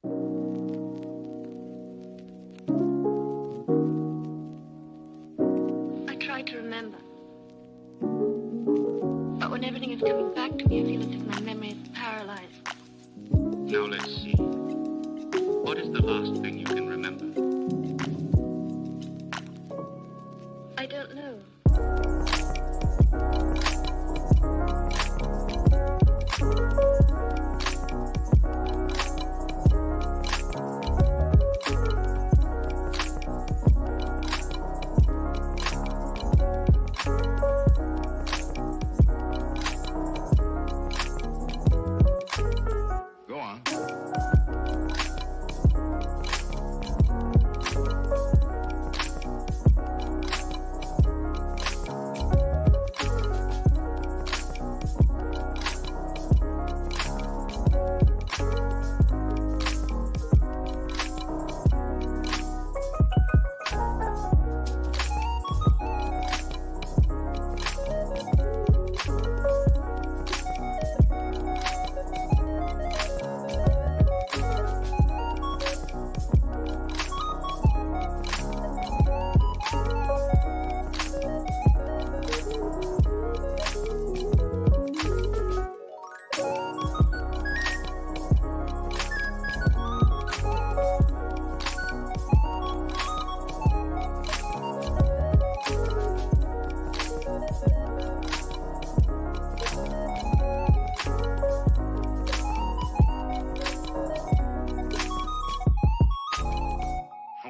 I try to remember. But when everything is coming back to me, I feel as if my memory is paralyzed. Now let's see. What is the last thing you can remember? I don't know. Go on.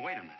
Wait a minute.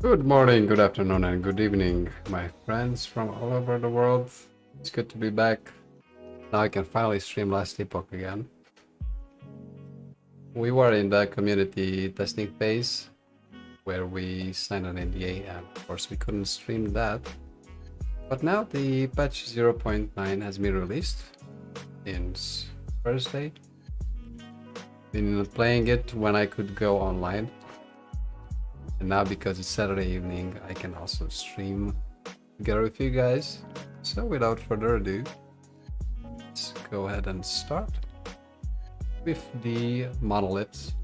Good morning, good afternoon, and good evening, my friends from all over the world. It's good to be back. Now I can finally stream Last Epoch again. We were in the community testing phase where we signed an NDA, and of course we couldn't stream that. But now the patch 0.9 has been released since Thursday. Been playing it when I could go online. And now because it's Saturday evening, I can also stream together with you guys. So without further ado, let's go ahead and start with the monoliths.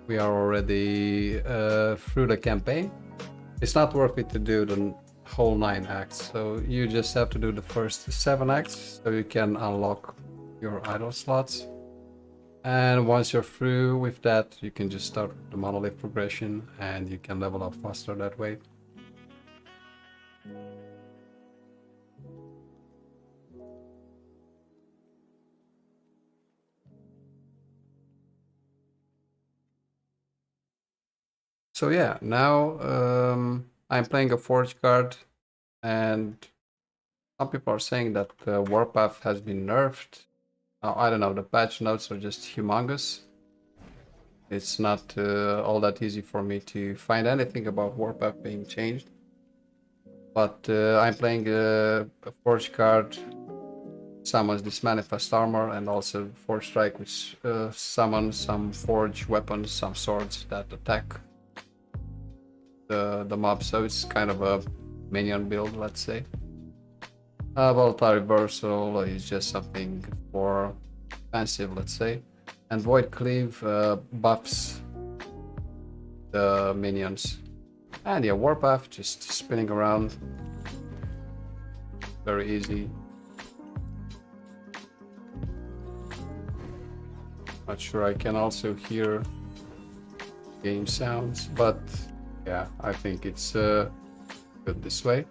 We are already through the campaign. It's not worth it to do the whole 9 acts, so you just have to do the first 7 acts so you can unlock your idle slots. And once you're through with that, you can just start the monolith progression and you can level up faster that way. So yeah, now I'm playing a Forge Guard, and some people are saying that the Warpath has been nerfed. I don't know, the patch notes are just humongous. It's not all that easy for me to find anything about Warpath being changed. But I'm playing a Forge Guard, summons this Manifest Armor, and also Forge Strike, which summons some Forge weapons, some swords that attack the mob. So it's kind of a minion build, let's say. Volatile Reversal is just something for offensive, let's say. And Void Cleave buffs the minions. And yeah, Warpath just spinning around. Very easy. Not sure I can also hear game sounds, but yeah, I think it's good this way.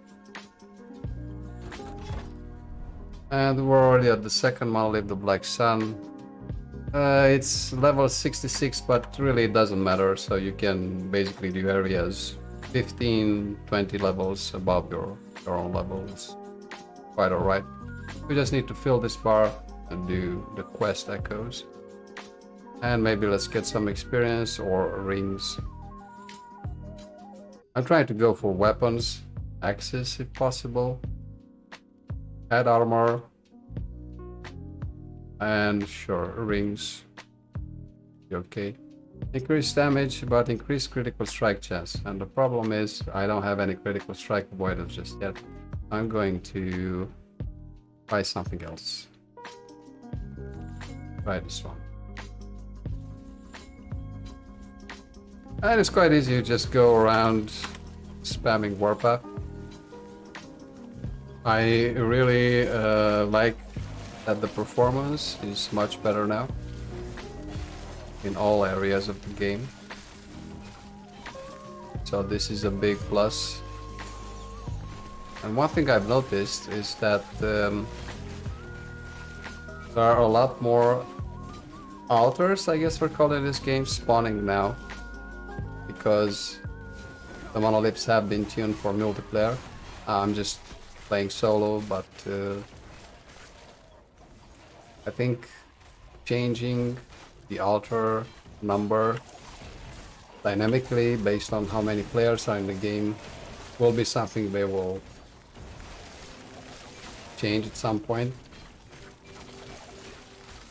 And we're already at the second monolith, the Black Sun. It's level 66, but really it doesn't matter, so you can basically do areas 15, 20 levels above your own levels. Quite alright. We just need to fill this bar and do the quest echoes. And maybe let's get some experience or rings. I'm trying to go for weapons, axes if possible. Head armor, and sure, rings. Okay. Increased damage, but increased critical strike chance. And the problem is, I don't have any critical strike avoidance just yet. I'm going to try something else. Try this one. And it's quite easy to just go around spamming Warpath. I really like that the performance is much better now in all areas of the game. So this is a big plus. And one thing I've noticed is that there are a lot more altars, I guess we're calling this game, spawning now, because the monoliths have been tuned for multiplayer. I'm just playing solo, but I think changing the altar number dynamically based on how many players are in the game will be something they will change at some point.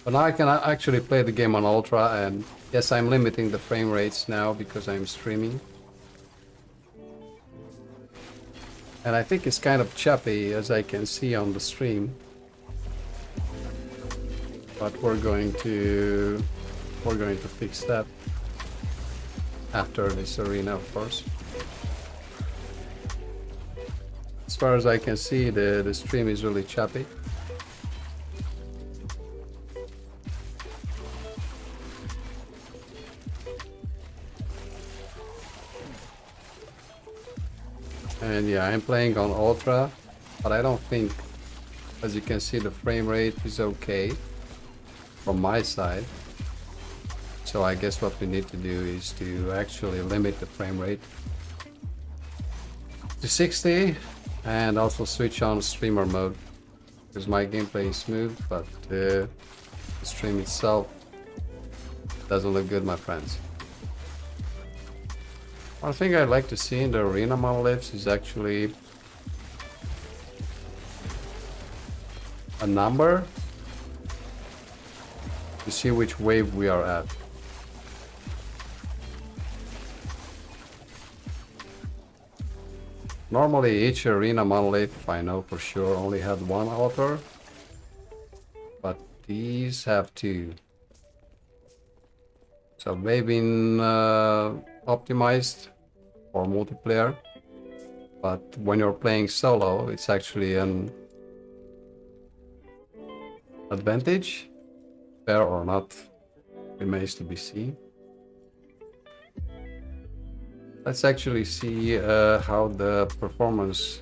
But now I can actually play the game on ultra, and yes, I'm limiting the frame rates now because I'm streaming. And I think it's kind of choppy, as I can see on the stream. But we're going to fix that after this arena, of course. As far as I can see, the stream is really choppy. And yeah, I'm playing on ultra, but I don't think, as you can see, the frame rate is okay from my side. So I guess what we need to do is to actually limit the frame rate to 60 and also switch on streamer mode, because my gameplay is smooth, but the stream itself doesn't look good, my friends. One thing I'd like to see in the arena monoliths is actually a number to see which wave we are at. Normally each arena monolith, I know for sure, only had one author, but these have two. So they've been optimized for multiplayer, but when you're playing solo, it's actually an advantage. Fair or not remains to be seen. Let's actually see how the performance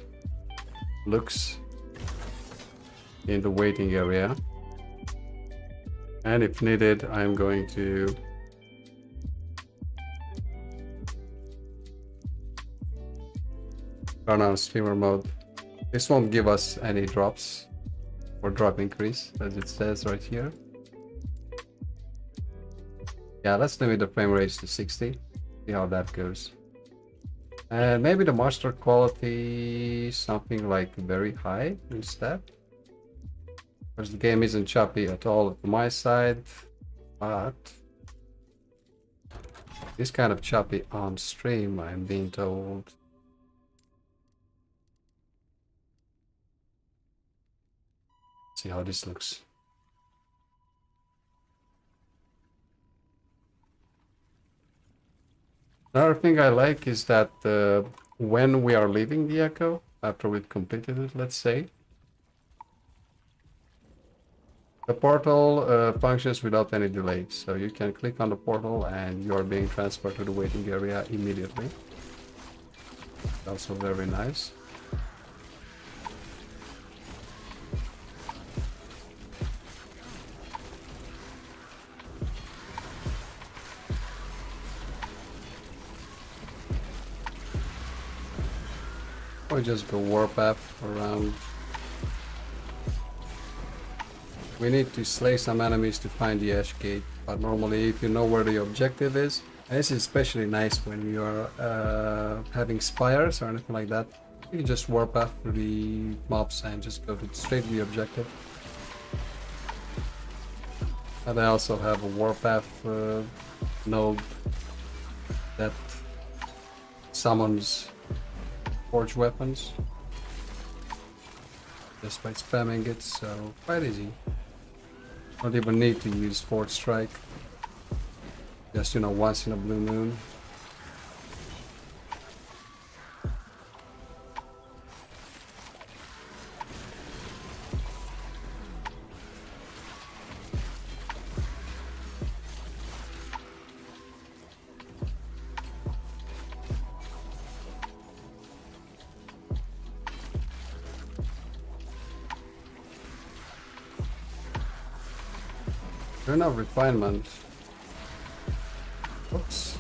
looks in the waiting area. And if needed, I'm going to turn on streamer mode. This won't give us any drops or drop increase, as it says right here. Yeah, let's limit the frame rate to 60. See how that goes. And maybe the master quality something like very high instead, because the game isn't choppy at all at my side, but it's kind of choppy on stream, I'm being told. Let's see how this looks. Another thing I like is that when we are leaving the echo, after we've completed it, let's say, the portal functions without any delay. So you can click on the portal and you are being transferred to the waiting area immediately. Also very nice. Or just go warpath around. We need to slay some enemies to find the ash gate, but normally if you know where the objective is, and this is especially nice when you are having spires or anything like that, you can just warpath through the mobs and just go straight to the objective. And I also have a warpath node that summons forge weapons just by spamming it, so quite easy. Don't even need to use forge strike, just, you know, once in a blue moon. Turn of refinement. Oops.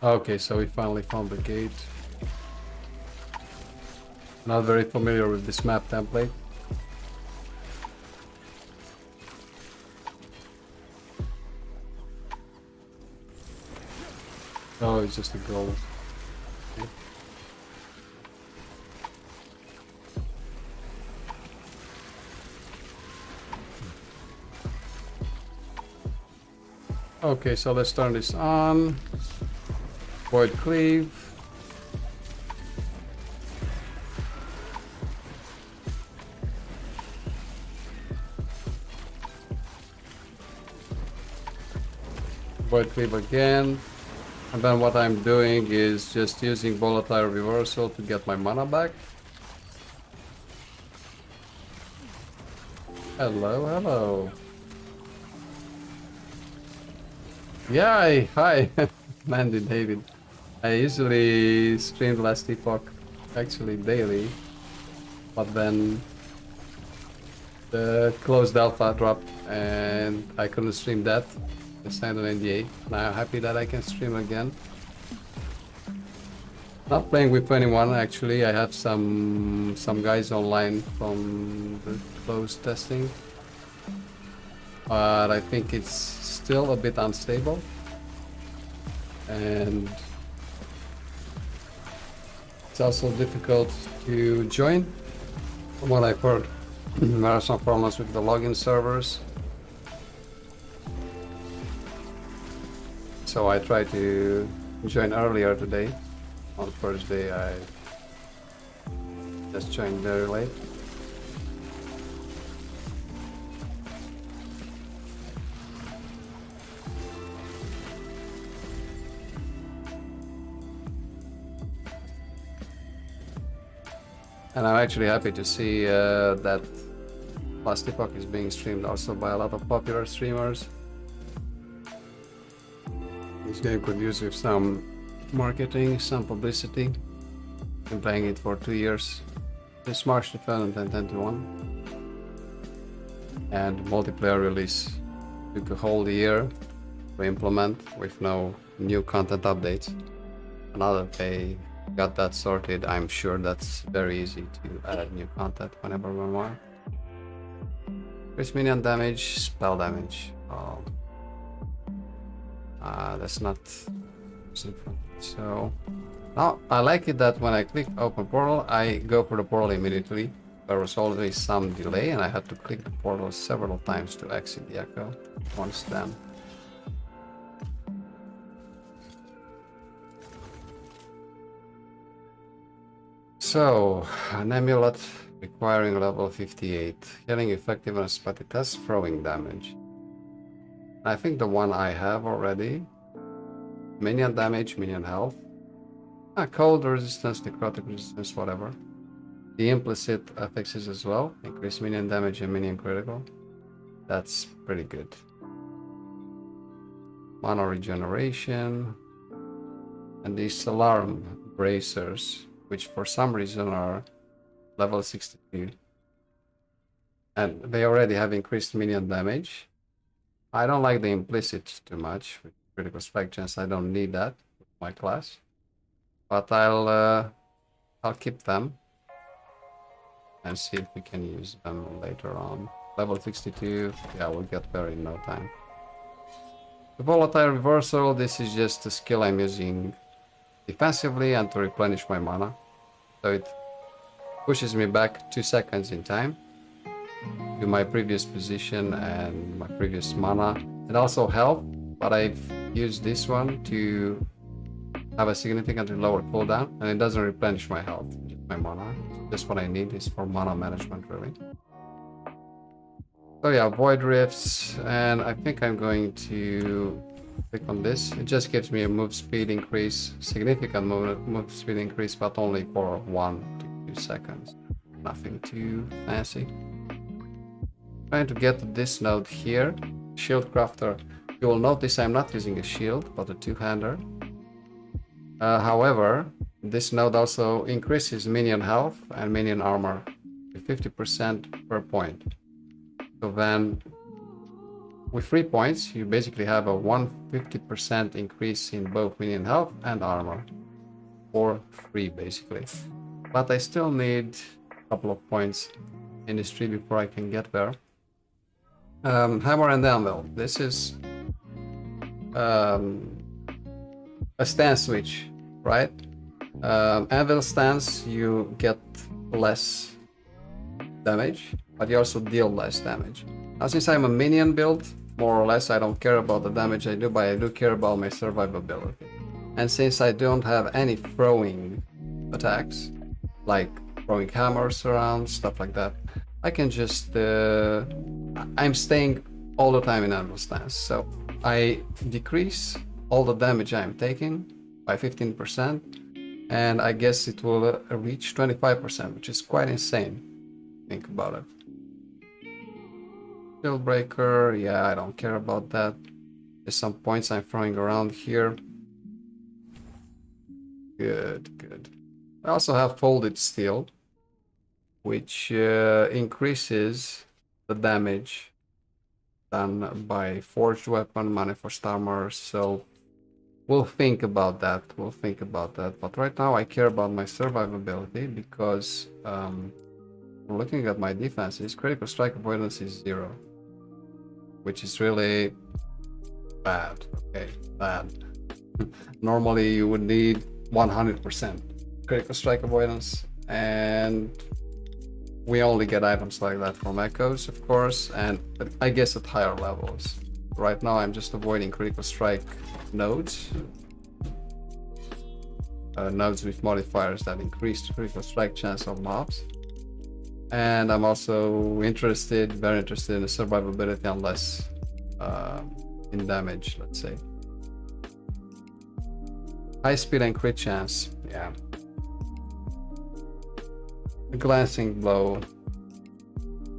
Okay, so we finally found the gate. Not very familiar with this map template. Oh, it's just a gold. Okay. Okay, so let's turn this on. Void cleave. Void cleave again. And then what I'm doing is just using volatile reversal to get my mana back. Hello, hello. Yeah, hi, Mandy David. I usually stream Last Epoch, actually daily, but then the closed alpha dropped and I couldn't stream that. I signed an NDA. Now I'm happy that I can stream again. Not playing with anyone actually. I have some guys online from the closed testing, but I think it's still a bit unstable, and it's also difficult to join. From what I've heard, there are some problems with the login servers. So I tried to join earlier today. On the first day I just joined very late. And I'm actually happy to see that Last Epoch is being streamed also by a lot of popular streamers. This game could use with some marketing, some publicity. Been playing it for 2 years, since March 2021, and multiplayer release took a whole year to implement with no new content updates. And now that they got that sorted, I'm sure that's very easy to add new content whenever we want. Increase minion damage, spell damage. Oh, that's not. So now I like it that when I click open portal, I go for the portal immediately. There was always some delay and I had to click the portal several times to exit the echo once then. So an amulet requiring level 58, healing effectiveness, but it has throwing damage. I think the one I have already. Minion damage, minion health. Cold resistance, necrotic resistance, whatever. The implicit affixes as well. Increase minion damage and minion critical. That's pretty good. Mana regeneration. And these alarm bracers, which for some reason are level 62. And they already have increased minion damage. I don't like the implicit too much. With critical strike chance, I don't need that with my class. But I'll keep them and see if we can use them later on. Level 62, yeah, we'll get there in no time. The volatile reversal, this is just a skill I'm using defensively and to replenish my mana. So it pushes me back 2 seconds in time to my previous position and my previous mana. It also health, but I've used this one to have a significantly lower cooldown, and it doesn't replenish my health, just my mana. Just what I need is for mana management, really. So yeah, Void Rifts, and I think I'm going to click on this. It just gives me a move speed increase, significant move speed increase, but only for 1 to 2 seconds. Nothing too fancy. Trying to get to this node here, Shield Crafter. You will notice I'm not using a shield, but a two-hander. However, this node also increases minion health and minion armor to 50% per point. So then, with 3 points, you basically have a 150% increase in both minion health and armor. Or 3 basically. But I still need a couple of points in this tree before I can get there. Hammer and Anvil. This is a stance switch, right? Anvil stance, you get less damage, but you also deal less damage. Now, since I'm a minion build, more or less, I don't care about the damage I do, but I do care about my survivability. And since I don't have any throwing attacks, like throwing hammers around, stuff like that, I can just... I'm staying all the time in Anvil stance, so I decrease all the damage I'm taking by 15%, and I guess it will reach 25%, which is quite insane. Think about it. Shield Breaker, yeah, I don't care about that. There's some points I'm throwing around here. Good, good. I also have Folded Steel, which increases the damage done by forged weapon, money for armor. So we'll think about that. We'll think about that. But right now I care about my survivability because looking at my defenses, critical strike avoidance is 0, which is really bad. Okay, bad. Normally you would need 100% critical strike avoidance, and we only get items like that from echoes, of course, and I guess at higher levels. Right now I'm just avoiding critical strike nodes. Nodes with modifiers that increase the critical strike chance of mobs. And I'm also interested, very interested in the survivability and less in damage, let's say. High speed and crit chance, yeah. A glancing blow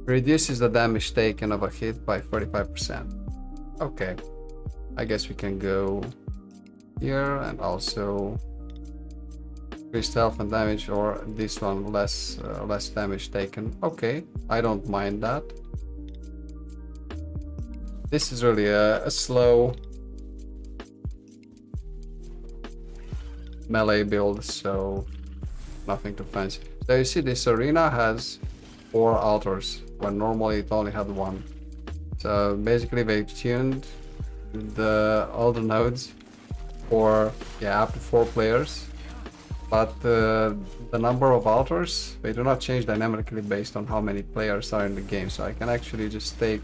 reduces the damage taken of a hit by 45%. Okay, I guess we can go here and also increased health and damage, or this one less damage taken. Okay, I don't mind that. This is really a slow melee build, so nothing too fancy. So you see this arena has 4 altars when normally it only had 1. So basically they tuned all the nodes for up to 4 players, but the number of altars, they do not change dynamically based on how many players are in the game. So I can actually just take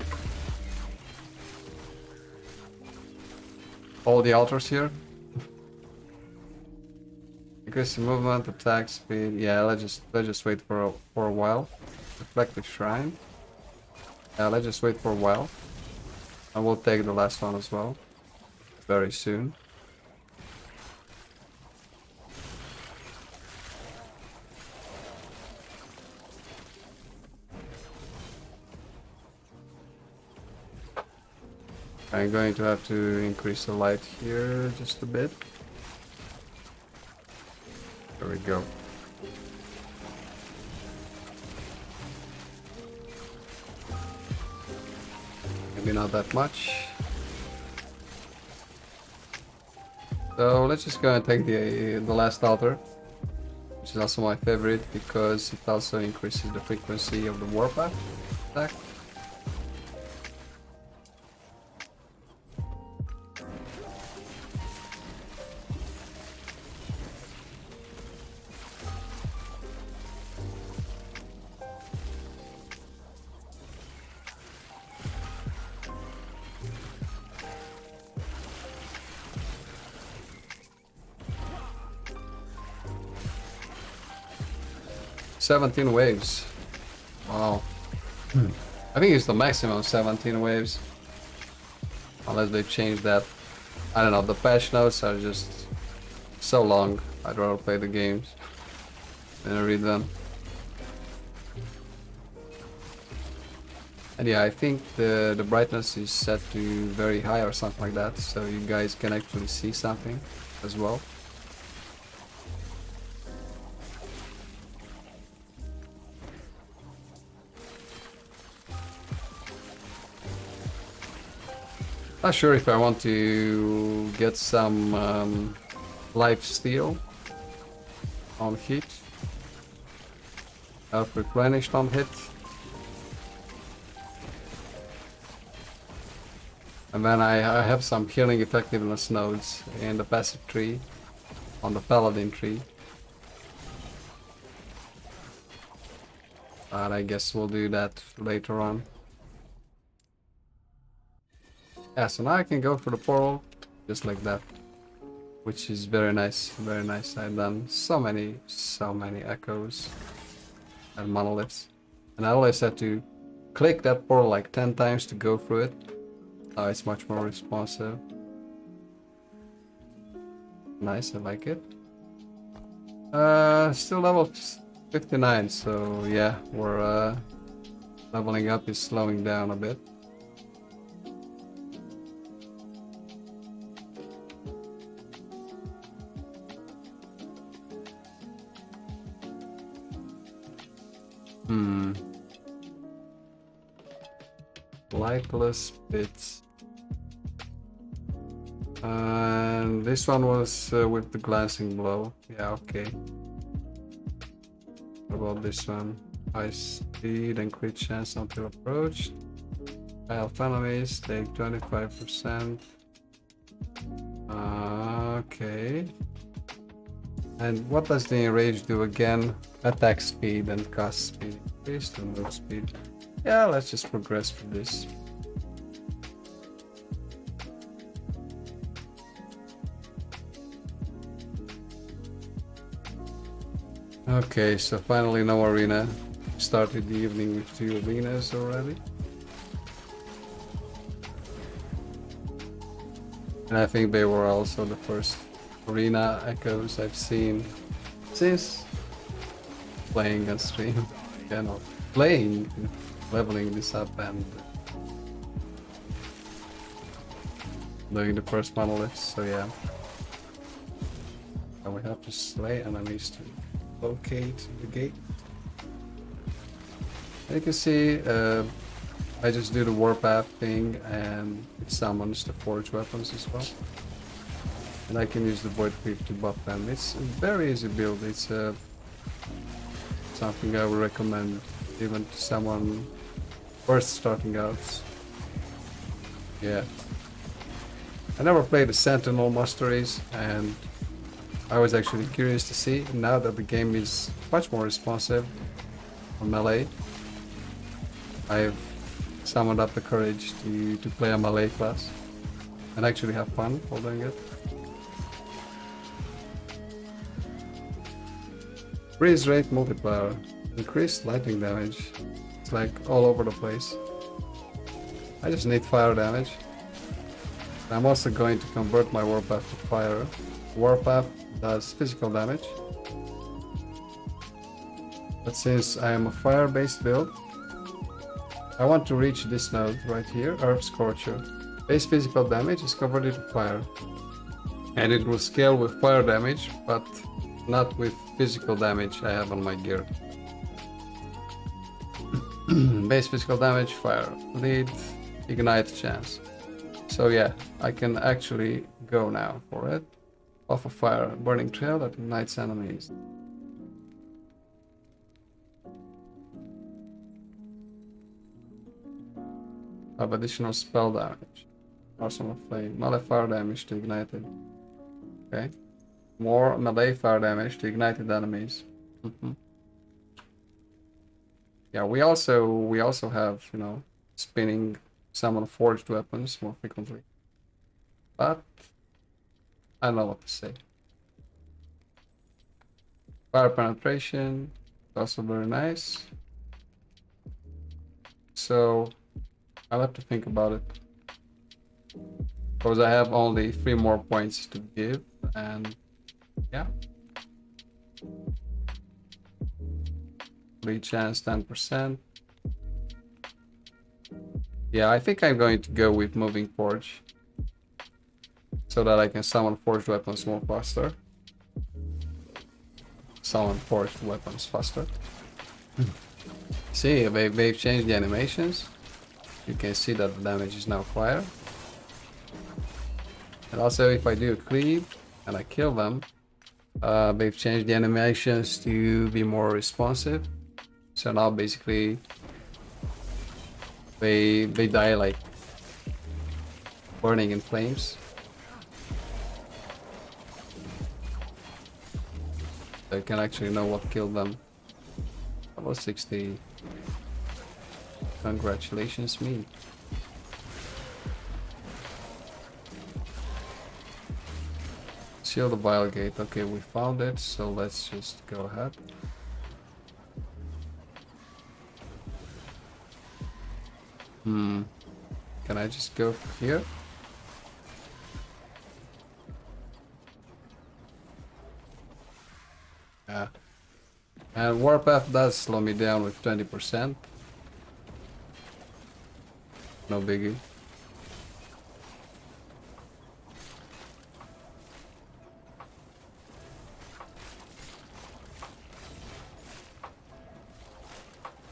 all the altars here. Increase the movement, attack speed. Yeah, let's just wait for a while. Reflective Shrine. Yeah, let's just wait for a while. And we'll take the last one as well. Very soon. I'm going to have to increase the light here just a bit. There we go. Maybe not that much. So let's just go and take the last altar, which is also my favorite because it also increases the frequency of the warpath attack. "17 waves. Wow. I think it's the maximum 17 waves. Unless they change that. I don't know, the patch notes are just so long. I'd rather play the games than read them. And yeah, I think the brightness is set to very high or something like that, so you guys can actually see something as well. Not sure if I want to get some life steal on hit, health replenished on hit, and then I have some healing effectiveness nodes in the passive tree, on the paladin tree. But I guess we'll do that later on. Yeah, so now I can go for the portal, just like that, which is very nice, very nice. I've done so many echoes and monoliths, and I always had to click that portal like 10 times to go through it. Now it's much more responsive. Nice, I like it. Still level 59, so yeah, we're leveling up is slowing down a bit. lightless bits. And this one was with the glancing blow. Yeah, okay. What about this one? High speed and crit chance until approached. Health enemies take 25%. Okay. And what does the enrage do again? Attack speed and cast speed increased and move speed. Yeah, let's just progress for this. Okay, so finally no arena. Started the evening with 2 arenas already. And I think they were also the first arena echoes I've seen since playing on stream. Yeah, no, playing, leveling this up and doing the first monoliths, so yeah. And we have to slay enemies to locate the gate. And you can see I just do the warpath thing and it summons the forged weapons as well. And I can use the void creep to buff them. It's a very easy build. It's something I would recommend even to someone first starting out. Yeah. I never played the Sentinel Masteries and I was actually curious to see now that the game is much more responsive on melee. I've summoned up the courage to play a melee class and actually have fun while doing it. Freeze rate multiplier, increased lightning damage. It's like all over the place. I just need fire damage. I'm also going to convert my warpath to fire. Warpath does physical damage. But since I am a fire-based build, I want to reach this node right here, Earth Scorcher. Base physical damage is converted to fire. And it will scale with fire damage, but not with physical damage I have on my gear. Base physical damage, fire. Lead, ignite chance. So yeah, I can actually go now for it. Off a fire, burning trail that ignites enemies. Have additional spell damage. Arsenal flame. Melee fire damage to ignited. Okay. More melee fire damage to ignited enemies. Yeah, we also have, you know, spinning summon forged weapons more frequently. But I don't know what to say. Fire penetration, also very nice. So I'll have to think about it. Because I have only 3 more points to give, and yeah. Lead chance 10%. Yeah, I think I'm going to go with moving forge. So that I can summon forged weapons more faster. Summon forged weapons faster. See, they've changed the animations. You can see that the damage is now fire. And also if I do a cleave and I kill them, they've changed the animations to be more responsive. So now basically they die like burning in flames. I can actually know what killed them. Level 60. Congratulations me. Seal the bile gate. Okay, we found it, so let's just go ahead. Can I just go here? Yeah. And Warpath does slow me down with 20%. No biggie.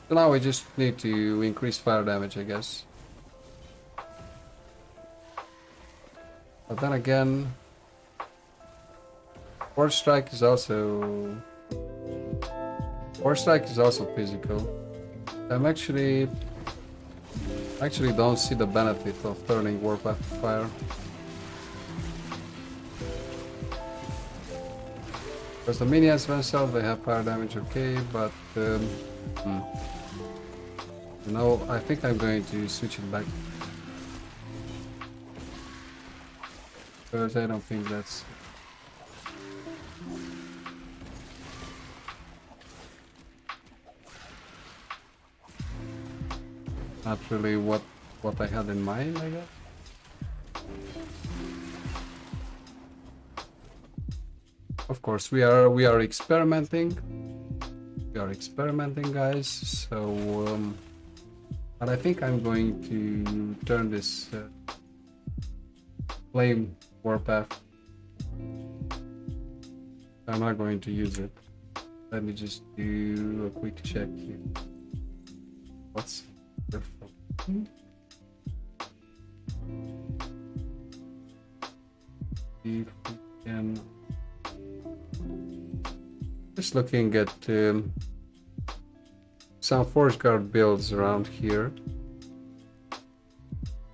So now we just need to increase fire damage, I guess. But then again, Force Strike is also physical. Actually don't see the benefit of turning Warpath to fire. Because the minions themselves, they have fire damage, okay, but no, I think I'm going to switch it back. Because I don't think that's... not really what I had in mind, I guess. Of course, we are experimenting. We are experimenting, guys. So, but I think I'm going to turn this flame warpath. I'm not going to use it. Let me just do a quick check here. What's if we can just looking at some Forge Guard builds around here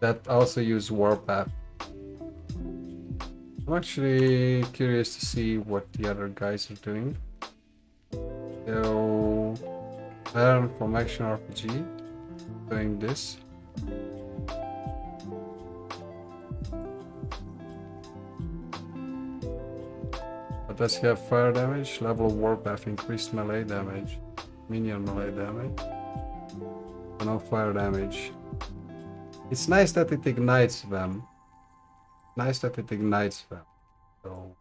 that also use Warpath. I'm actually curious to see what the other guys are doing. So, Aaron from Action RPG doing this. But does he have fire damage? Level of Warpath, increased melee damage, minion melee damage. No fire damage. It's nice that it ignites them. Nice that it ignites them. So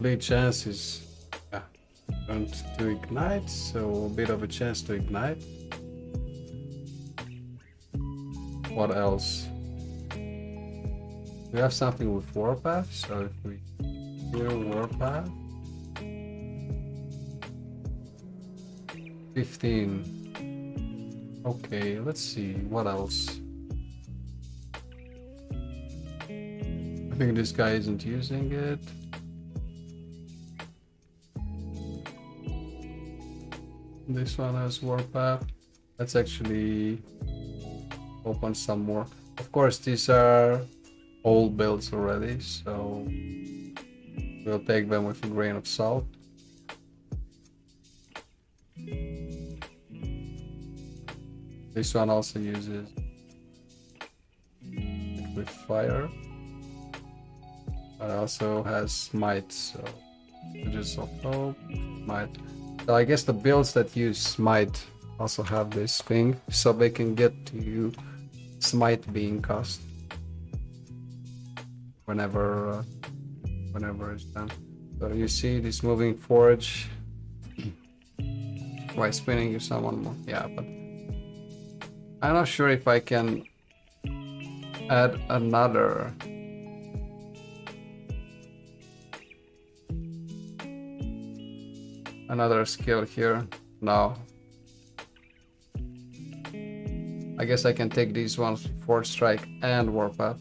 lead chance is to ignite, so a bit of a chance to ignite. What else? We have something with Warpath, so if we hear Warpath 15. Okay, let's see what else. I think this guy isn't using it. This one has Warpath. Let's actually open some more. Of course, these are old builds already, so we'll take them with a grain of salt. This one also uses it with fire, but also has smite, so just of hope, smite. So I guess the builds that use smite also have this thing, so they can get to smite being cast whenever it's done. So you see this moving forge. Why spinning you summon more? Yeah, but I'm not sure if I can add another skill here. No. I guess I can take these ones, Force Strike and Warpath.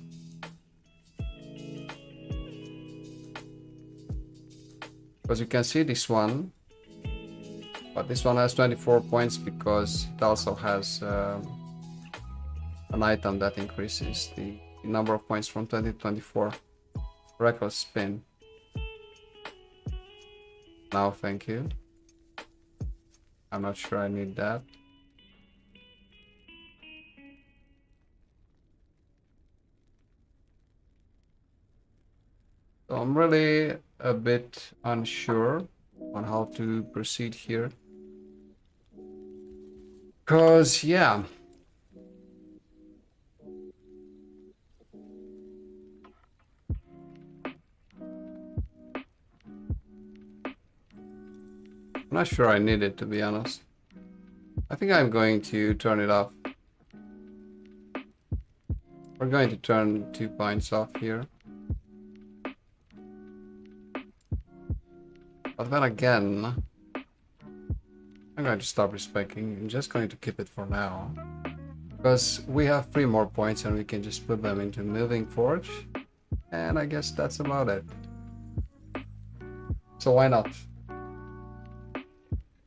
Because you can see this one, but this one has 24 points because it also has an item that increases the number of points from 20 to 24. Reckless spin. No, thank you. I'm not sure I need that. So I'm really a bit unsure on how to proceed here. Because, yeah. I'm not sure I need it, to be honest. I think I'm going to turn it off. We're going to turn 2 points off here. But then again, I'm going to stop respecking. I'm just going to keep it for now. Because we have 3 more points and we can just put them into moving forge. And I guess that's about it. So why not?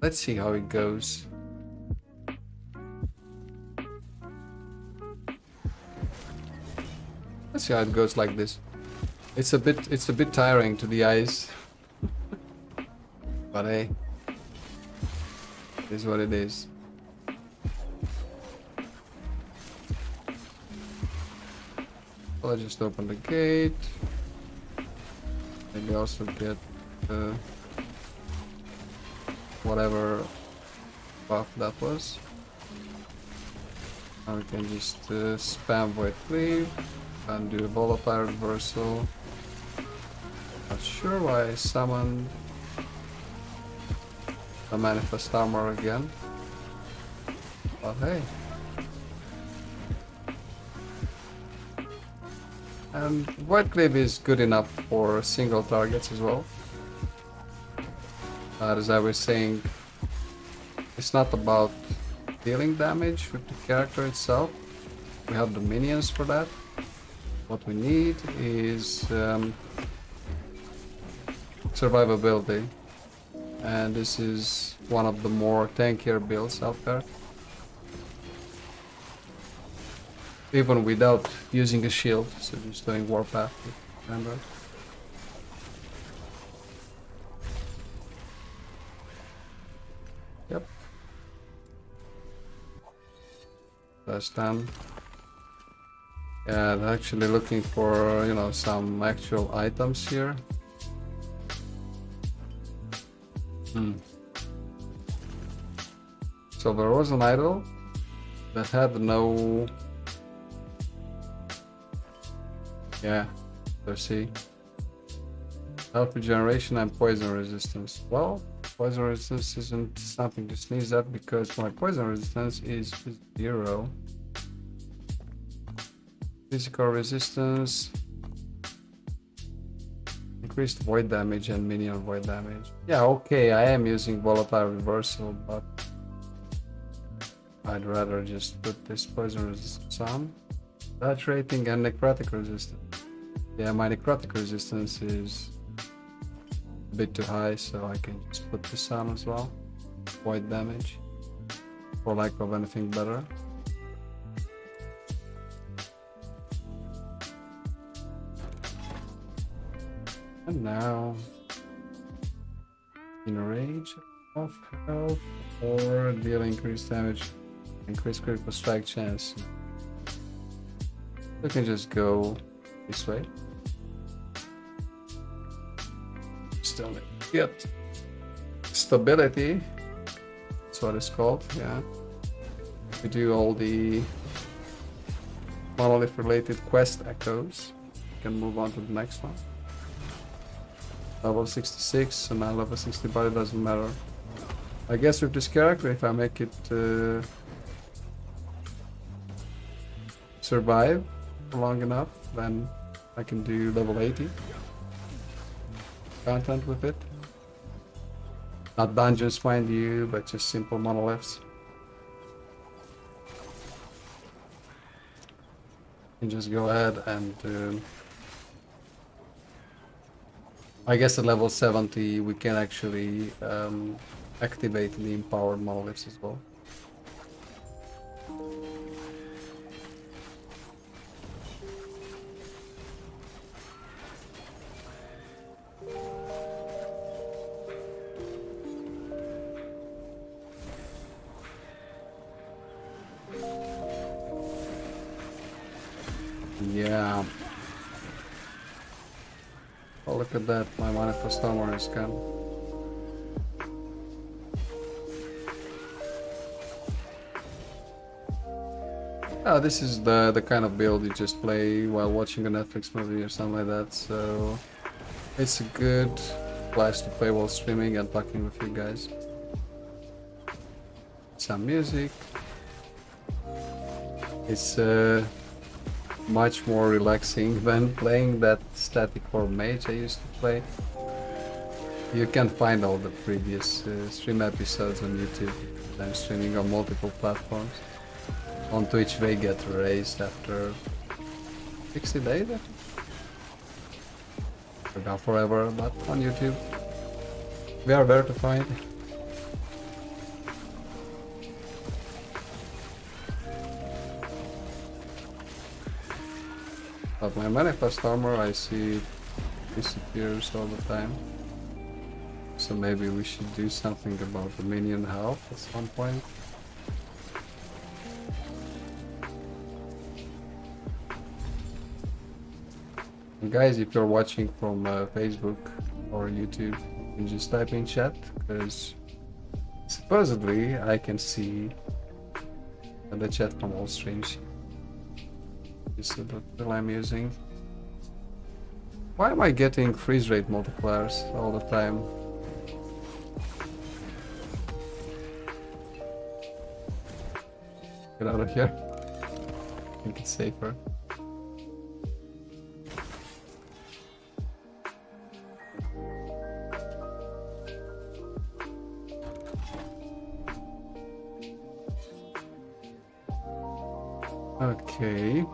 Let's see how it goes. Let's see how it goes like this. It's a bit tiring to the eyes. But hey, it is what it is. So I'll just open the gate. Maybe also get whatever buff that was. Now we can just spam void cleave and do a volatile reversal. Not sure why I summoned the manifest armor again, but hey. And void cleave is good enough for single targets as well. As I was saying, it's not about dealing damage with the character itself. We have the minions for that. What we need is survivability, and this is one of the more tankier builds out there. Even without using a shield, so just doing warpath, remember? Yep. That's done. Yeah, actually looking for, you know, some actual items here. So there was an idol that had no... Yeah, let's see. Health regeneration and poison resistance. Well, poison resistance isn't something to sneeze at because my poison resistance is 0. Physical resistance, increased void damage and minion void damage. Yeah, okay, I am using volatile reversal, but I'd rather just put this poison resistance on. Touch rating and necrotic resistance. Yeah, my necrotic resistance is a bit too high, so I can just put this on as well. Void damage, for lack of anything better. And now, enrage of health or deal increased damage, increased critical strike chance. We can just go this way. Still get stability. That's what it's called. Yeah. We do all the monolith related quest echoes. We can move on to the next one. Level 66 and now level 60, but it doesn't matter. I guess with this character, if I make it survive long enough, then I can do level 80 content with it. Not dungeons, mind you, but just simple monoliths. You can just go ahead and I guess at level 70 we can actually activate the empowered monoliths as well. Yeah. Oh, look at that, my manifest armor is gone. This is the kind of build you just play while watching a Netflix movie or something like that, so it's a good class to play while streaming and talking with you guys. Some music. It's much more relaxing than playing that static core mage I used to play. You can find all the previous stream episodes on YouTube. I'm streaming on multiple platforms. On Twitch they get erased after 60 days. They're gone forever, but on YouTube we are there to find. But my manifest armor, I see, disappears all the time. So maybe we should do something about the minion health at some point. And guys, if you're watching from Facebook or YouTube, you can just type in chat, because supposedly I can see the chat from all streams. This is the tool I'm using. Why am I getting freeze rate multipliers all the time? Get out of here. I think it's safer. Okay.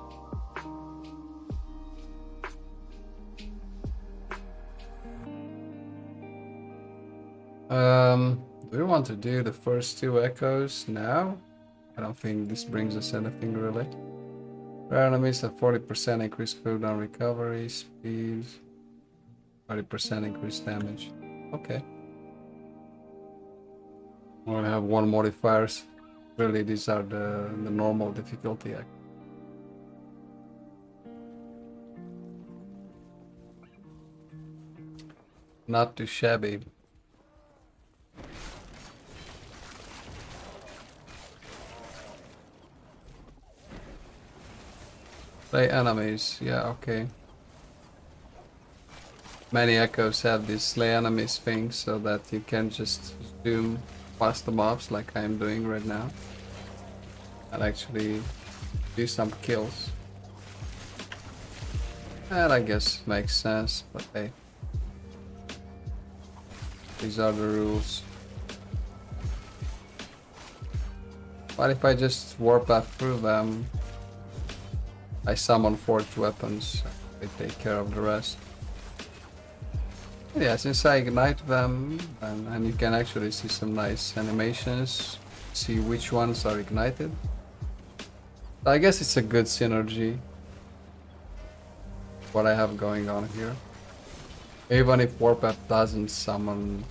Do we want to do the first two echoes now? I don't think this brings us anything really. Rare enemies have 40% increased cooldown recovery, speed, 30% increased damage. Okay. We only have one modifiers. Really, these are the normal difficulty. Not too shabby. Slay enemies, yeah, okay. Many echoes have this slay enemies thing, so that you can just zoom past the mobs like I'm doing right now. And actually do some kills. That I guess makes sense, but hey. These are the rules. But if I just warpath through them, I summon forged weapons, they take care of the rest. Yeah, since I ignite them, and you can actually see some nice animations, see which ones are ignited. I guess it's a good synergy, what I have going on here. Even if Warpath doesn't summon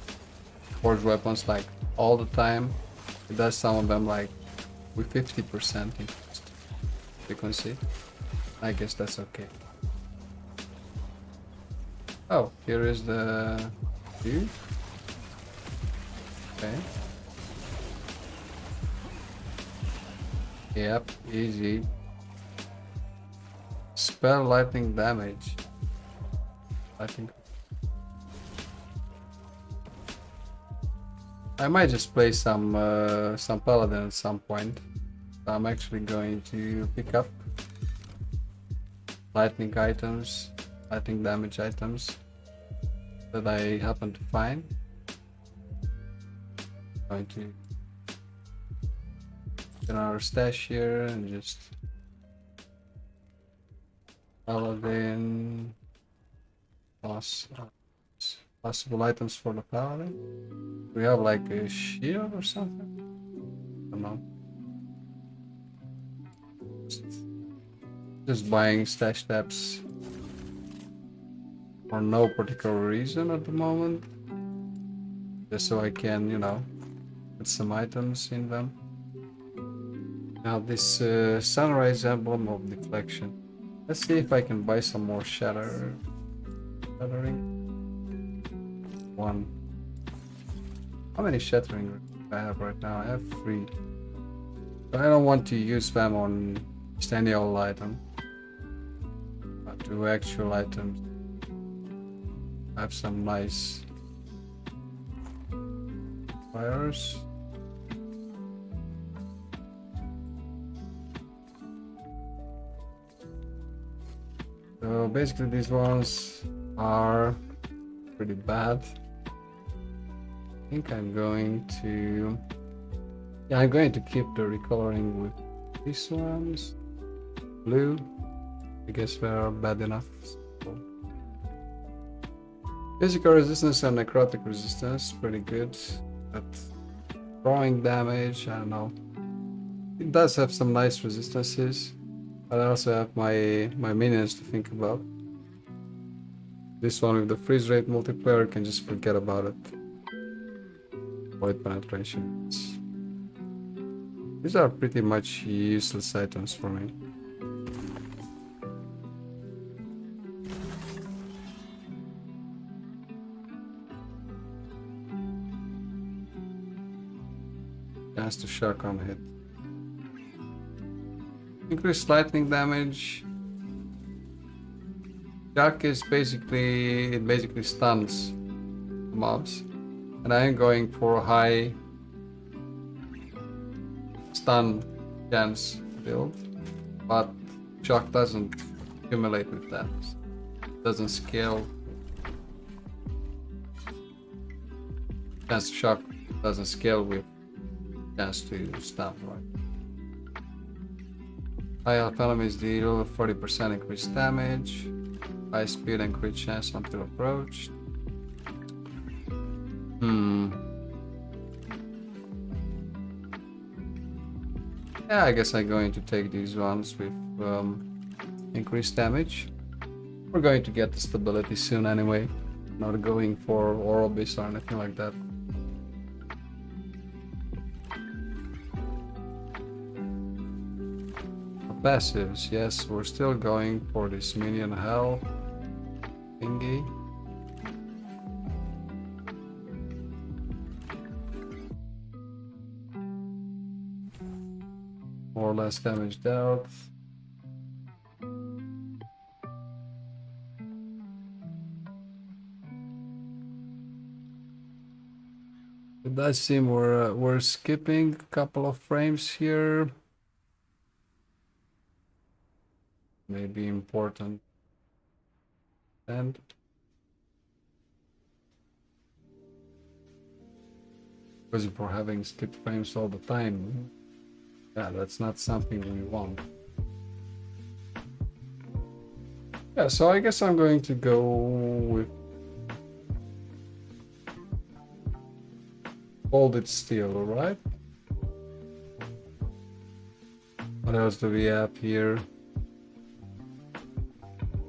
forged weapons like all the time, it does summon them like with 50% increased frequency. I guess that's okay. Oh, here is the view. Okay. Yep, easy. Spell lightning damage. I think I might just play some paladin at some point. So I'm actually going to pick up lightning items, lightning damage items that I happen to find. Going to get our stash here and just paladin plus possible items for the paladin. We have like a shield or something. I don't know. Just buying stash tabs for no particular reason at the moment. Just so I can, you know, put some items in them. Now this sunrise emblem of deflection. Let's see if I can buy some more shattering. One. How many shattering do I have right now? I have 3. But I don't want to use them on just any old item. But 2 actual items. I have some nice fires. So basically these ones are pretty bad. think I'm going to... Yeah, I'm going to keep the recoloring with these ones. Blue. I guess they're bad enough. So. Physical resistance and necrotic resistance, pretty good. But throwing damage, I don't know. It does have some nice resistances. But I also have my minions to think about. This one with the freeze rate multiplier, can just forget about it. Void penetration. These are pretty much useless items for me. Chance to shock on hit. Increased lightning damage. Shock is basically, it basically stuns mobs. And I am going for a high stun chance build. But shock doesn't accumulate with that. It doesn't scale. Chance to shock doesn't scale with chance to stun, right? High health enemies deal 40% increased damage. High speed and crit chance until approached. Yeah, I guess I'm going to take these ones with increased damage. We're going to get the stability soon anyway. Not going for oral beast or anything like that. Passives, yes, we're still going for this minion hell thingy. More or less damage dealt. It does seem we're skipping a couple of frames here. May be important. And because if we're having skip frames all the time, yeah, that's not something we want. Yeah, so I guess I'm going to go with folded steel, alright? What else do we have here?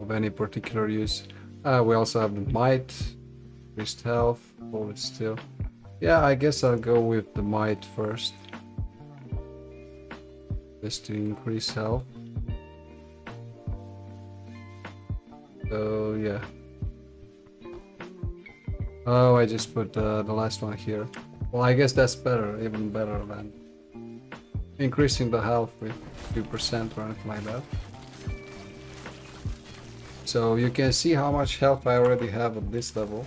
Of any particular use? We also have the might, increased health, folded steel. Yeah, I guess I'll go with the might first. Just to increase health. So yeah. Oh, I just put the last one here. Well, I guess that's better, even better than increasing the health with 2% or anything like that. So you can see how much health I already have at this level,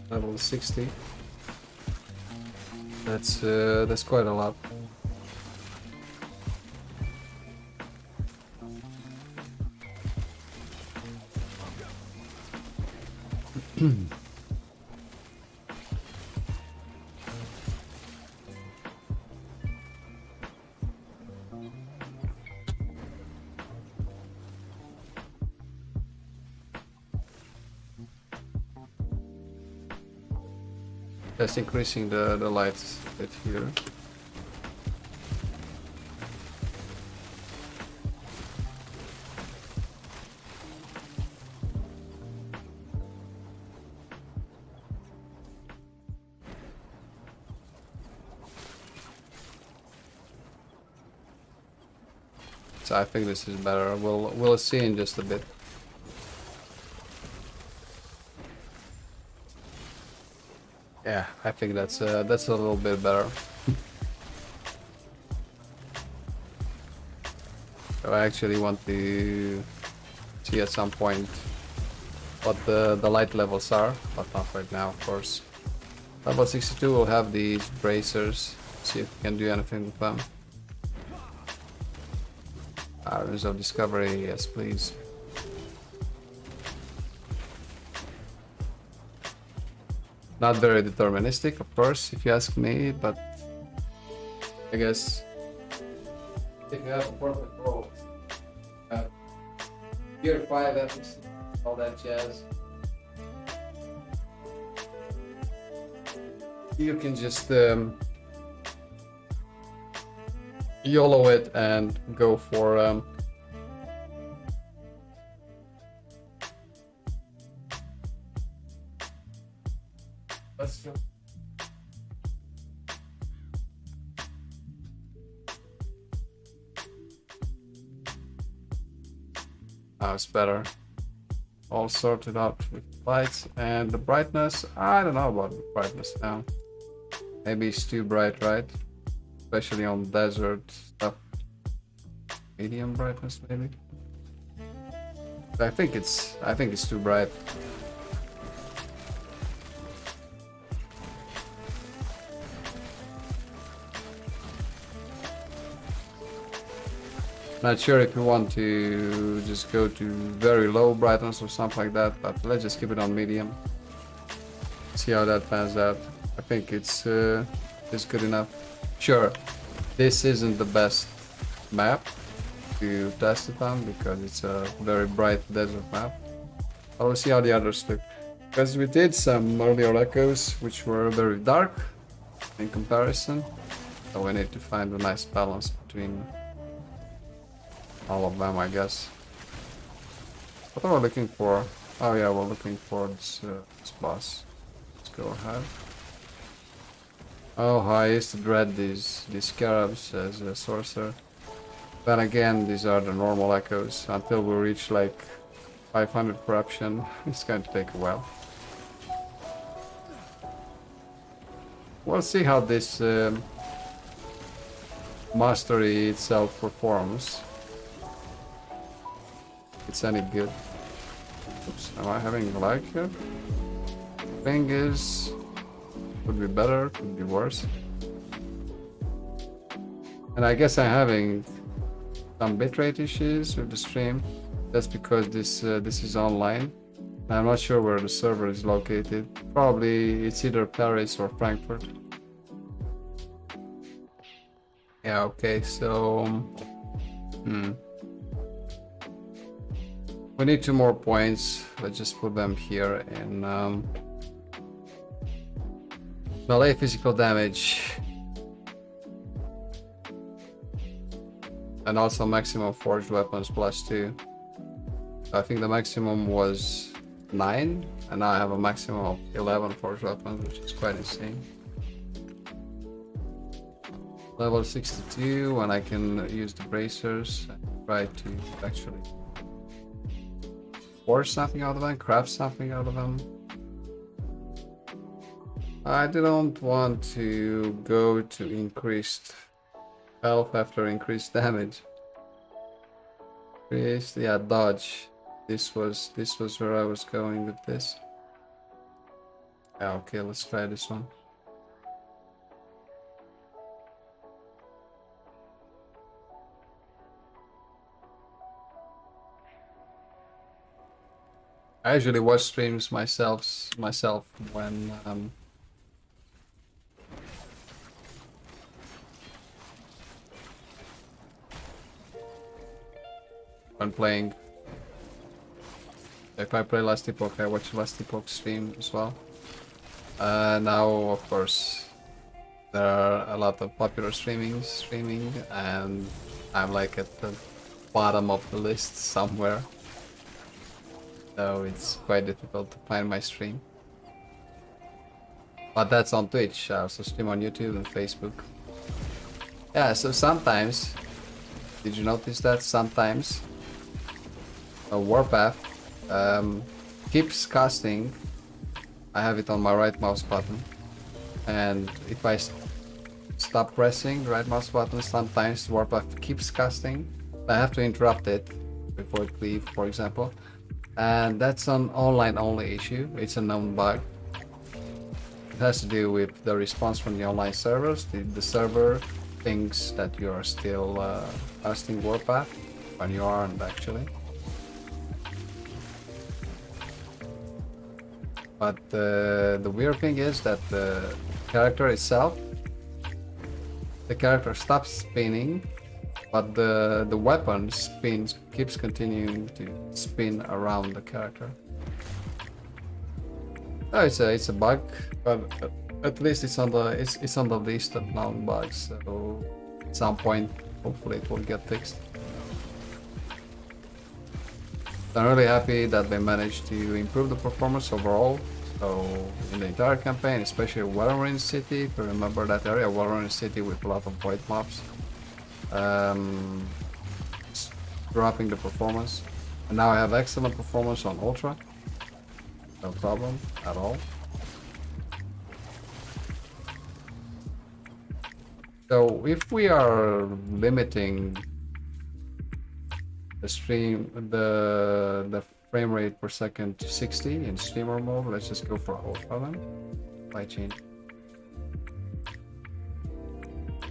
level 60. That's quite a lot. Just increasing the lights a bit here. So I think this is better. We'll see in just a bit. Yeah, I think that's a little bit better. So I actually want to see at some point what the light levels are, but not right now, of course. Level 62 will have these bracers. See if we can do anything with them. Irons of Discovery, yes please. Not very deterministic, of course, if you ask me, but I guess if you have a perfect roll, Gear 5 epics, all that jazz, you can just YOLO it and go for let's go. Now it's better. All sorted out with lights and the brightness. I don't know about the brightness now. Maybe it's too bright, right? Especially on desert stuff. Medium brightness, maybe. I think it's too bright. Not sure if you want to just go to very low brightness or something like that, but let's just keep it on medium. See how that pans out. I think it's good enough. Sure, this isn't the best map to test it on because it's a very bright desert map. But we'll see how the others look. Because we did some earlier echoes which were very dark in comparison, so we need to find a nice balance between all of them, I guess. What are we looking for? Oh yeah, we're looking for this boss. Let's go ahead. Oh, I used to dread these scarabs as a sorcerer. Then again, these are the normal echoes. Until we reach like 500 corruption, it's going to take a while. We'll see how this mastery itself performs. It's any good. Oops, am I having lag here? Thing is, could be better, could be worse. And I guess I'm having some bitrate issues with the stream. That's because this is online. I'm not sure where the server is located. Probably it's either Paris or Frankfurt. Yeah, okay, so we need 2 more points. Let's just put them here in melee physical damage. And also maximum forged weapons +2. So I think the maximum was 9, and now I have a maximum of 11 forged weapons, which is quite insane. Level 62, and I can use the bracers and try to actually forge something out of them, craft something out of them. I didn't want to go to increased health after increased damage. Yeah, dodge. This was where I was going with this. Yeah, okay, let's try this one. I usually watch streams myself when playing. If I play Last Epoch, I watch Last Epoch stream as well. Now, of course, there are a lot of popular streaming, and I'm like at the bottom of the list somewhere. So it's quite difficult to find my stream. But that's on Twitch. I also stream on YouTube and Facebook. Yeah, so sometimes, did you notice that? Sometimes a Warpath keeps casting. I have it on my right mouse button. And if I stop pressing the right mouse button, sometimes the Warpath keeps casting. I have to interrupt it before it leaves, for example. And that's an online only issue. It's a known bug. It has to do with the response from the online servers. The server thinks that you are still casting Warpath when you aren't actually. But the weird thing is that the character itself, the character stops spinning, but the weapon keeps continuing to spin around the character. Oh, it's a bug, but at least it's on the list of known bugs. So at some point, hopefully, it will get fixed. I'm really happy that they managed to improve the performance overall. So in the entire campaign, especially Warren City, if you remember that area, Warren City with a lot of void mobs, dropping the performance. And now I have excellent performance on Ultra. No problem at all. So if we are limiting the frame rate per second to 60 in streamer mode, let's just go for Ultra then. By change.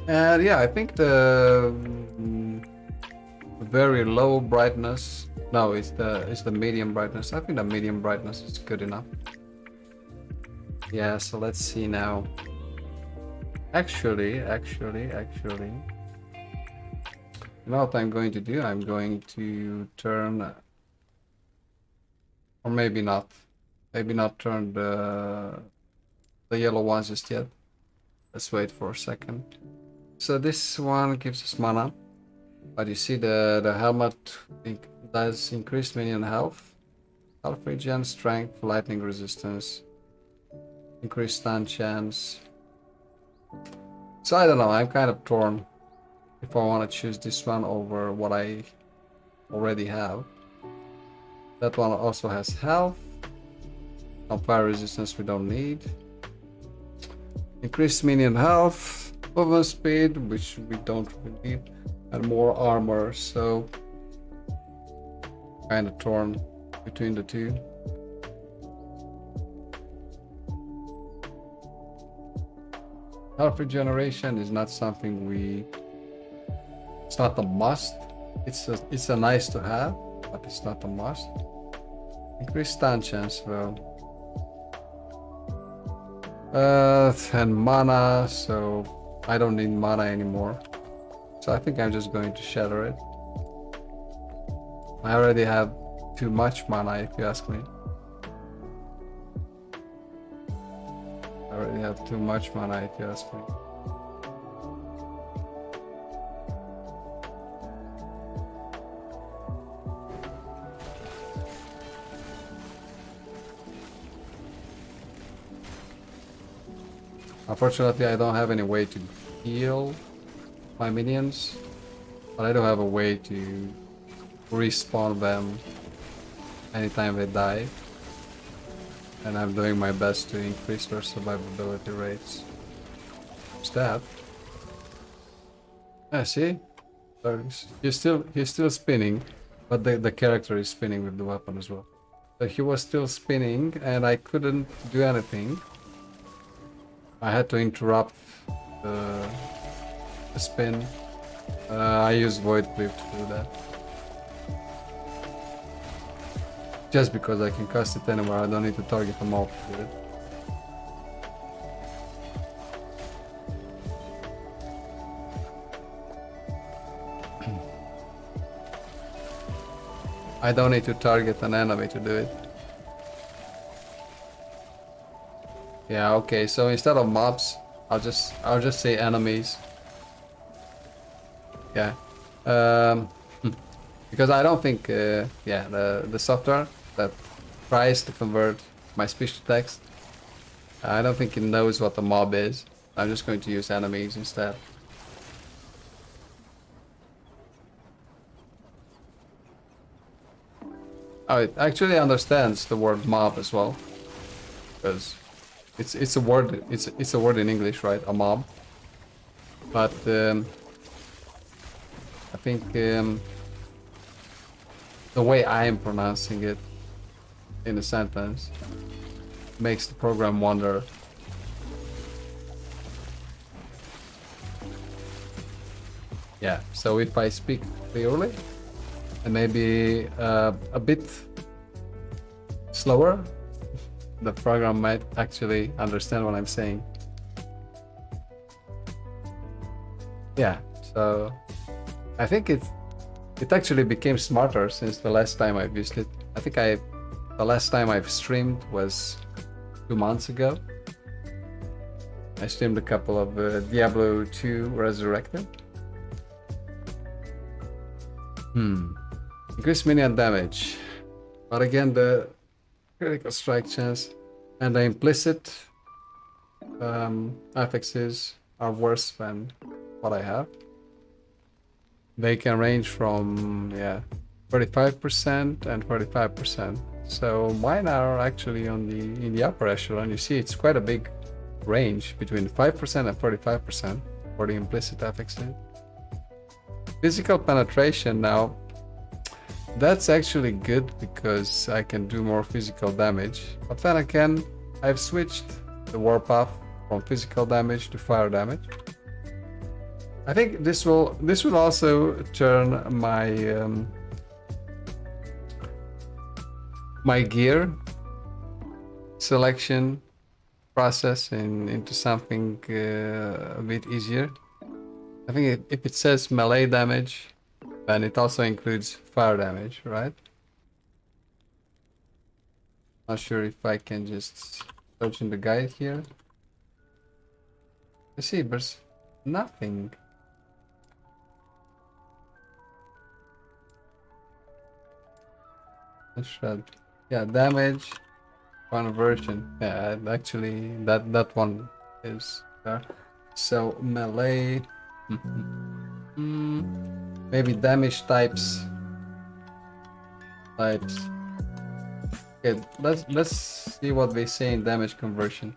And yeah, I think the very low brightness. No, it's the medium brightness. I think the medium brightness is good enough. Yeah, so let's see now. Actually, you know what I'm going to do? I'm going to turn, or maybe not turn the yellow ones just yet. Let's wait for a second. So this one gives us mana, but you see the helmet does increase minion health, regen, strength, lightning resistance, increased stun chance. So I don't know, I'm kind of torn if I want to choose this one over what I already have. That one also has health, fire resistance we don't need, increased minion health, movement speed which we don't really need, and more armor. So kind of torn between the two. Health regeneration is not something it's not a must. It's a nice to have, but it's not a must. Increased stun chance, well, and mana, so I don't need mana anymore. So I think I'm just going to shatter it. I already have too much mana, if you ask me. I already have too much mana, if you ask me. Unfortunately, I don't have any way to heal my minions, but I do have a way to respawn them anytime they die, and I'm doing my best to increase their survivability rates. What's that? Yeah, see? So he's still spinning, but the character is spinning with the weapon as well. So he was still spinning and I couldn't do anything. I had to interrupt the spin. I used Void Clip to do that. Just because I can cast it anywhere, I don't need to target them all to do it. I don't need to target an enemy to do it. Yeah, okay, so instead of mobs, I'll just say enemies. Yeah. Because I don't think yeah, the software that tries to convert my speech to text, I don't think it knows what a mob is. I'm just going to use enemies instead. Oh, it actually understands the word mob as well, because it's a word. It's a word in English, right? A mob. But I think the way I am pronouncing it in a sentence makes the program wonder. Yeah. So if I speak clearly and maybe a bit slower, the program might actually understand what I'm saying. Yeah, so I think it actually became smarter since the last time I've used it. I think the last time I've streamed was 2 months ago. I streamed a couple of Diablo 2 Resurrected. Increased minion damage, but again the critical strike chance and the implicit affixes are worse than what I have. They can range from 35% and 45%. So mine are actually in the upper echelon. You see, it's quite a big range between 5% and 45% for the implicit affixes. Physical penetration now. That's actually good because I can do more physical damage. But then again, I've switched the warpath from physical damage to fire damage. I think this will also turn my my gear selection process into something a bit easier. I think if it says melee damage, then it also includes fire damage, right? Not sure if I can just search in the guide here. You see, there's nothing. Shred. Yeah, damage conversion. Yeah, actually that one is there. So melee. Maybe damage types. Okay, let's see what they say in damage conversion.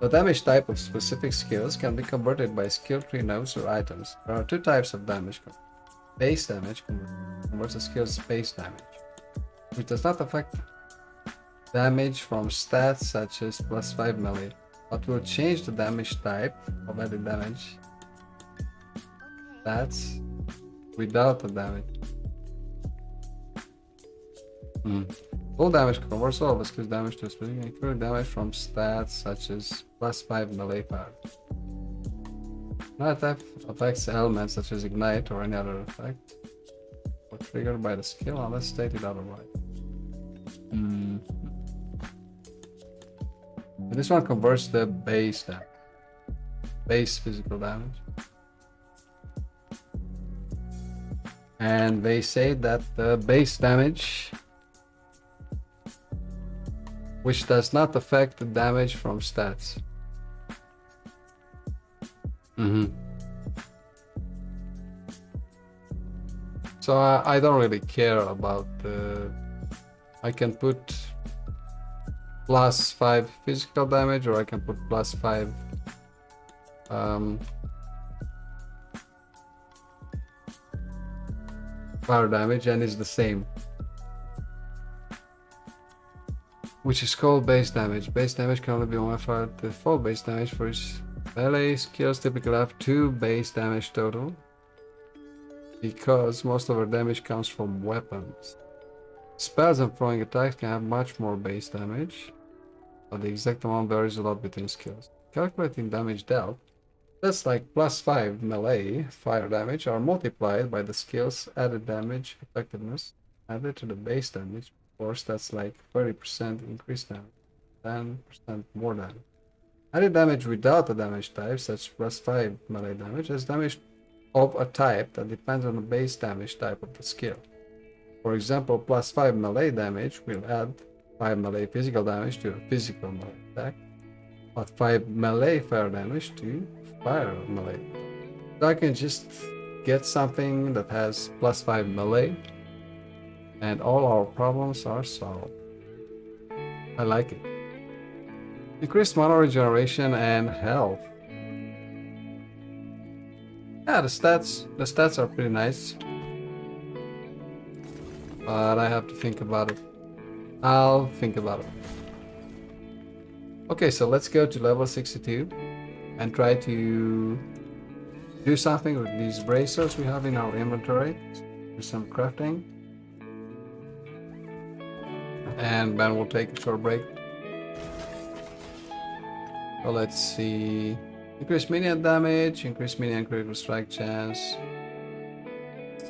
The damage type of specific skills can be converted by skill tree nodes or items. There are two types of damage. Base damage converts a skill's base damage, which does not affect damage from stats such as +5 melee, but will change the damage type of added damage stats without the damage. Full damage converts all of the skill's damage to a specific, including damage from stats such as +5 melee power. No attack affects elements such as ignite or any other effect, or triggered by the skill unless stated otherwise. This one converts the base damage, base physical damage. And they say that the base damage, which does not affect the damage from stats. So I don't really care about the... I can put +5 physical damage, or I can put +5 fire damage, and it's the same, which is called base damage. Base damage can only be modified to full base damage for its melee skills. Typically have 2 base damage total because most of our damage comes from weapons. Spells and throwing attacks can have much more base damage, but the exact amount varies a lot between skills. Calculating damage dealt, that's like +5 melee fire damage are multiplied by the skill's added damage effectiveness added to the base damage. Of course, that's like 30% increased damage, 10% more damage. Added damage without a damage type, such +5 melee damage, is damage of a type that depends on the base damage type of the skill. For example, +5 melee damage will add 5 melee physical damage to a physical melee attack, but 5 melee fire damage to fire melee. So I can just get something that has +5 melee, and all our problems are solved. I like it. Increased mana regeneration and health. Yeah, the stats are pretty nice, but I have to think about it. I'll think about it. Okay, so let's go to level 62 and try to do something with these bracers we have in our inventory. Do some crafting, and then we'll take a short break. So let's see. Increase minion damage, increase minion critical strike chance.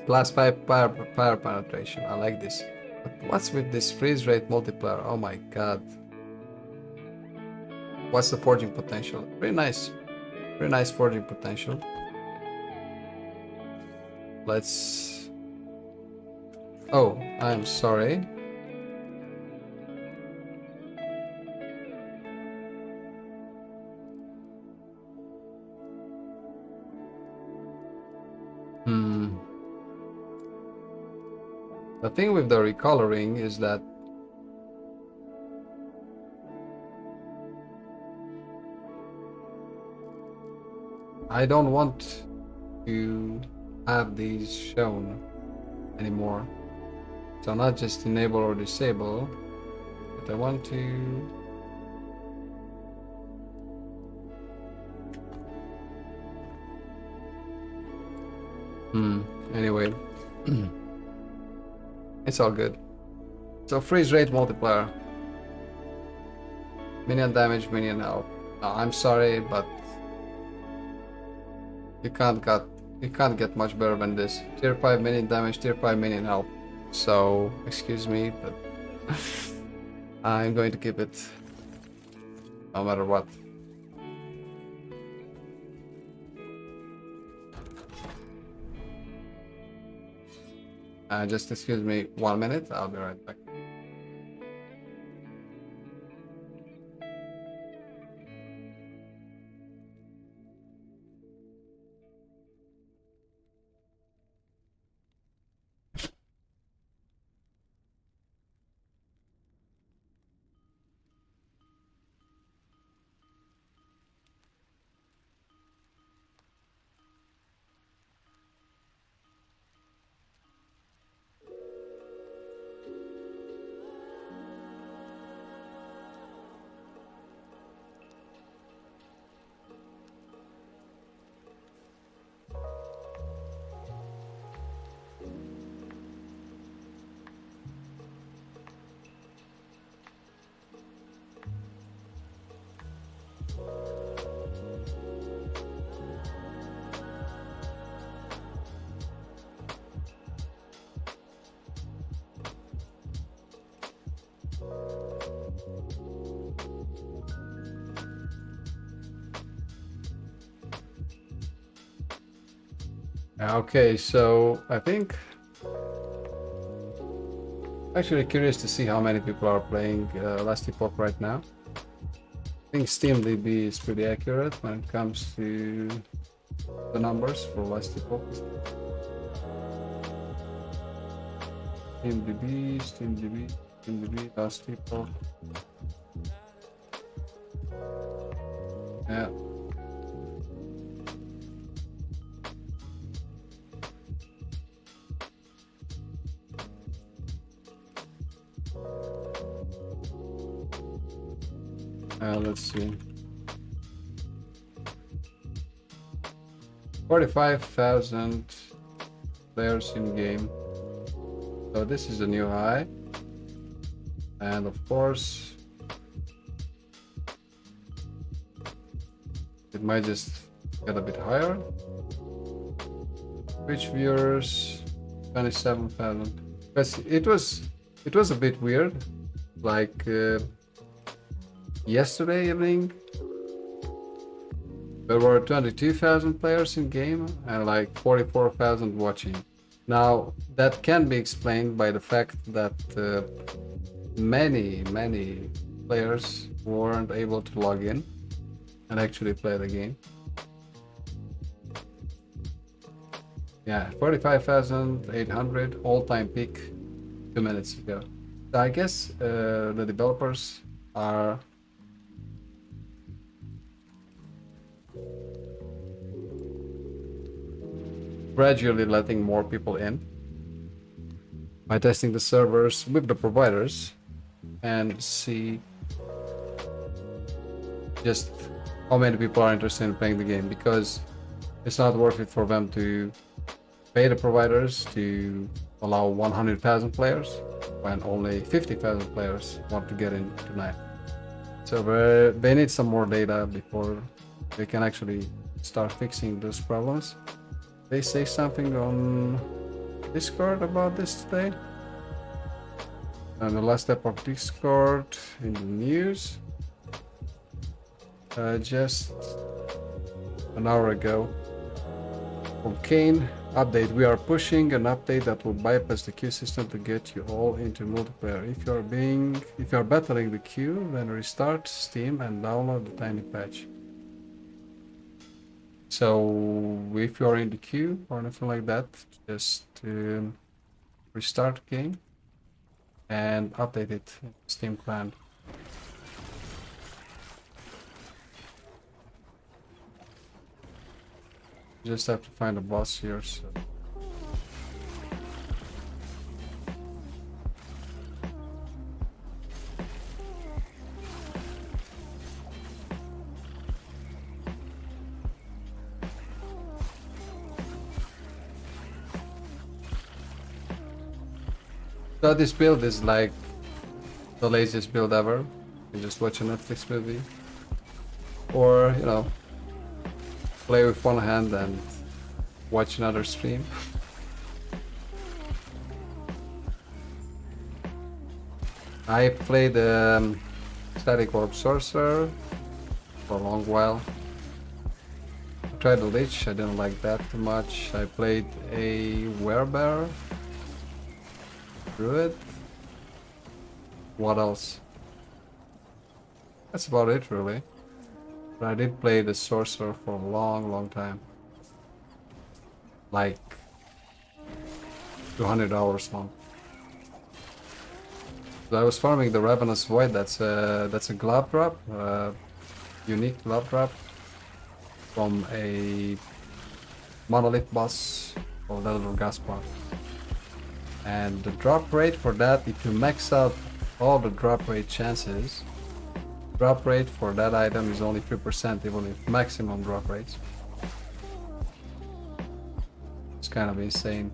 Plus 5 fire penetration. I like this. But what's with this freeze rate multiplier? Oh my god. What's the forging potential? Very nice. Very nice forging potential. Let's... Oh, I'm sorry. The thing with the recoloring is that I don't want to have these shown anymore. So not just enable or disable, but I want to... Anyway. It's all good. So freeze rate multiplier. Minion damage, minion health. I'm sorry, but you can't get much better than this. Tier 5 minion damage, tier 5 minion health. So excuse me, but I'm going to keep it no matter what. Just excuse me 1 minute, I'll be right back. Okay, so I think actually curious to see how many people are playing Last Epoch right now. I think SteamDB is pretty accurate when it comes to the numbers for Last Epoch. SteamDB, Last Epoch. Yeah. Let's see. 45,000 players in game. So this is a new high. And of course, it might just get a bit higher. Twitch viewers, 27,000. Because it was a bit weird. Like yesterday evening, there were 22,000 players in game and like 44,000 watching. Now that can be explained by the fact that many players weren't able to log in and actually play the game. Yeah, 45,800 all-time peak 2 minutes ago. So I guess the developers are gradually letting more people in by testing the servers with the providers and see just how many people are interested in playing the game, because it's not worth it for them to pay the providers to allow 100,000 players when only 50,000 players want to get in tonight. So they need some more data before they can actually start fixing those problems. They say something on Discord about this today. And the last step of Discord in the news. Just an hour ago. From Kane, update. We are pushing an update that will bypass the queue system to get you all into multiplayer. If you are battling the queue, then restart Steam and download the tiny patch. So if you are in the queue or anything like that, just restart the game and update it in Steam client. Just have to find a boss here. So. So this build is like the laziest build ever. You just watch a Netflix movie, or you know, play with one hand and watch another stream. I played Static Orb Sorcerer for a long while. I tried the Lich, I didn't like that too much. I played a Werebear Druid. What else? That's about it really. But I did play the Sorcerer for a long time. Like 200 hours long. So I was farming the Ravenous Void. That's a glove drop, unique glove drop from a monolith boss called Elder Gaspar. And the drop rate for that, if you max out all the drop rate chances, drop rate for that item is only 3%, even with maximum drop rates. It's kind of insane.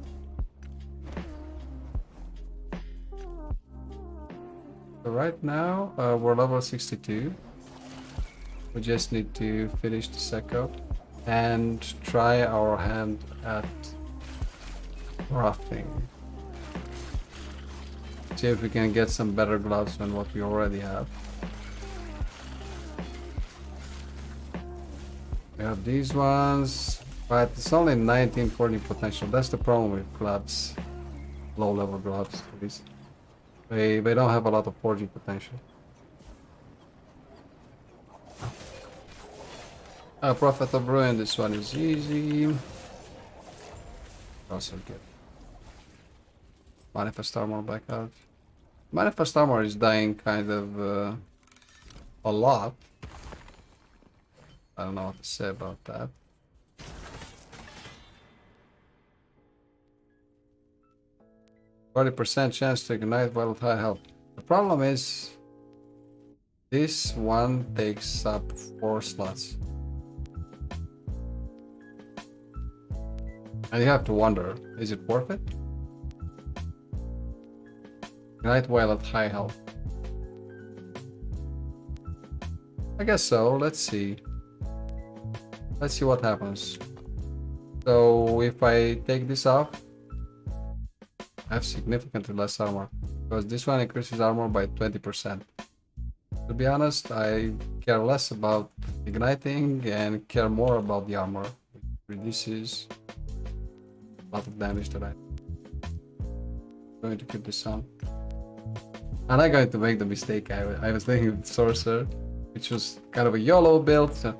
So right now we're level 62. We just need to finish the secco and try our hand at crafting. See if we can get some better gloves than what we already have. We have these ones, but it's only 1940 potential. That's the problem with gloves, low level gloves at least. They don't have a lot of forging potential. Prophet of Ruin, this one is easy. Also good. Manifest Armor back out. Manifest Armor is dying kind of a lot. I don't know what to say about that. %40 chance to ignite while at high health. The problem is this one takes up 4 slots. And you have to wonder, is it worth it? Ignite while at high health. I guess so, let's see. Let's see what happens. So if I take this off, I have significantly less armor, because this one increases armor by 20%. To be honest, I care less about igniting and care more about the armor. It reduces a lot of damage that I'm going to keep this on. And I'm going to make the mistake I was thinking with Sorcerer, which was kind of a YOLO build. So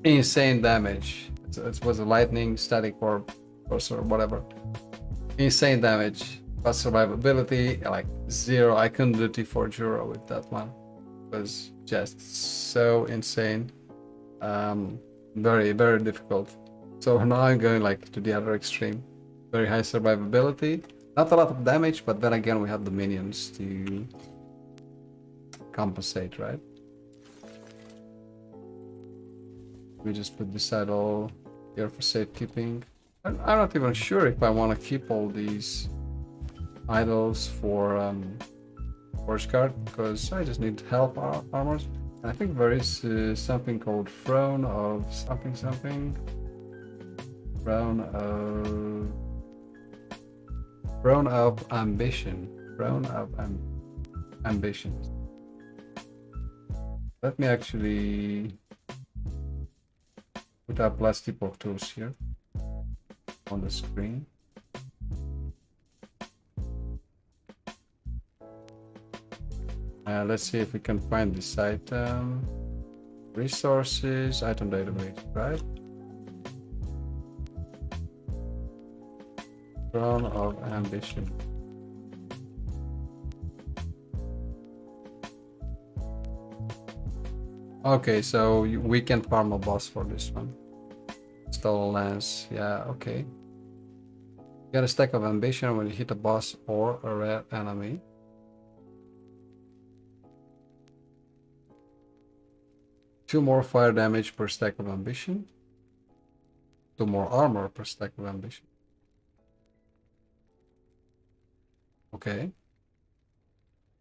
insane damage. It was a lightning, static orb, Sorcerer, whatever. Insane damage, but survivability like 0. I couldn't do T4 Juro with that one. It was just so insane. Very difficult. So now I'm going like to the other extreme. Very high survivability, not a lot of damage, but then again we have the minions to compensate, right? We just put this idol here for safekeeping. I'm not even sure if I want to keep all these idols for forge card because I just need health armors. I think there is something called Throne of something something. Throne of Ambition. Throne of Ambition. Let me actually put up last tip of tools here on the screen. Let's see if we can find this item. Resources, item database, right? Throne of Ambition. Okay, so we can farm a boss for this one. Stolen lance, yeah, okay. Get a stack of ambition when you hit a boss or a rare enemy. Two more fire damage per stack of ambition. Two more armor per stack of ambition. Okay.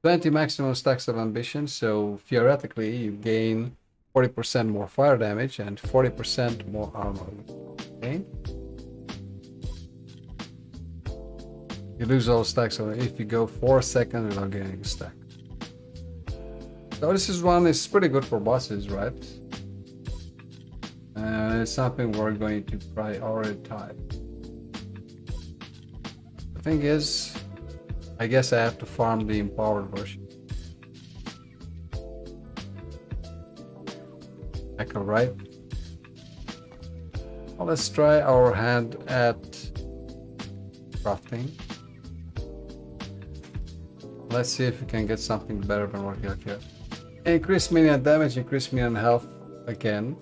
20 maximum stacks of ambition, so theoretically you gain 40% more fire damage and 40% more armor. Okay. You lose all stacks of if you go 4 seconds without getting a stack. So this is pretty good for bosses, right? It's something we're going to prioritize. The thing is, I guess I have to farm the empowered version. Echo, right? Well, let's try our hand at crafting. Let's see if we can get something better than what we have here. Increase minion damage, increase minion health again.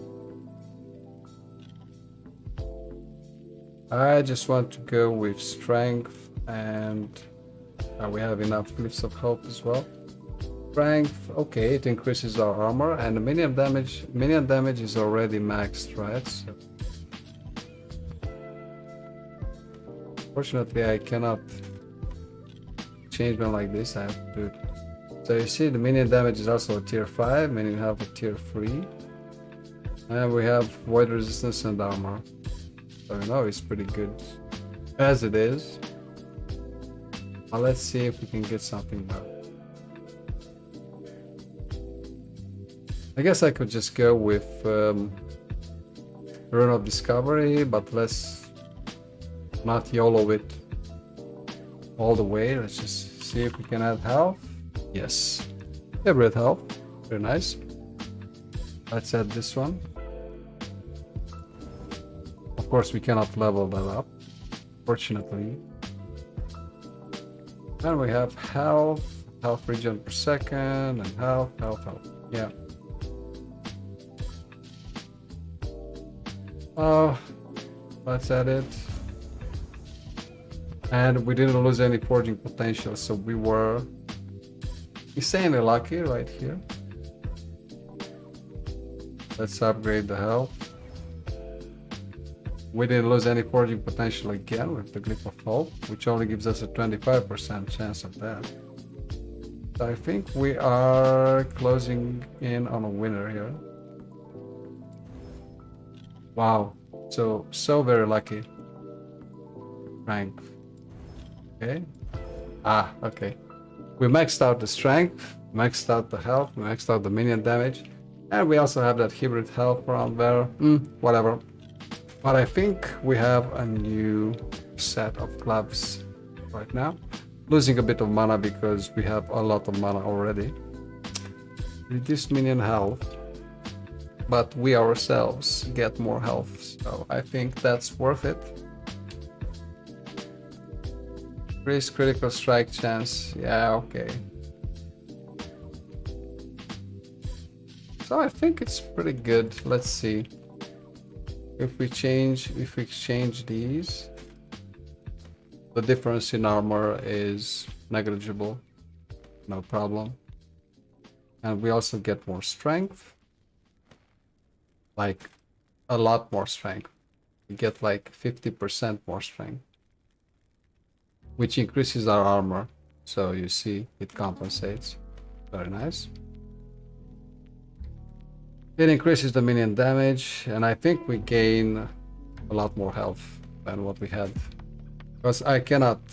I just want to go with strength, and we have enough glyphs of hope as well. Strength, okay, it increases our armor, and the minion damage is already maxed, right? So, fortunately, I cannot change them like this. I have to do it. So you see, the minion damage is also a tier 5, meaning we have a tier 3, and we have void resistance and armor. So you know it's pretty good as it is. Now let's see if we can get something better. I guess I could just go with Rune of Discovery, but let's not YOLO it all the way. Let's just see if we can add health. Yes, hybrid health, very nice. Let's add this one. Of course, we cannot level that up, fortunately. And we have health regen per second, and health. Yeah. Let's add it. And we didn't lose any forging potential, so we were insanely lucky right here. Let's upgrade the health. We didn't lose any forging potential again with the Glyph of Hope, which only gives us a 25% chance of that. So I think we are closing in on a winner here. Wow, so very lucky. Strength. Okay. Okay. We maxed out the strength, maxed out the health, maxed out the minion damage, and we also have that hybrid health around there. Whatever. But I think we have a new set of gloves right now. Losing a bit of mana because we have a lot of mana already. Reduced minion health, but we ourselves get more health, so I think that's worth it. Increase critical strike chance, yeah, okay. So I think it's pretty good. Let's see. If we exchange these, the difference in armor is negligible, no problem. And we also get more strength, like a lot more strength. We get like 50% more strength, which increases our armor. So you see it compensates. Very nice. It increases the minion damage, and I think we gain a lot more health than what we had. Because I cannot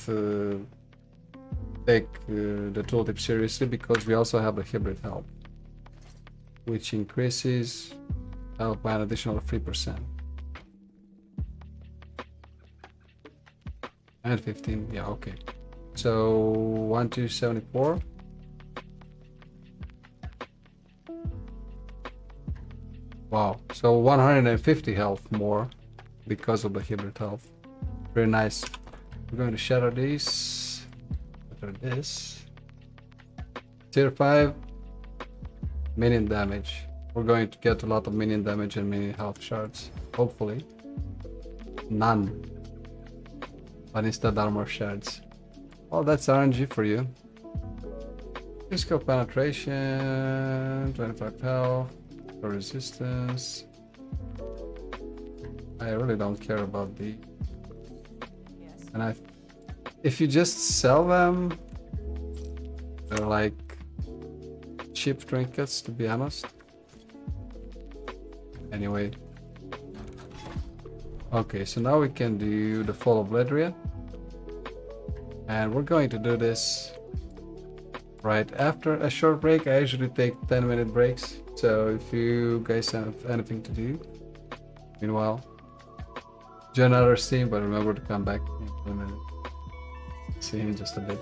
take the tooltip seriously because we also have the hybrid help, which increases health by an additional 3%. And 15, yeah, okay. So 1274. Wow, so 150 health more because of the hybrid health. Very nice. We're going to shatter these. Shatter this. Tier 5. Minion damage. We're going to get a lot of minion damage and minion health shards. Hopefully. None. But instead armor shards. Well, that's RNG for you. Physical penetration. 25 health. Resistance. I really don't care about the. And if you just sell them, they're like cheap trinkets, to be honest. Anyway. Okay, so now we can do the Fall of Ledria. And we're going to do this right after a short break. I usually take 10-minute breaks. So if you guys have anything to do, meanwhile, join another stream, but remember to come back in a minute. See you in just a bit.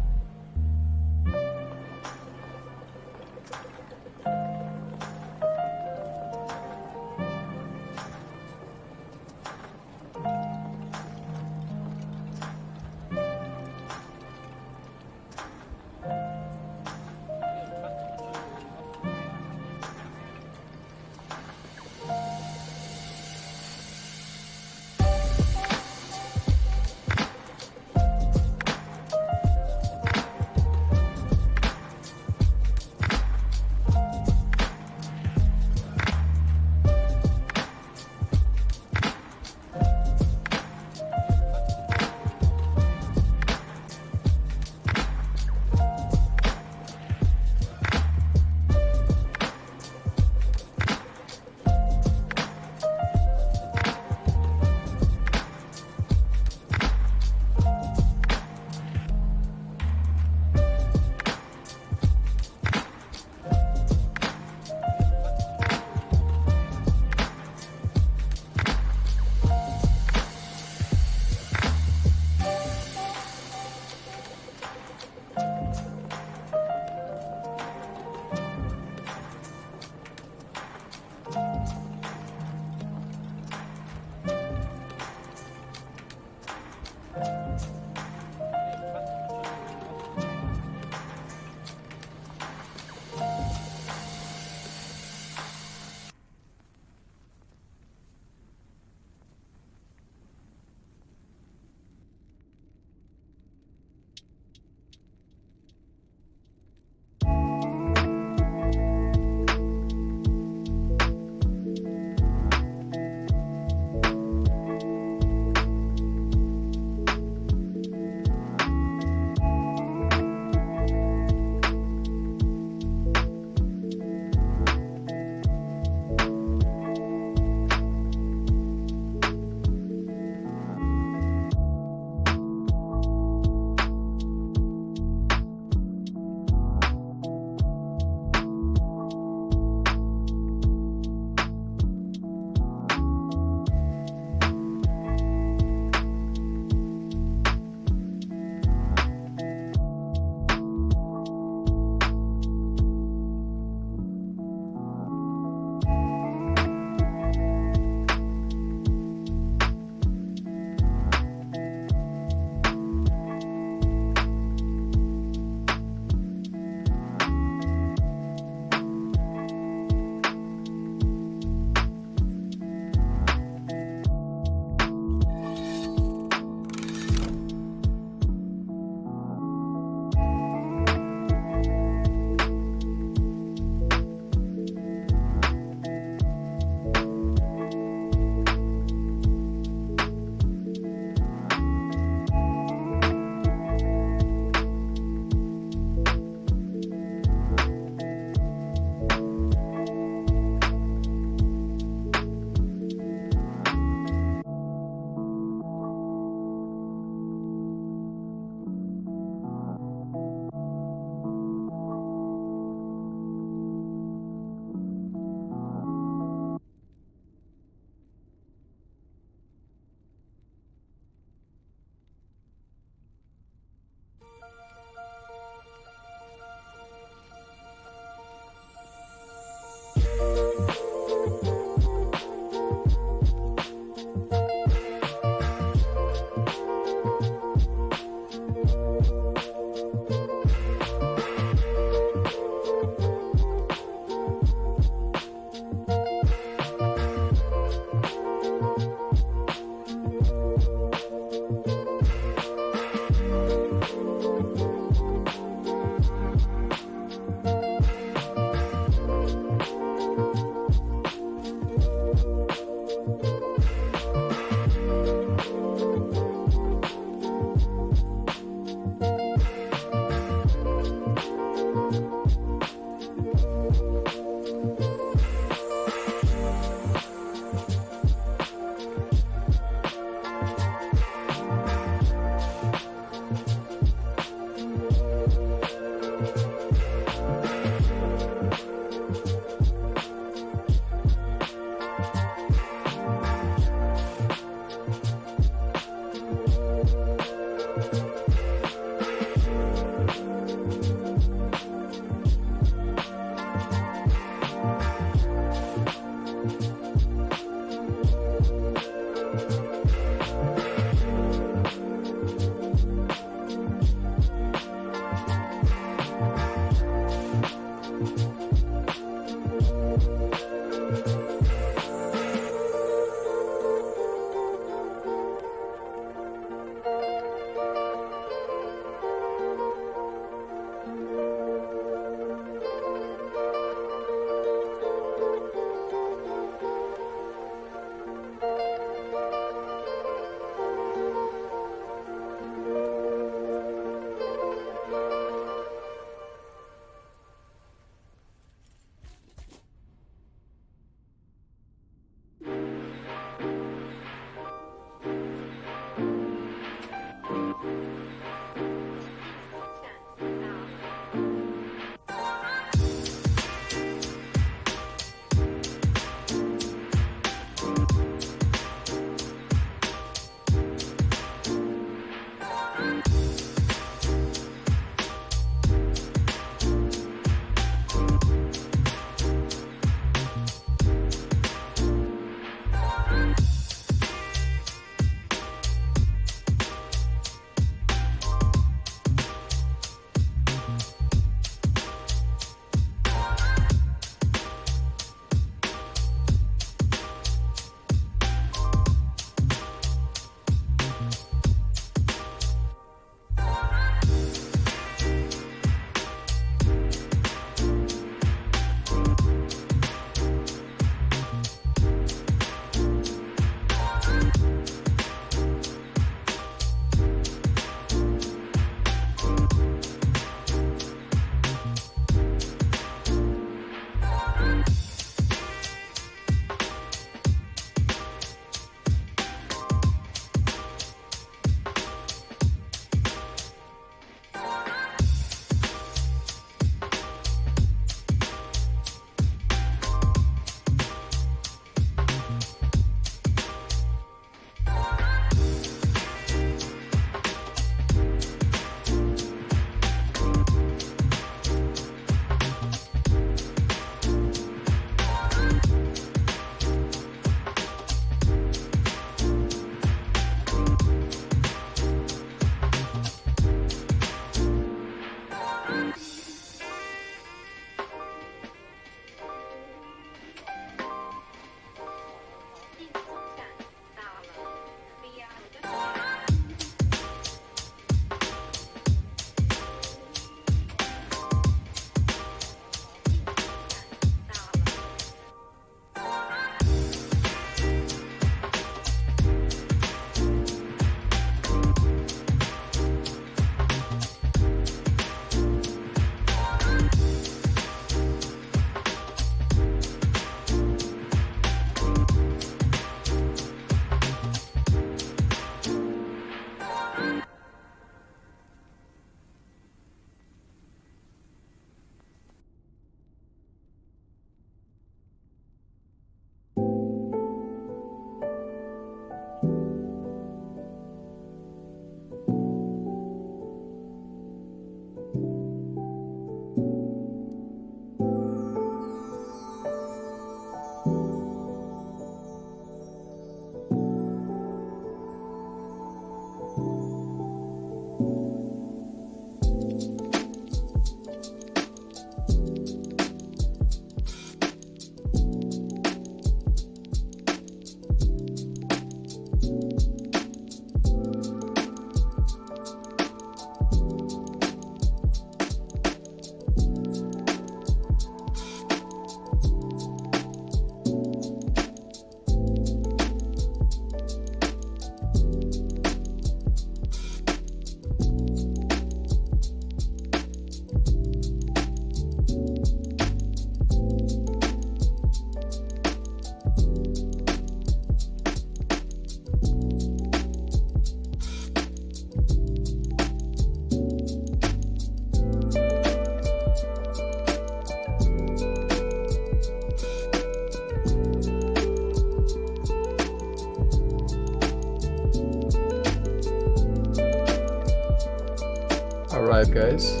Alright guys,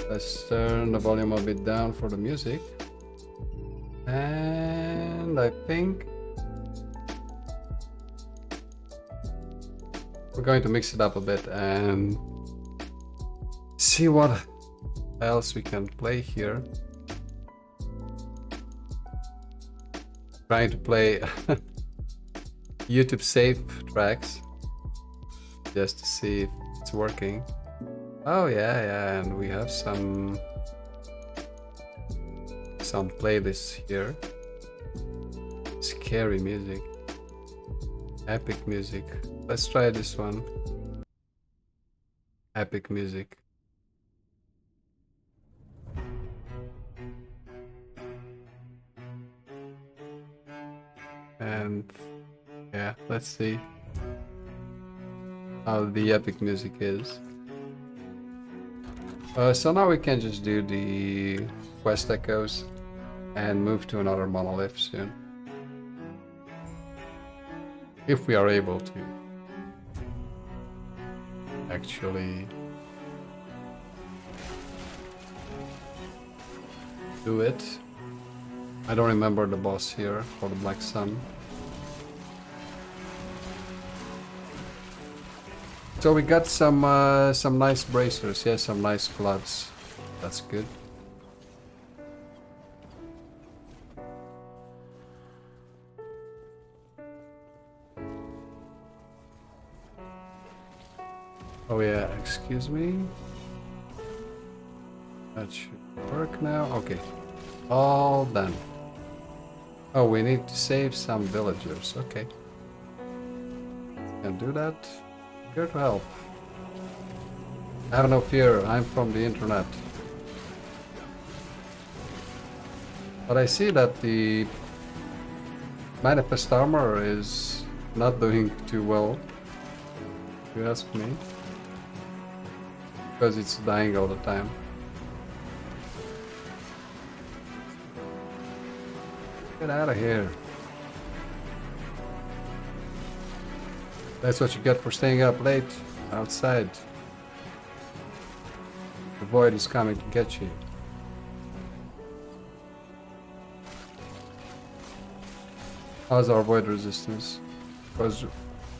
let's turn the volume a bit down for the music, and I think we're going to mix it up a bit and see what else we can play here. Trying to play YouTube save tracks just to see if it's working. Oh yeah, and we have some playlists here. Scary music, epic music. Let's try this one. Epic music. And yeah, let's see how the epic music is. So now we can just do the quest echoes and move to another monolith soon, if we are able to actually do it. I don't remember the boss here for the Black Sun. So we got some nice bracers, yeah, some nice gloves. That's good. Oh yeah, excuse me. That should work now. Okay, all done. Oh, we need to save some villagers. Okay, can do that. Here to help. Have no fear, I'm from the internet. But I see that the manifest armor is not doing too well, if you ask me, because it's dying all the time. Get out of here. That's what you get for staying up late outside. The void is coming to get you. How's our void resistance? Because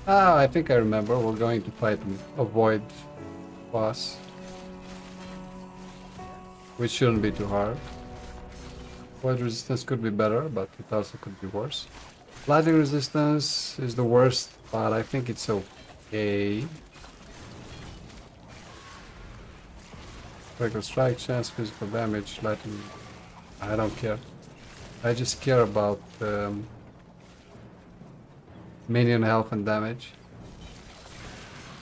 I think I remember we're going to fight a void boss, which shouldn't be too hard. Void resistance could be better, but it also could be worse. Lightning resistance is the worst, but I think it's okay. Critical strike chance, physical damage, lightning. I don't care. I just care about minion health and damage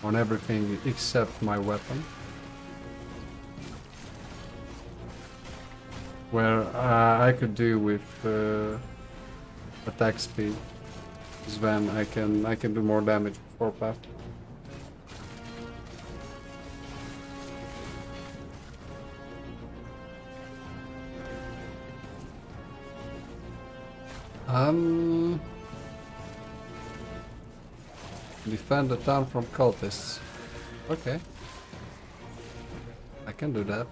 on everything except my weapon. Where I could do with attack speed is when I can do more damage with warpath. Defend the town from cultists. Okay, I can do that.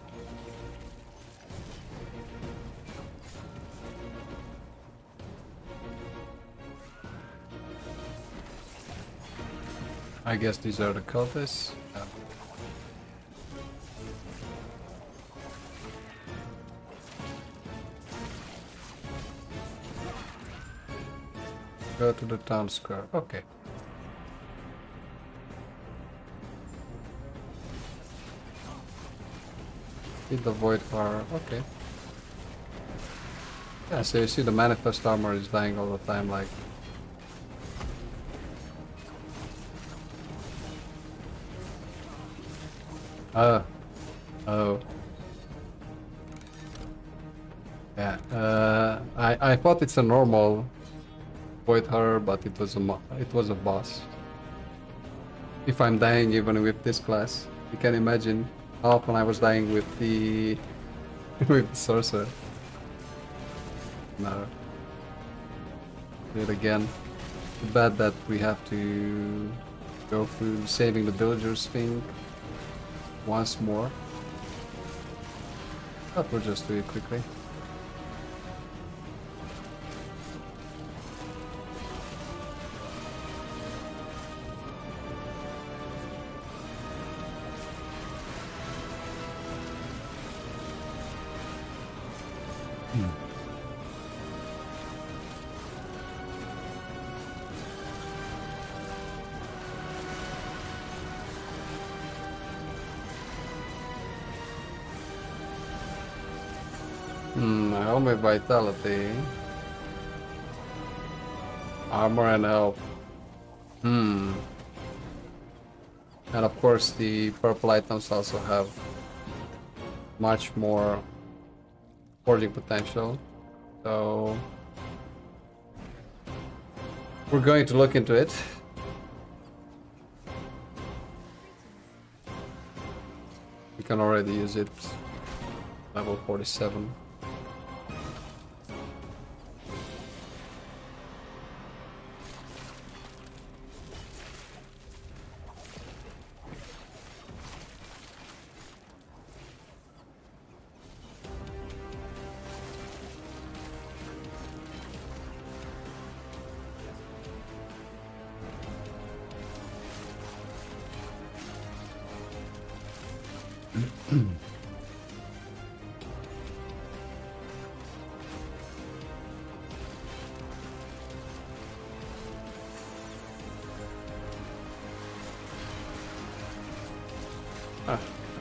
I guess these are the cultists. Go to the town square. Okay. Hit the void fire. Okay. Yeah, so you see the manifest armor is dying all the time, like. Oh. Yeah. I thought it's a normal void horror, but it was a boss. If I'm dying even with this class, you can imagine how often I was dying with the with the sorcerer. No. Do it again. Too bad that we have to go through saving the villagers thing. once more. But we'll just do it quickly. Helmet vitality. Armor and health. And of course the purple items also have much more forging potential. So we're going to look into it. We can already use it. Level 47.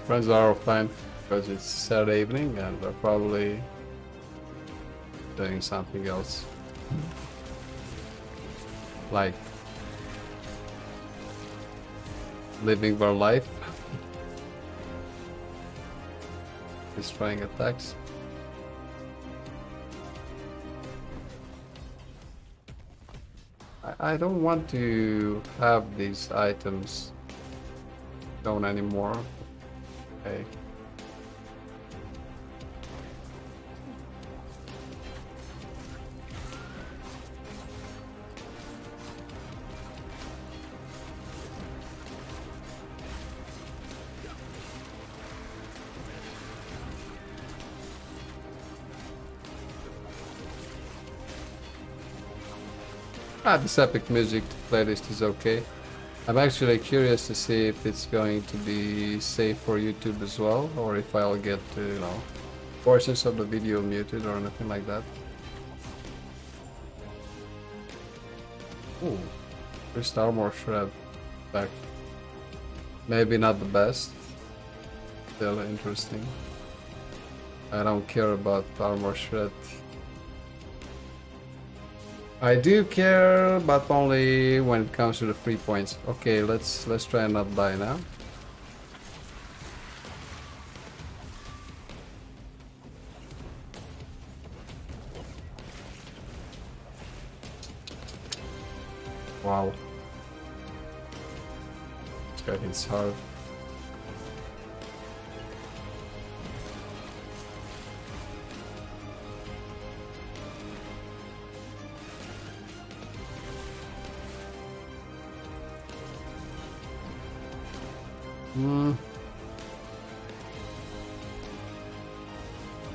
Friends are offline because it's Saturday evening and they're probably doing something else. Like living their life. Destroying attacks. I don't want to have these items shown anymore. Okay. This epic music playlist is okay. I'm actually curious to see if it's going to be safe for YouTube as well, or if I'll get, you know, portions of the video muted or anything like that. Ooh, there's armor shred back. Maybe not the best. Still interesting. I don't care about armor shred. I do care, but only when it comes to the 3 points. Okay, let's try and not die now. Wow. This guy hits hard.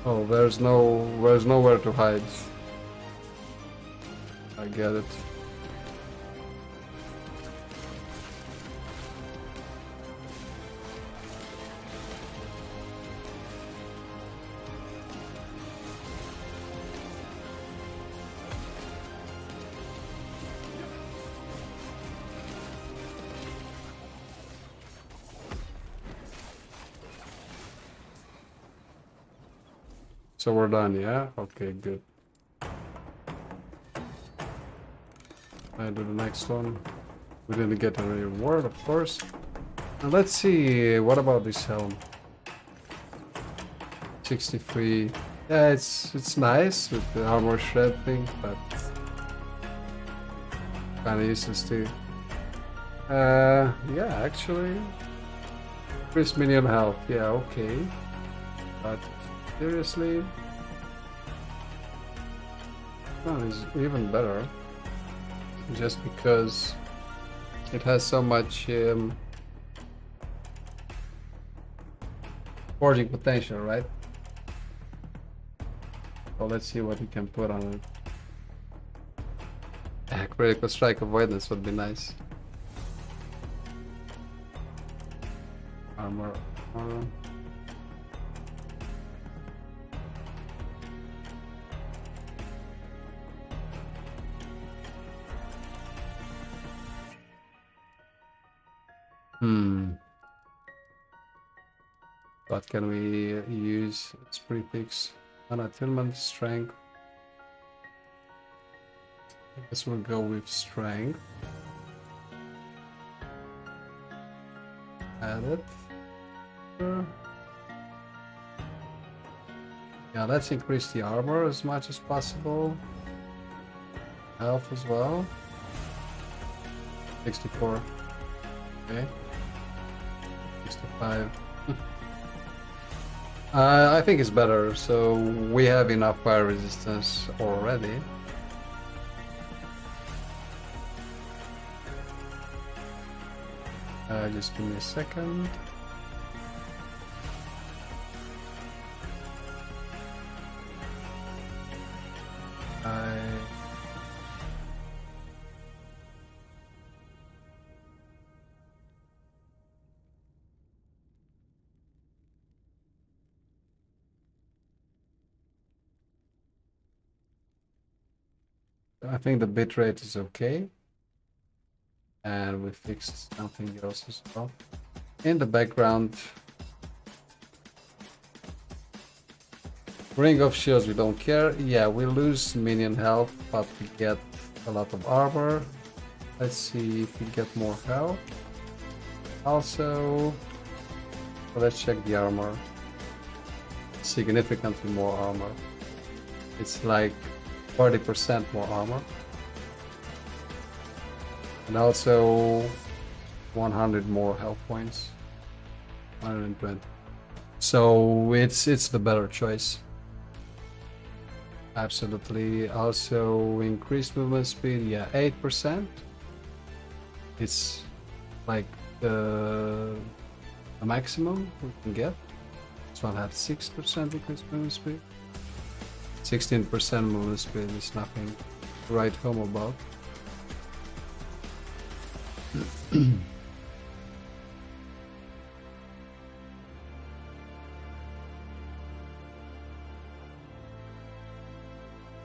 Oh, there's nowhere to hide. I get it. So we're done, yeah? Okay, good. I do the next one. We didn't get any reward, of course. And let's see, what about this helm? 63. Yeah, it's nice with the armor shred thing, but kinda useless too. Yeah, actually. Increased minion health, yeah, okay. But seriously? Oh, it's even better. Just because it has so much forging potential, right? So let's see what we can put on it. Critical strike avoidance would be nice. Armor. What can we use as prefix? Attunement, strength. I guess we'll go with strength. Add it. Sure. Yeah, let's increase the armor as much as possible. Health as well. 64. Okay. 65. I think it's better, so we have enough fire resistance already. Just give me a second. I think the bitrate is okay. And we fixed something else as well. In the background, Ring of Shields, we don't care. Yeah, we lose minion health, but we get a lot of armor. Let's see if we get more health. Also, let's check the armor. Significantly more armor. It's like 40% more armor. And also 100 more health points. 120. So it's the better choice. Absolutely. Also increased movement speed, yeah, 8%. It's like the maximum we can get. This one had 6% increased movement speed. 16% movement speed is nothing to write home about.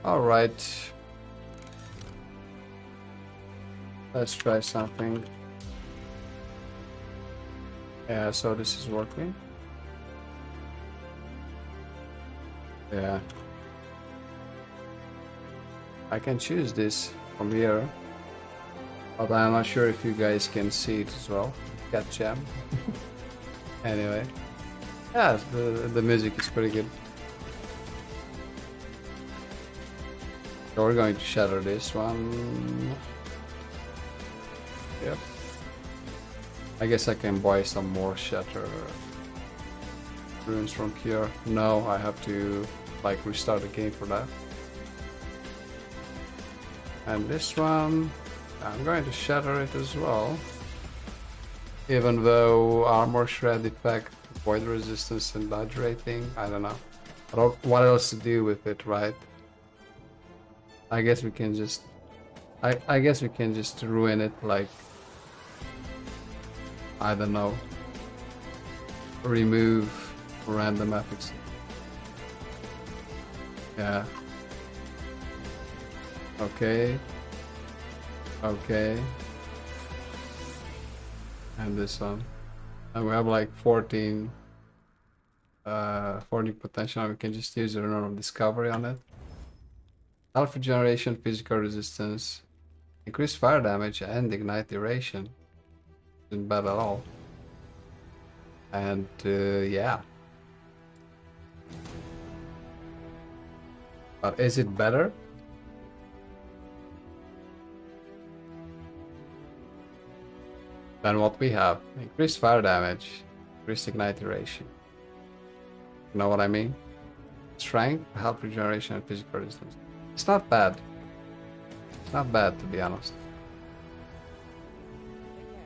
All right, let's try something. Yeah, so this is working. Yeah, I can choose this from here. But I'm not sure if you guys can see it as well. Gotcha. Anyway. Yeah, the music is pretty good. So we're going to shatter this one. Yep. I guess I can buy some more shatter runes from here. No, I have to like restart the game for that. And this one, I'm going to shatter it as well. Even though armor shred effect, void resistance and dodge rating, I don't know. What else to do with it, right? I guess we can just I guess we can just ruin it, like, I don't know, remove random effects. Yeah. Okay. Okay. And this one. And we have like 14 potential. We can just use the rune of discovery on it. Health regeneration, physical resistance, increased fire damage, and ignite duration. Isn't bad at all. And yeah. But is it better? Than what we have? Increased fire damage, increased ignite duration. You know what I mean? Strength, health regeneration, and physical resistance. It's not bad. It's not bad, to be honest.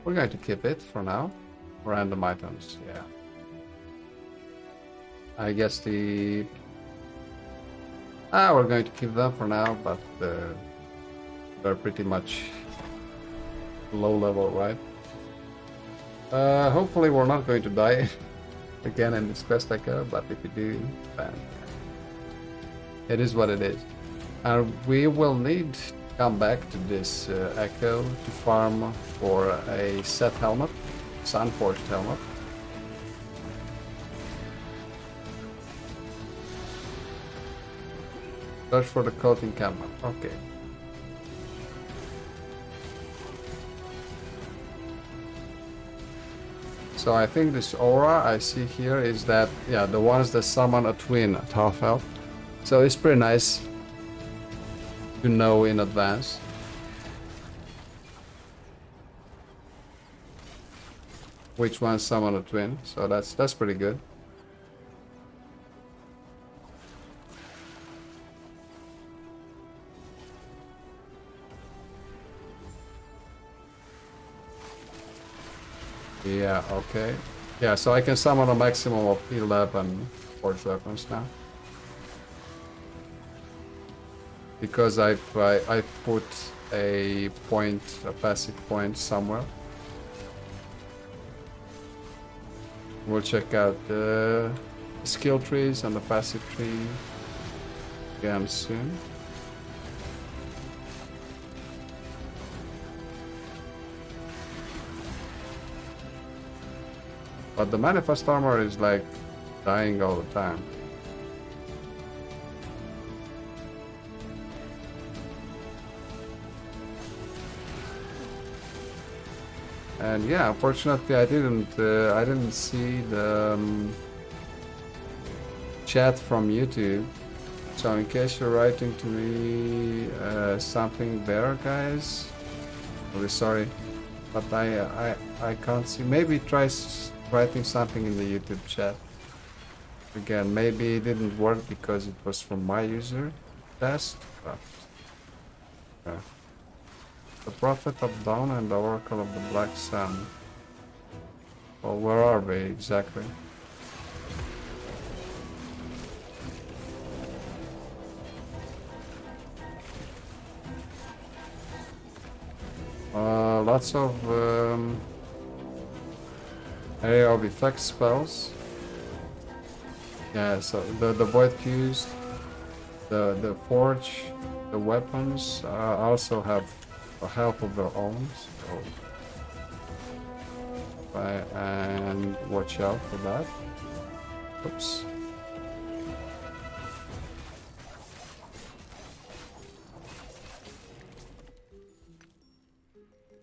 We're going to keep it for now. Random items, yeah. I guess the... we're going to keep them for now, but they're pretty much low level, right? Hopefully we're not going to die again in this quest echo, but if we do, then it is what it is. And we will need to come back to this echo to farm for a set helmet, Sunforged helmet. Search for the coating camera. Okay. So I think this aura I see here is that, yeah, the ones that summon a twin at half health. So it's pretty nice to know in advance. Which ones summon a twin. So that's pretty good. Yeah, okay. Yeah, so I can summon a maximum of 11 forged weapons now. Because I put a point, a passive point somewhere. We'll check out the skill trees and the passive tree again soon. But the manifest armor is like dying all the time. And yeah, unfortunately, I didn't see the chat from YouTube. So in case you're writing to me something there, guys, really sorry, but I can't see. Maybe try writing something in the YouTube chat. Again, maybe it didn't work because it was from my user test, but yeah. The Prophet of Dawn and the Oracle of the Black Sun. Well, where are we exactly? Lots of area of effect spells. Yeah, so the Void Fused, the Forge, the weapons also have a health of their own, so and watch out for that. Oops.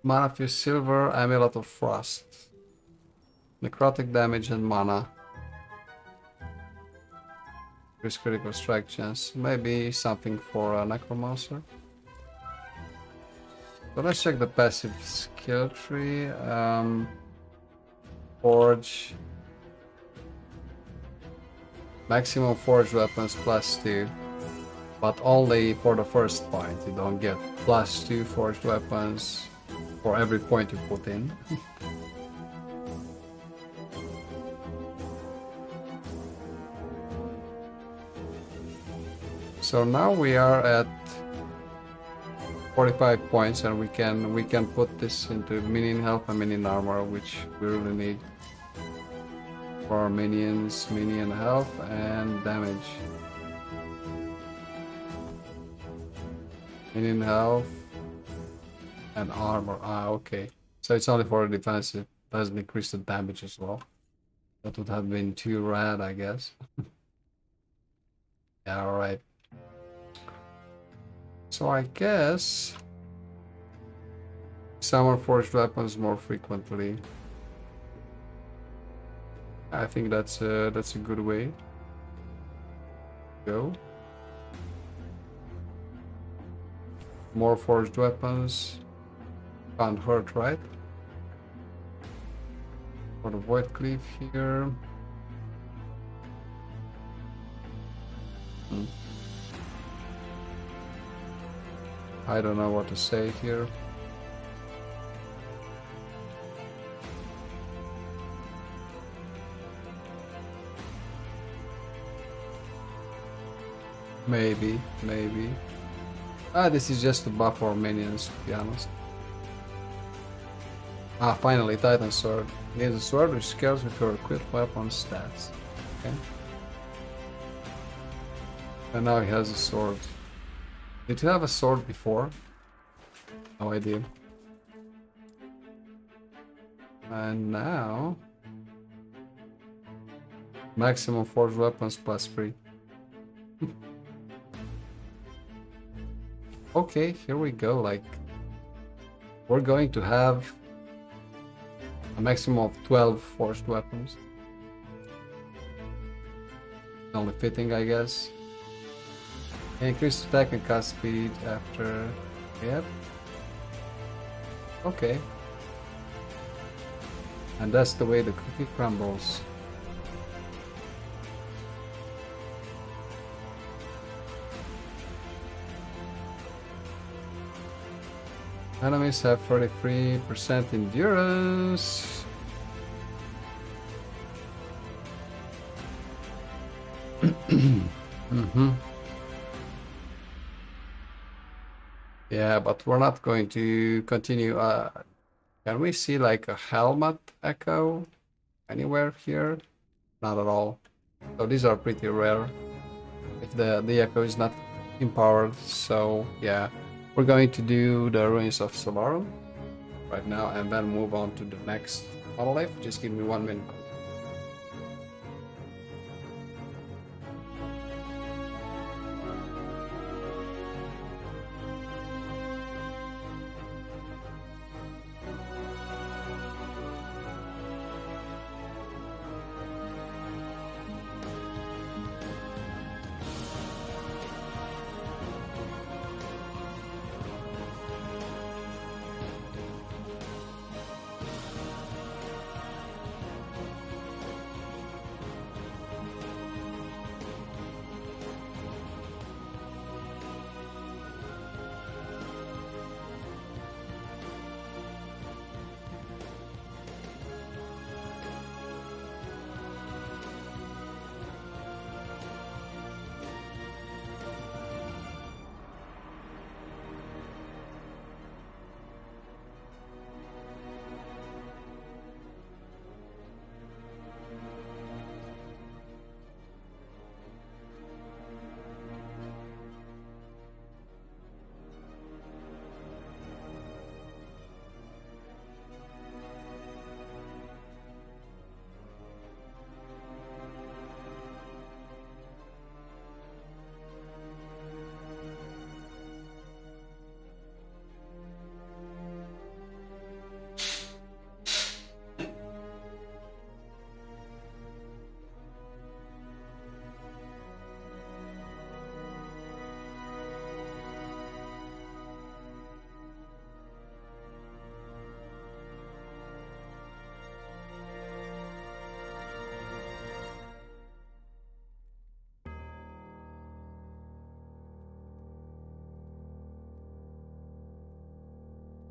Mana Fuse Silver, Amulet of Frost. Necrotic damage and mana. Increase critical strike chance. Maybe something for a Necromancer. So let's check the passive skill tree. Forge. Maximum forged weapons +2. But only for the first point. You don't get +2 forged weapons for every point you put in. So now we are at 45 points, and we can put this into minion health and minion armor, which we really need for our minions, minion health and damage. Minion health and armor. Okay. So it's only for defensive. Doesn't increase the damage as well. That would have been too rad, I guess. Yeah, alright. So I guess summon forged weapons more frequently. I think that's a good way to go. More forged weapons can't hurt, right? For the Void Cleave here. I don't know what to say here. Maybe, maybe. Ah, this is just to buff our minions, to be honest. Ah, finally, Titan Sword. Gains a sword which scales with your equipped weapon stats. Okay. And now he has a sword. Did he have a sword before? No idea. And now... maximum forged weapons plus 3. Okay, here we go, like... we're going to have... a maximum of 12 forged weapons. Only fitting, I guess. Increased attack and cast speed after... yep. Okay. And that's the way the cookie crumbles. Enemies have 43% endurance. Yeah, but we're not going to continue. Can we see like a helmet echo anywhere here? Not at all. So these are pretty rare if the echo is not empowered. So yeah, we're going to do the Ruins of Solarum right now and then move on to the next monolith. Just give me 1 minute.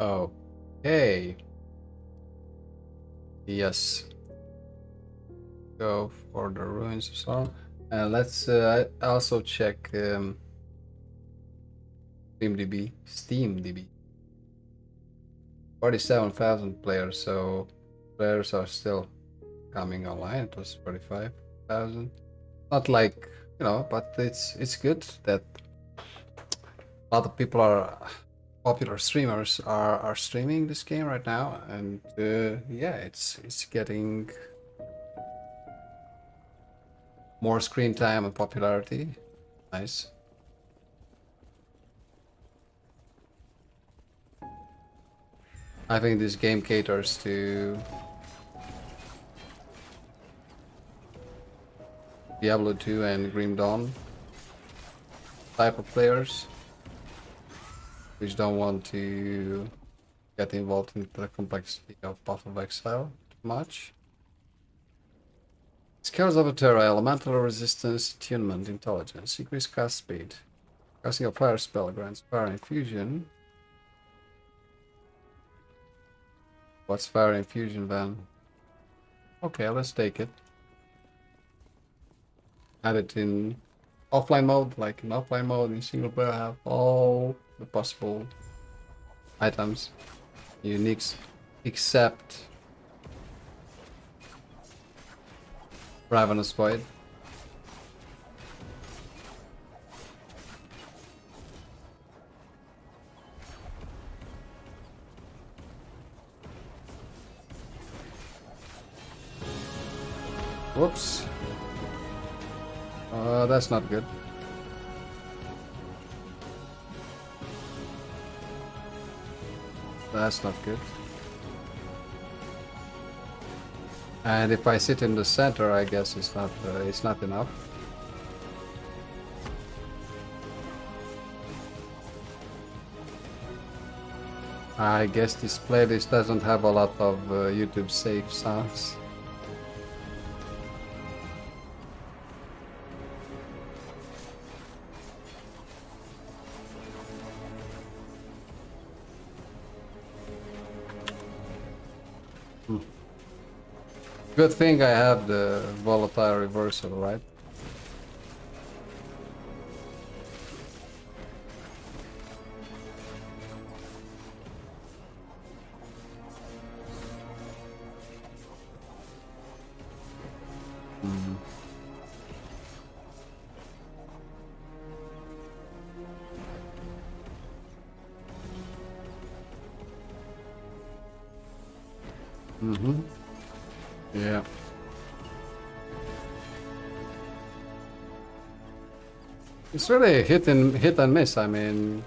Okay. Yes. Go for the Ruins of Solarum. And let's also check SteamDB. 47,000 players, so players are still coming online. It was 45,000. Not like, you know, but it's good that a lot of people are popular streamers are streaming this game right now, and yeah, it's getting more screen time and popularity. Nice. I think this game caters to Diablo 2 and Grim Dawn type of players which don't want to get involved in the complexity of Path of Exile too much. Skills of a Terra, elemental resistance, attunement, intelligence, increase cast speed. Casting a fire spell grants fire infusion. What's fire infusion then? Okay, let's take it. Add it in offline mode, like in offline mode in single player, I have all the possible items, uniques, except Ravenous Void. Whoops. That's not good. That's not good. And if I sit in the center, I guess it's not enough. I guess this playlist doesn't have a lot of YouTube safe sounds. Good thing I have the volatile reversal, right? Yeah. It's really hit and miss. I mean,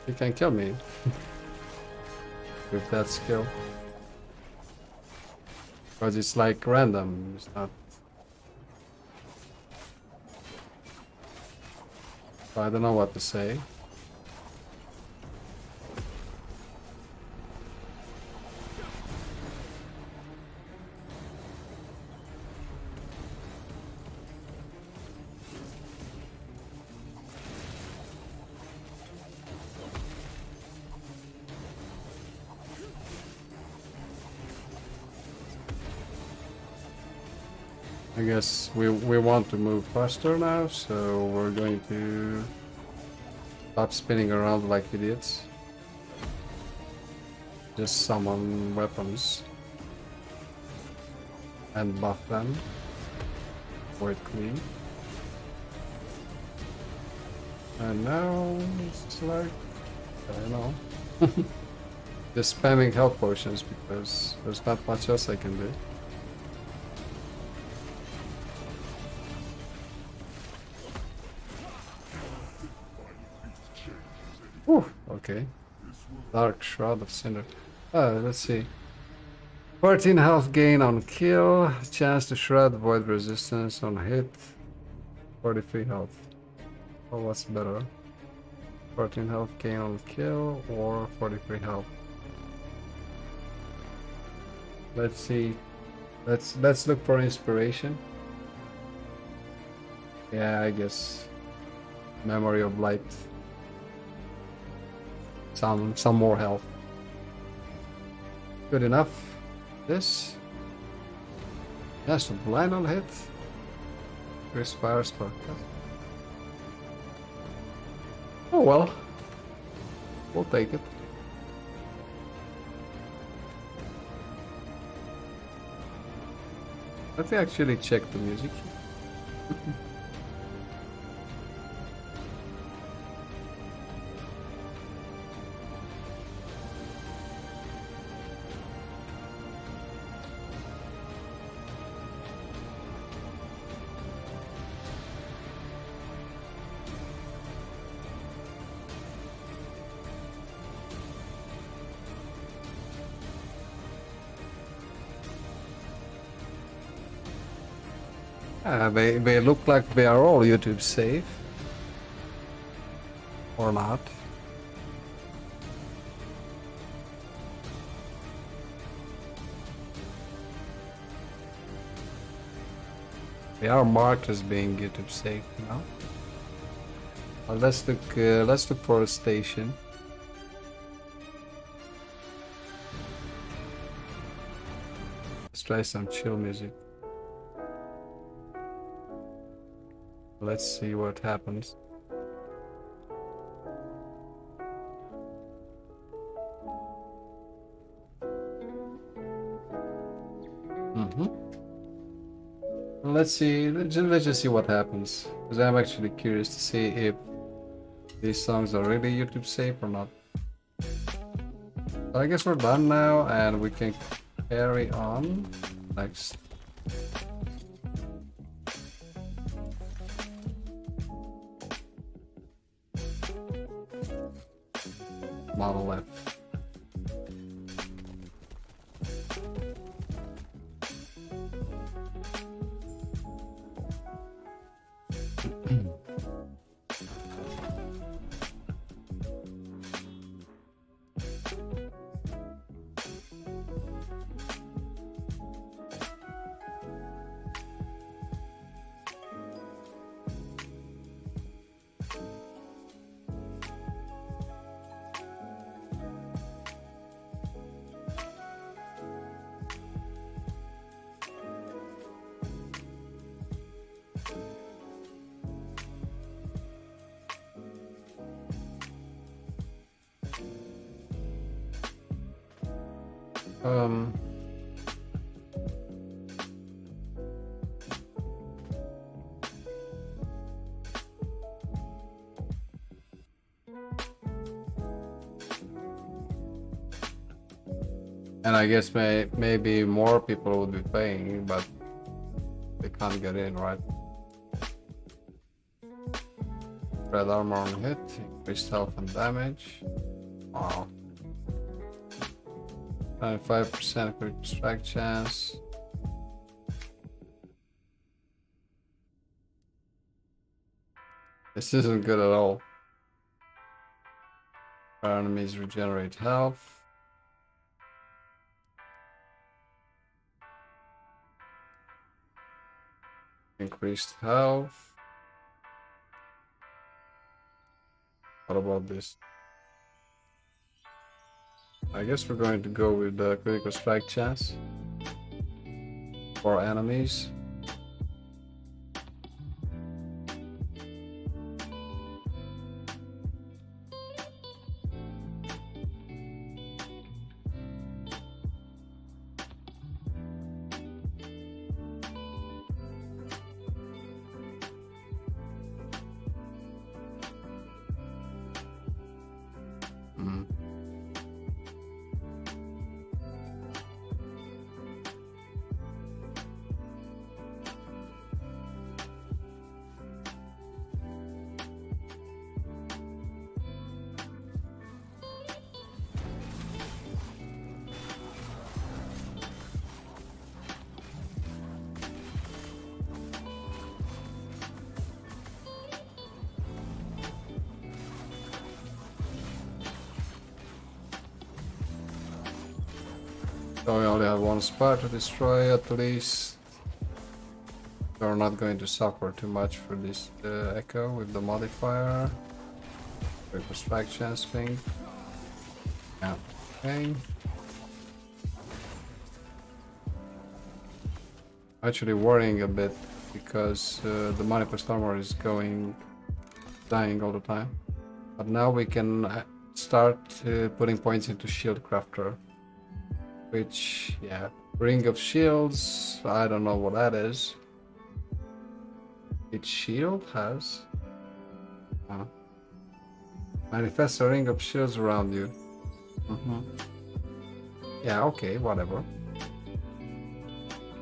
he can kill me with that skill. Because it's like random. It's not. I don't know what to say. I guess we want to move faster now, so we're going to stop spinning around like idiots. Just summon weapons and buff them. Void clean. And now it's like, I don't know. Just spamming health potions because there's not much else I can do. Okay. Dark Shroud of Cinder. Let's see. 14 health gain on kill. Chance to shred void resistance on hit. 43 health. Oh, what's better? 14 health gain on kill or 43 health? Let's see. Let's look for inspiration. Yeah, I guess Memory of Light. Some more health. Good enough. This. Yes, to blind on hit. Chris fire spark. Oh well. We'll take it. Let me actually check the music. They look like they are all YouTube safe. Or not. They are marked as being YouTube safe now. Well, let's look for a station. Let's try some chill music. let's see what happens. Let's see, let's just see what happens, because I'm actually curious to see if these songs are really YouTube safe or not. So I guess we're done now, and we can carry on. Next. Model left. Um, and I guess maybe more people would be paying, but they can't get in, right? Red armor on hit, increased health and damage. Wow. 95% critical strike chance. This isn't good at all. Our enemies regenerate health. Increased health. What about this? I guess we're going to go with the critical strike chance for enemies. So we only have one spot to destroy at least. We're not going to suffer too much for this echo with the modifier. Critical strike chance thing. Yeah, okay. Actually worrying a bit because the manifest armor is dying all the time. But now we can start putting points into shield crafter. Which, yeah, ring of shields, I don't know what that is. Each shield has manifest a ring of shields around you. Yeah, okay, whatever.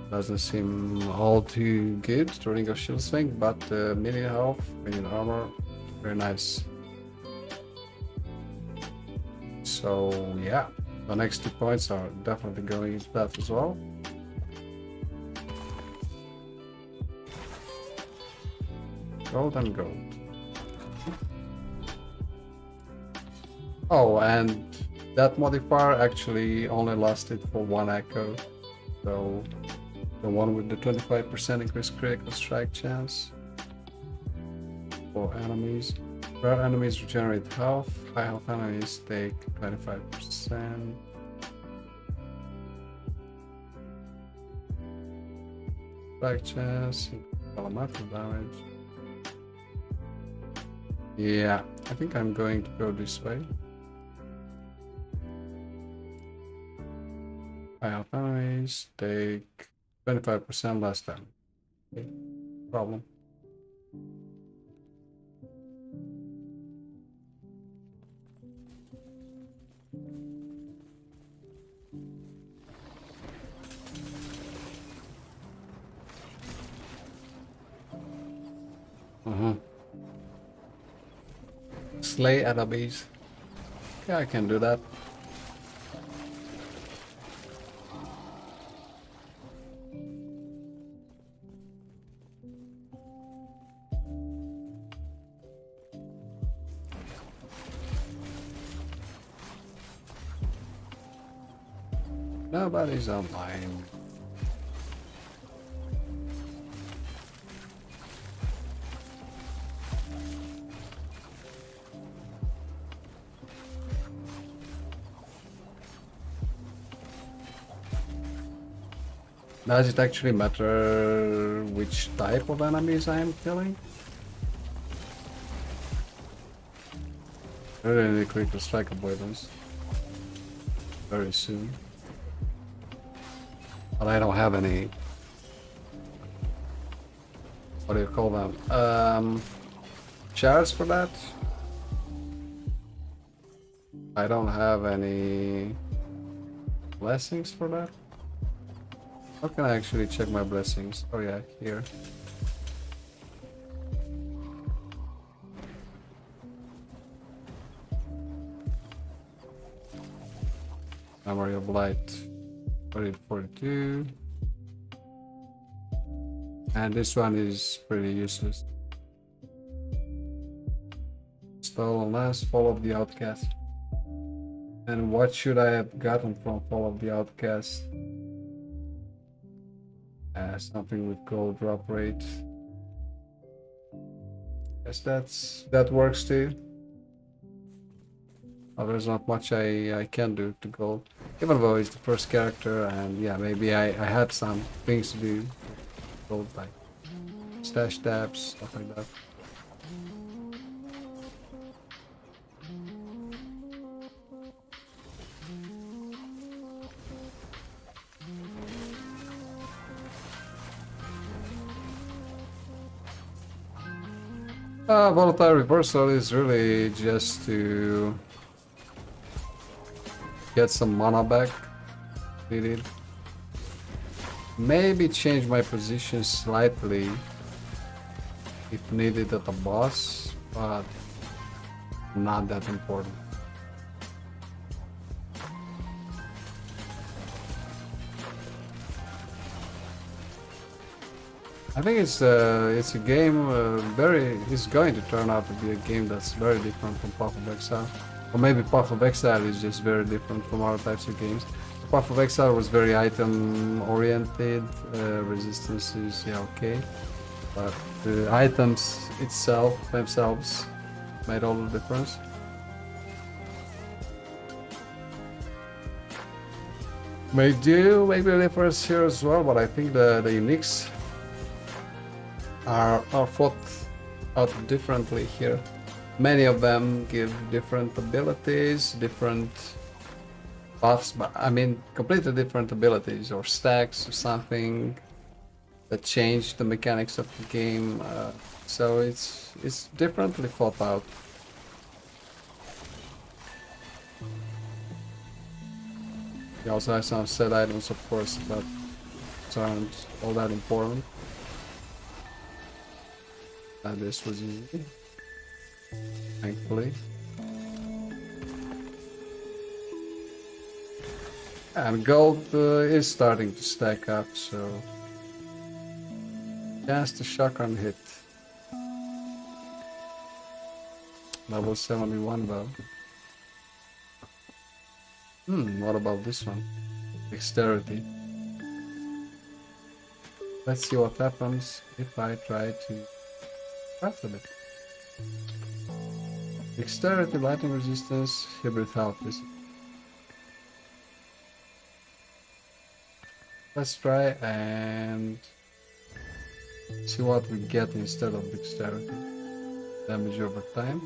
Doesn't seem all too good, the ring of shields thing, but melee health, melee armor, very nice. So yeah, the next 2 points are definitely going into that as well. Gold and gold. Oh, and that modifier actually only lasted for 1 echo. So the one with the 25% increased critical strike chance for enemies. Rare enemies regenerate health. High health enemies take 25%. Strike chance, elemental damage. Yeah, I think I'm going to go this way. Final enemies take 25% less time. Okay, problem. Slay enemies. Yeah, I can do that. Nobody's online. Does it actually matter which type of enemies I am killing? I really need critical strike avoidance very soon. But I don't have any. What do you call them? Shards for that? I don't have any blessings for that. How can I actually check my blessings? Oh yeah, here. Memory of Light 42. And this one is pretty useless. Stolen last, Fall of the Outcast. And what should I have gotten from Fall of the Outcast? Something with gold drop rate. Guess that works too. Oh, there's not much I can do to gold. Even though it's the first character, and yeah, maybe I had some things to do. Gold, like stash tabs, stuff like that. Volatile Reversal is really just to get some mana back. Needed. Maybe change my position slightly if needed at the boss, but not that important. I think it's a game it's going to turn out to be a game that's very different from Path of Exile. Or maybe Path of Exile is just very different from other types of games. Path of Exile was very item oriented, resistance is yeah okay. But the items themselves made all the difference. Maybe a difference here as well, but I think the uniques are fought out differently here. Many of them give different abilities, different buffs, but I mean completely different abilities or stacks or something that change the mechanics of the game. So it's differently thought out. You also have some set items, of course, but aren't all that important. And this was easy, thankfully. And gold is starting to stack up, so chance to shotgun hit. Level 71 though. What about this one? Dexterity. Let's see what happens if I try to craft a bit. Dexterity, lightning resistance, hybrid health. Let's try and see what we get instead of dexterity. Damage over time.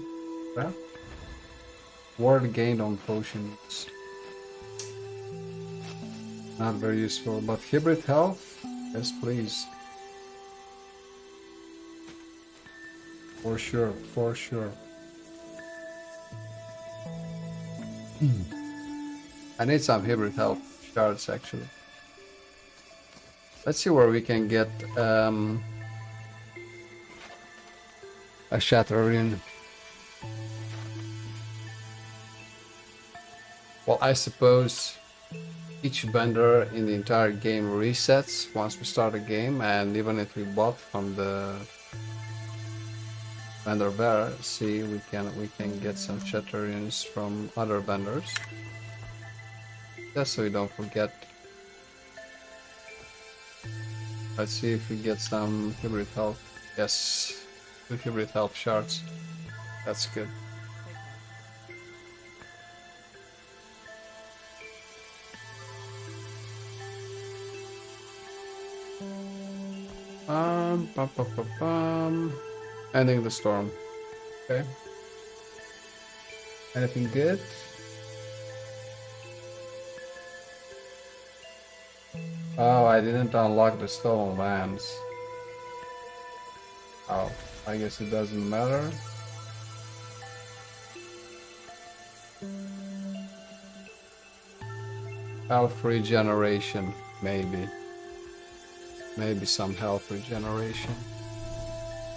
Crap. Ward gained on potions. Not very useful, but hybrid health? Yes, please. For sure, for sure. I need some hybrid health shards actually. Let's see where we can get a Shatterian. Well, I suppose each vendor in the entire game resets once we start a game, and even if we bought from the vendor there, see we can get some Shatterians from other vendors. Just so we don't forget. Let's see if we get some hybrid health. Yes, 2 hybrid health shards. That's good. Ending the storm. Okay. Anything good? Oh, I didn't unlock the stolen lands. Oh, I guess it doesn't matter. Health regeneration, maybe. Maybe some health regeneration.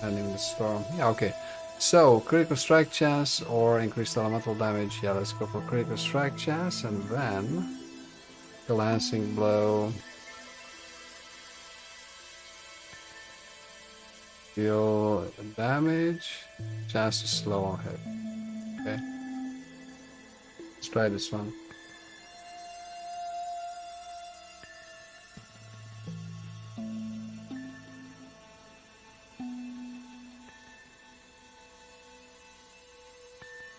Ending the storm. Yeah, okay. So, critical strike chance or increased elemental damage. Yeah, let's go for critical strike chance and then glancing blow. Deal damage. Chance to slow on hit. Okay. Let's try this one.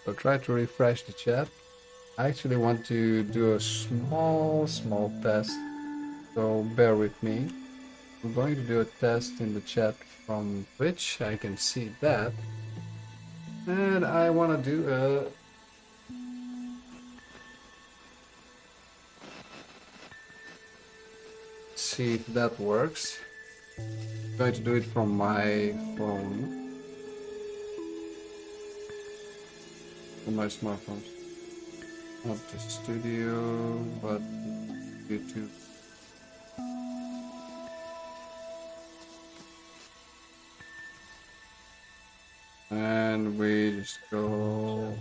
So try to refresh the chat. I actually want to do a small test, so bear with me. I'm going to do a test in the chat from Twitch. I can see that. And I want to do a... see if that works. I'm going to do it from my phone. On my smartphone. Not the studio, but YouTube. And we just go.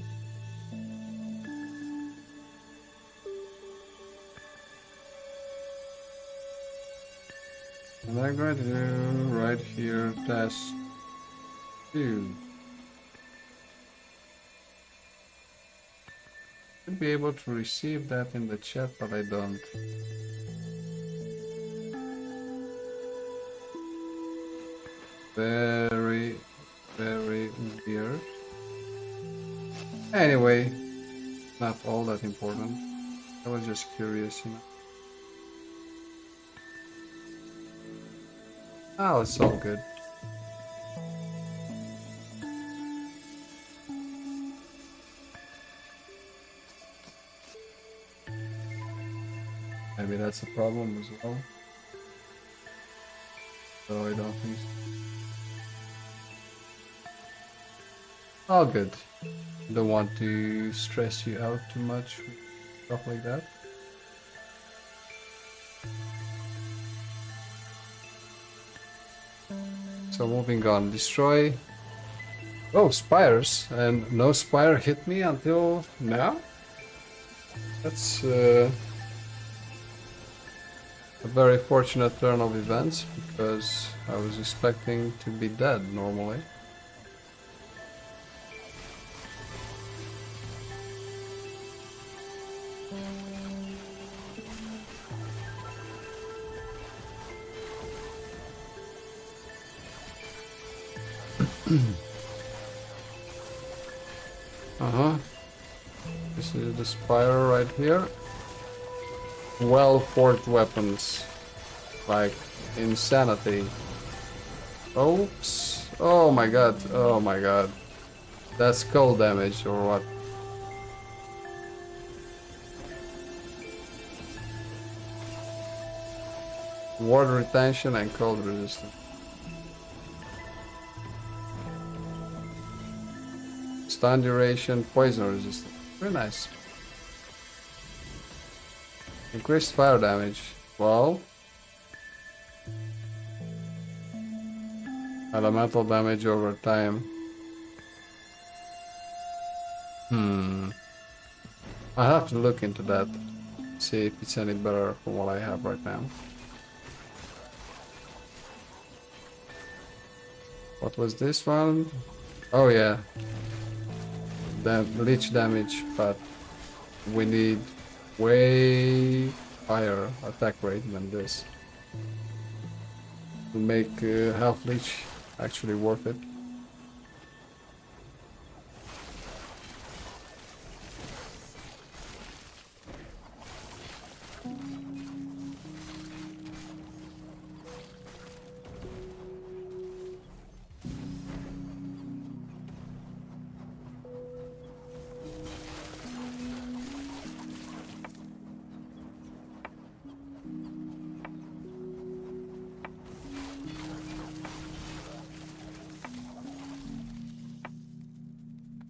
And I'm going to do right here test 2. Should be able to receive that in the chat, but I don't. Very weird. Anyway, not all that important. I was just curious, you know. Oh, it's all good. Maybe that's a problem as well. So I don't think so. All good. Don't want to stress you out too much with stuff like that. So moving on, destroy. Oh, spires, and no spire hit me until now. That's a very fortunate turn of events, because I was expecting to be dead normally. This is the spire right here. Well-forged weapons. Like insanity. Oops. Oh my god. Oh my god. That's cold damage or what? Ward retention and cold resistance. Stun duration, poison resistance. Very nice. Increased fire damage. Well. Elemental damage over time. I have to look into that. See if it's any better from what I have right now. What was this one? Oh yeah. The leech damage, but we need way higher attack rate than this to make half leech actually worth it.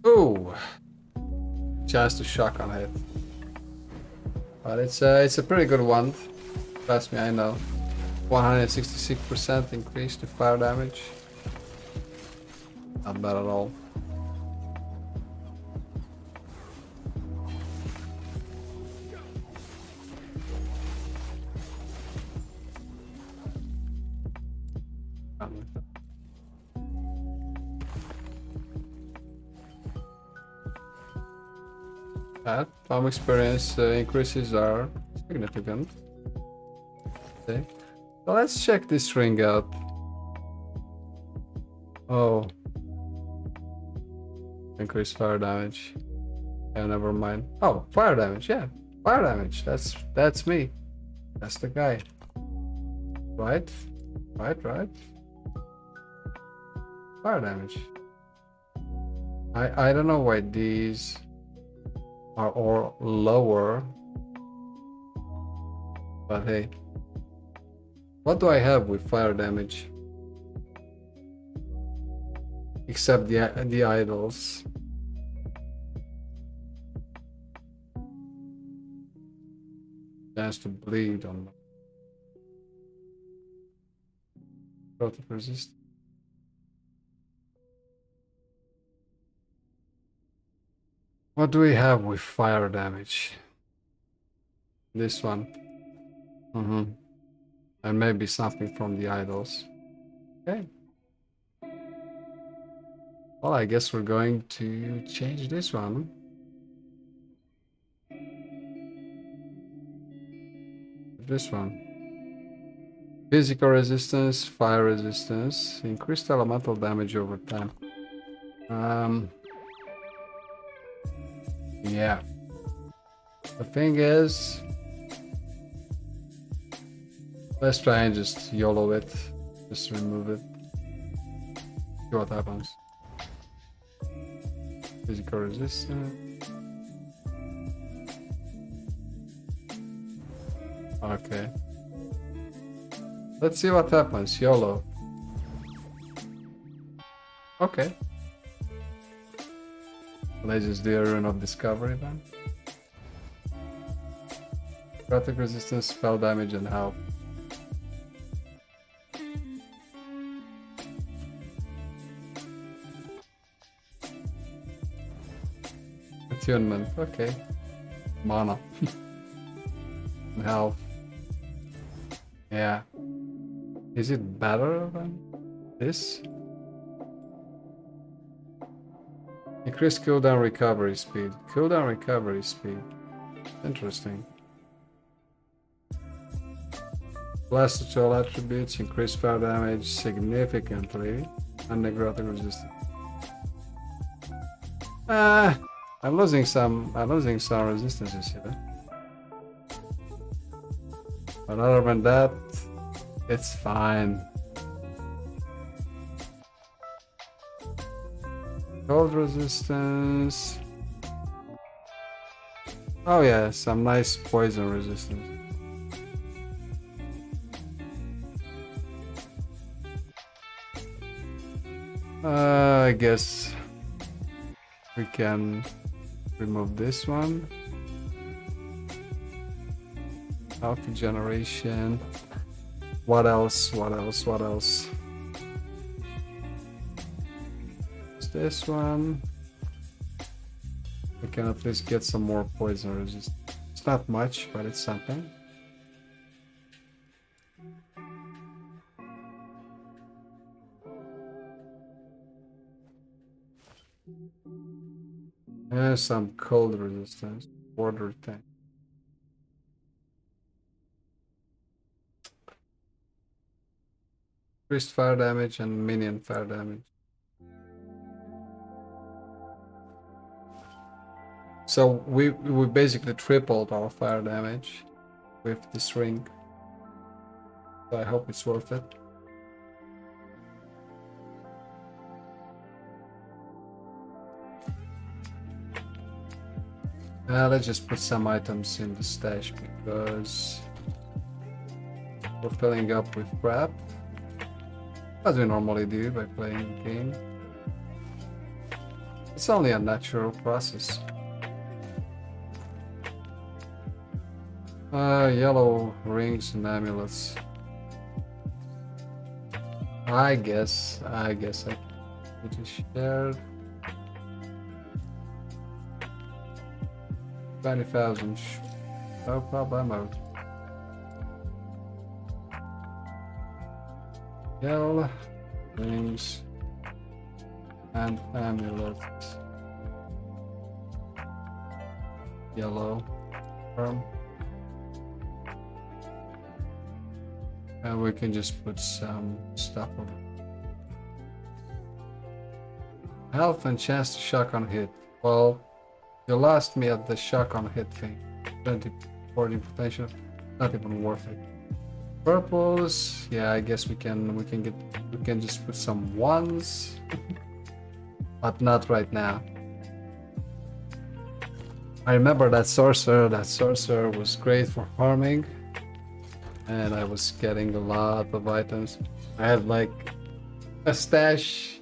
Oh, just a shotgun hit, but it's a pretty good one. Trust me, I know. 166% increase to fire damage. Not bad at all. Farm experience increases are significant. Okay. So let's check this ring out. Oh. Increased fire damage. Yeah, never mind. Oh, fire damage, yeah. Fire damage. That's me. That's the guy. Right? Right. Fire damage. I don't know why these are all lower, but hey, what do I have with fire damage except the idols? Chance to bleed on growth of resist. What do we have with fire damage? This one. And maybe something from the idols. Okay. Well, I guess we're going to change this one. This one. Physical resistance, fire resistance, increased elemental damage over time. Yeah. The thing is, let's try and just YOLO it. Just remove it. See what happens. Physical resistance. Okay. Let's see what happens. YOLO. Okay. Let's just do a rune of discovery then. Necrotic resistance, spell damage, and health. Attunement, okay. Mana. And health. Yeah. Is it better than this? Increase cooldown recovery speed. Cooldown recovery speed. Interesting. Blast to all attributes, increase fire damage significantly, and necrotic resistance. I'm losing some resistances here. But other than that, it's fine. Cold resistance. Oh yeah, some nice poison resistance. I guess we can remove this one. Alpha generation. What else? What else? What else? It's this one. We can at least get some more poison resistance. It's not much, but it's something. And some cold resistance. Water tank. Increased fire damage and minion fire damage. So we basically tripled our fire damage with this ring. So I hope it's worth it. Let's just put some items in the stash because we're filling up with crap, as we normally do by playing the game. It's only a natural process. Yellow rings and amulets. I guess I just shared 20,000. No problemo. Yellow rings and amulets. Yellow firm. And we can just put some stuff over. Health and chance to shock on hit. Well, you lost me at the shock on hit thing. 20, 40 potential. Not even worth it. Purples. Yeah, I guess we can just put some ones, but not right now. I remember that sorcerer. That sorcerer was great for farming. And I was getting a lot of items. I had like a stash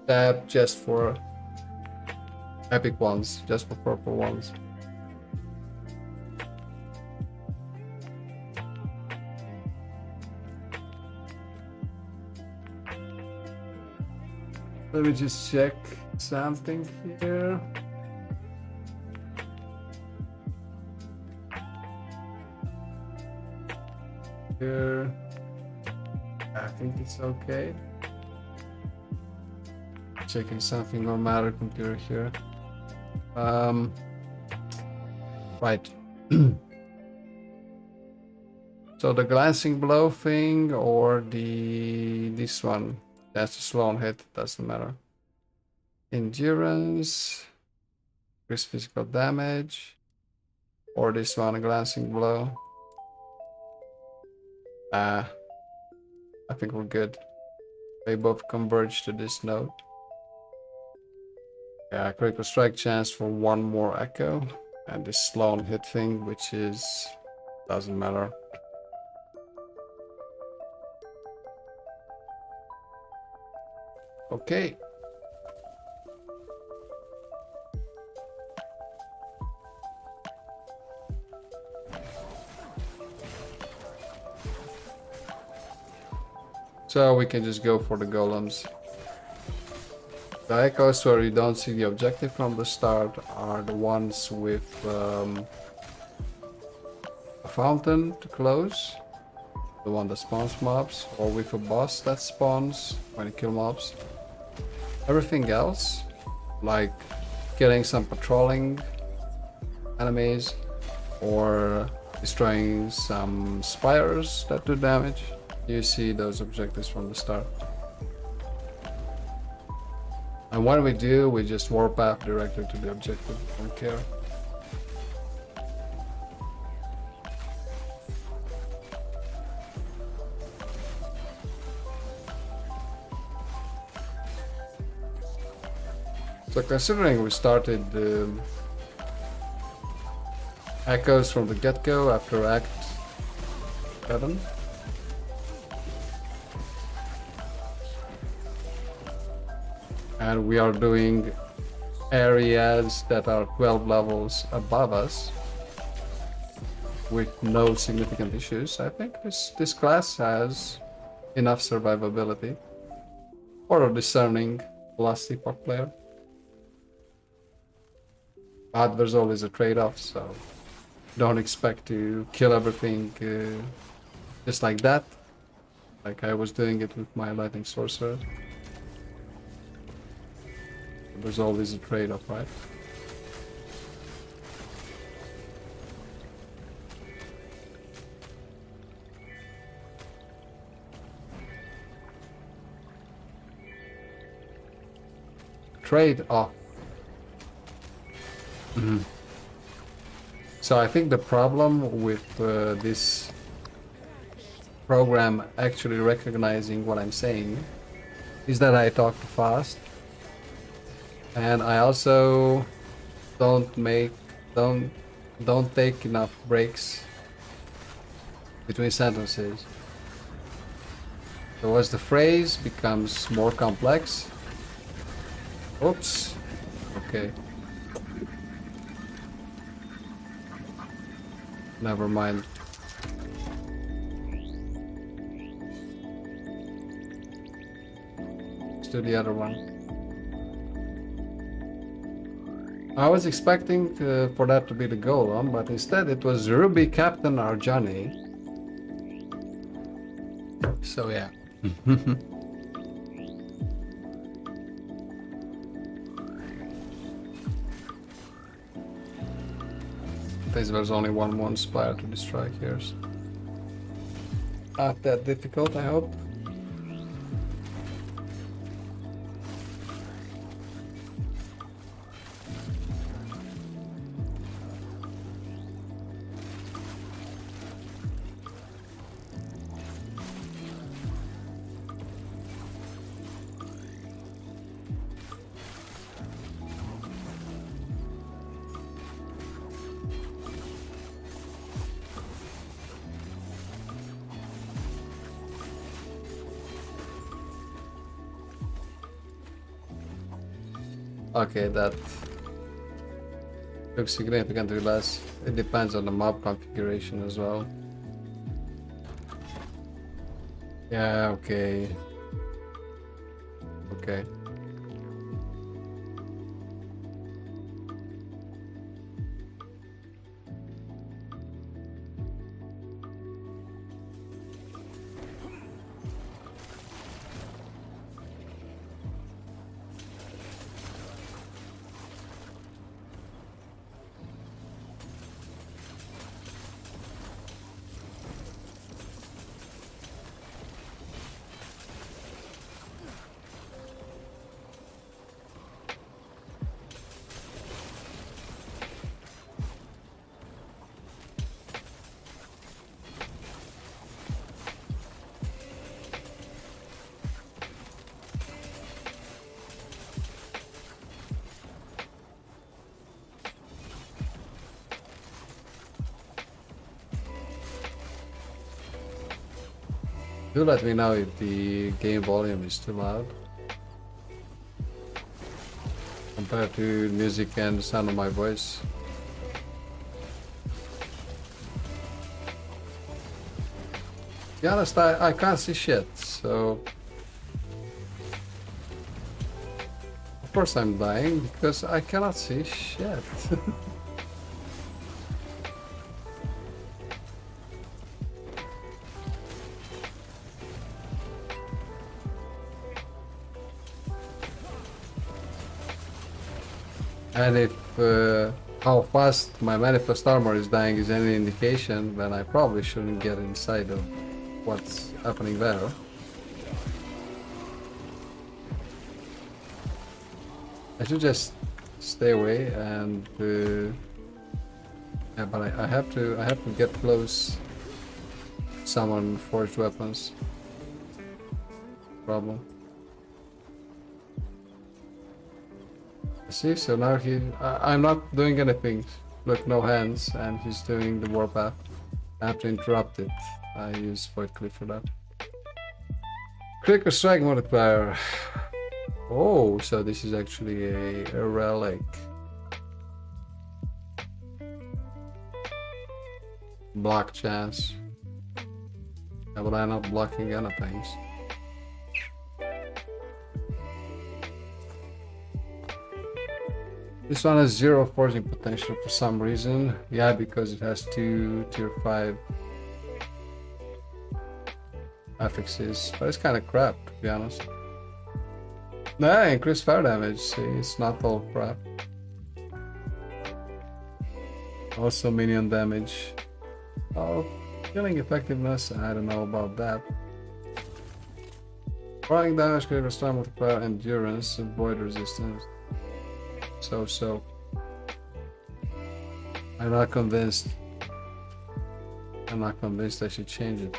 tab just for epic ones, just for purple ones. Let me just check something here. I think it's okay. Checking something on my other computer here. Right. So the glancing blow thing or this one, that's a slow on hit, doesn't matter. Endurance, increase physical damage, or this one, a glancing blow. I think we're good. They both converge to this node. Yeah, critical strike chance for one more echo. And this slow on hit thing, which is... doesn't matter. Okay. So we can just go for the golems. The echoes where you don't see the objective from the start are the ones with a fountain to close, the one that spawns mobs, or with a boss that spawns when you kill mobs. Everything else, like killing some patrolling enemies or destroying some spires that do damage, you see those objectives from the start. And what we do, we just warpath directly to the objective, don't care. So considering we started echoes from the get-go after Act 7. And we are doing areas that are 12 levels above us with no significant issues. I think this class has enough survivability for a discerning last epoch player. But there's always a trade-off, so don't expect to kill everything just like that, like I was doing it with my lightning sorcerer. There's always a trade-off, right? Trade-off. So I think the problem with this program actually recognizing what I'm saying is that I talk too fast, and I also don't take enough breaks between sentences. So as the phrase becomes more complex, oops, okay. Never mind. Let's do the other one. I was expecting for that to be the golem, but instead it was Ruby Captain Arjani. So yeah. There's only one spire to destroy here. So not that difficult, I hope. Okay, that looks significantly less. It depends on the mob configuration as well. Yeah, okay. Okay. Do let me know if the game volume is too loud compared to music and the sound of my voice. To be honest, I can't see shit, so of course I'm dying because I cannot see shit. And if how fast my manifest armor is dying is any indication, then I probably shouldn't get inside of what's happening there. I should just stay away and yeah, but I have to get close. Summon forged weapons. Problem. See, so now I'm not doing anything. Look, no hands, and he's doing the warpath. I have to interrupt it. I use Void Cliff for that. Critical strike multiplier. Oh, so this is actually a relic. Block chance. Yeah, but I'm not blocking anything. This one has 0 forcing potential for some reason. Yeah, because it has 2 tier 5 affixes. But it's kind of crap, to be honest. Nah, increased fire damage. See, it's not all crap. Also minion damage. Oh, killing effectiveness, I don't know about that. Falling damage, critical strike multiplier, endurance, void resistance. So. I'm not convinced. I'm not convinced I should change it.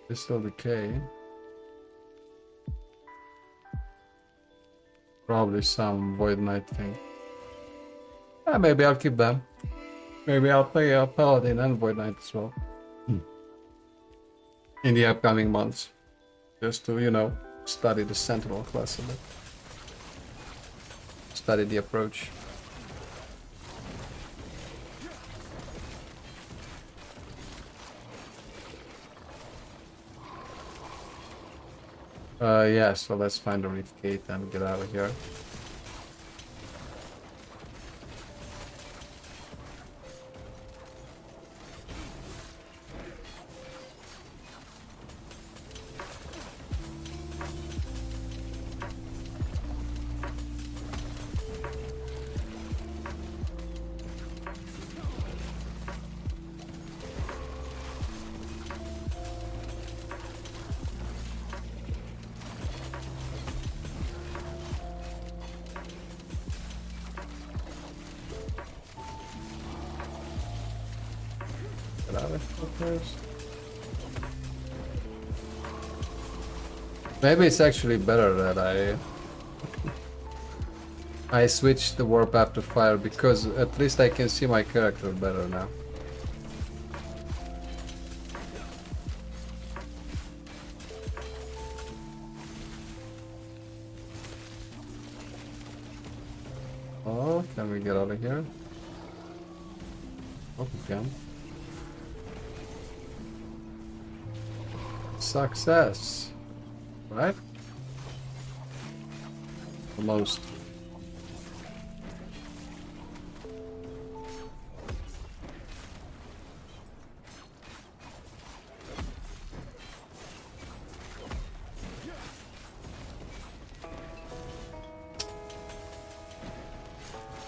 Crystal decay. Probably some Void Knight thing. Maybe I'll keep them. Maybe I'll play a Paladin and Void Knight as well. In the upcoming months. Just to, you know, study the Sentinel class a bit. Study the approach. Yeah, so let's find the Reef Gate and get out of here. Maybe it's actually better that I switched the warpath to fire, because at least I can see my character better now. Oh, can we get out of here? Oh, we can. Success, right? Almost.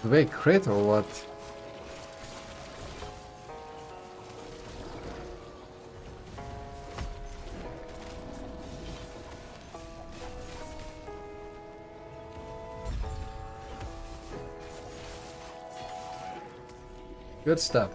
Do they crit or what? Good stuff.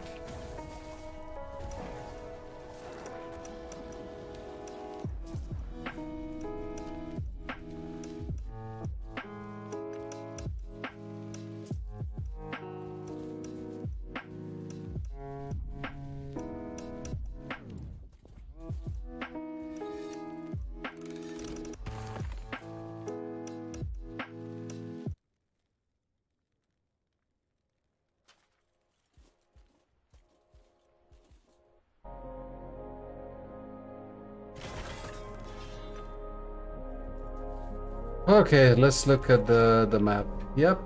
Okay, let's look at the map. Yep.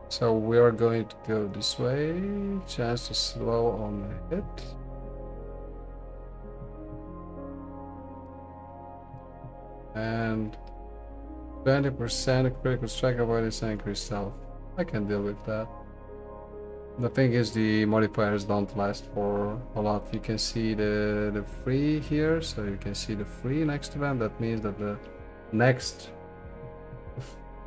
So we are going to go this way. Chance to slow on the hit. And 20% critical strike avoidance and increased health. I can deal with that. The thing is, the modifiers don't last for a lot. You can see the free here, so you can see the free next to them. That means that the next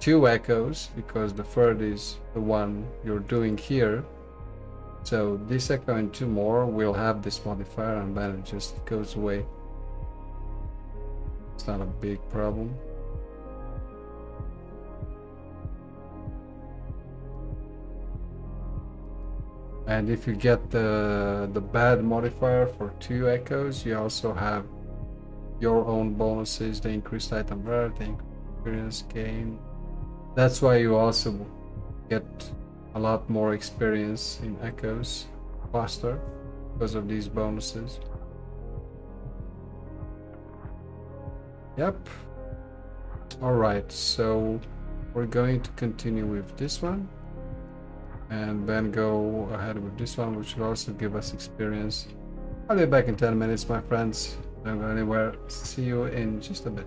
2 echoes, because the third is the one you're doing here, So this echo and two more will have this modifier, and then it just goes away. It's not a big problem. And if you get the bad modifier for 2 echoes, you also have your own bonuses, the increased item rarity, experience gain. That's why you also get a lot more experience in echoes faster because of these bonuses. Yep. Alright, so we're going to continue with this one and then go ahead with this one, which will also give us experience. I'll be back in 10 minutes, my friends. Don't go anywhere. See you in just a bit.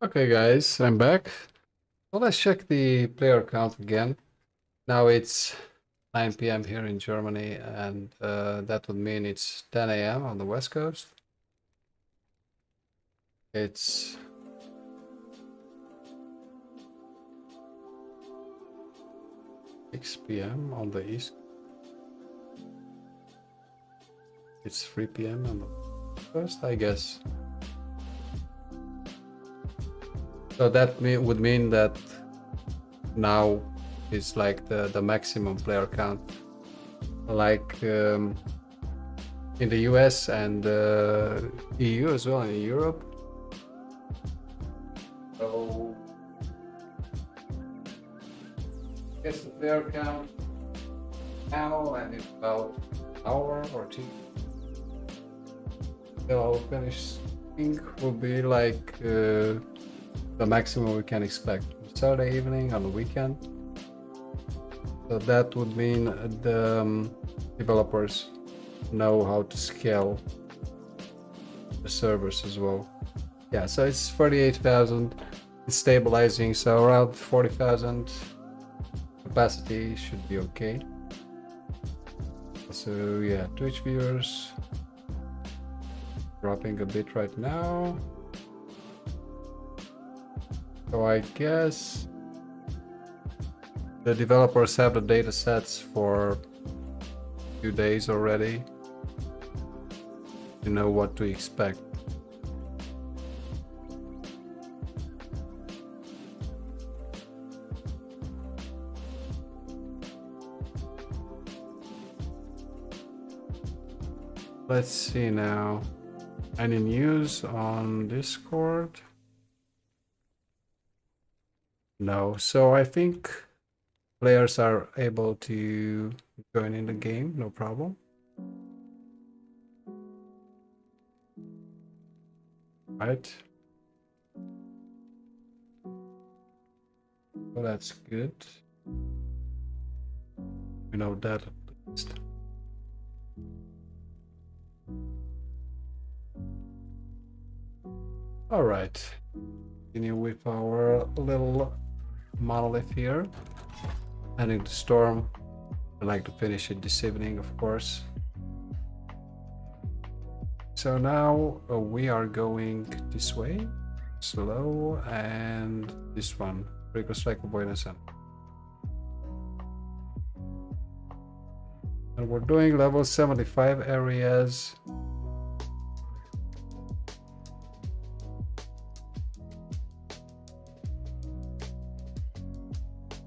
Okay guys, I'm back. So let's check the player count again. Now it's 9 p.m. here in Germany, and that would mean it's 10 a.m. on the West Coast. It's 6 p.m. on the East. It's 3 p.m. on the Coast, I guess. So that would mean that now is like the maximum player count, like in the US and EU as well, in Europe. So I guess the player count now, and in about an hour or two till I'll finish, I think will be like the maximum we can expect. Saturday evening on the weekend. So that would mean the developers know how to scale the servers as well. Yeah, so it's 38,000. It's stabilizing, so around 40,000 capacity should be okay. So yeah, Twitch viewers dropping a bit right now. So I guess the developers have the data sets for a few days already. You know what to expect. Let's see now. Any news on Discord? No, so I think players are able to join in the game, no problem. Right. Well, that's good. We know that at least. All right. Continue with our little monolith here. Heading to Storm. I'd like to finish it this evening, of course. So now we are going this way, slow, and this one, Rico Strike Avoidance. And we're doing level 75 areas.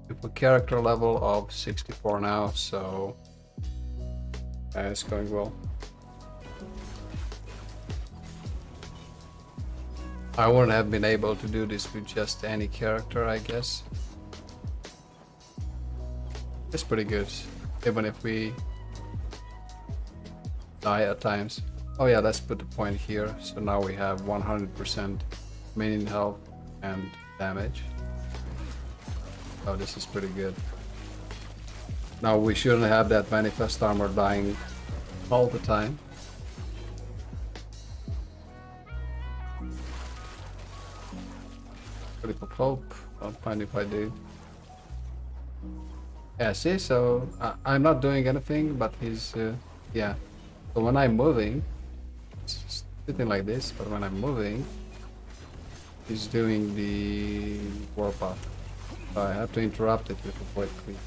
With a character level of 64 now, so it's going well. I wouldn't have been able to do this with just any character, I guess. It's pretty good, even if we die at times. Oh yeah, let's put the point here. So now we have 100% minion health and damage. Oh, this is pretty good. Now we shouldn't have that manifest armor dying all the time. Critical hope, don't mind if I do. Yeah, see, so I'm not doing anything, but he's, yeah. So when I'm moving, it's sitting like this, but when I'm moving, he's doing the warpath. So I have to interrupt it with a void cleave.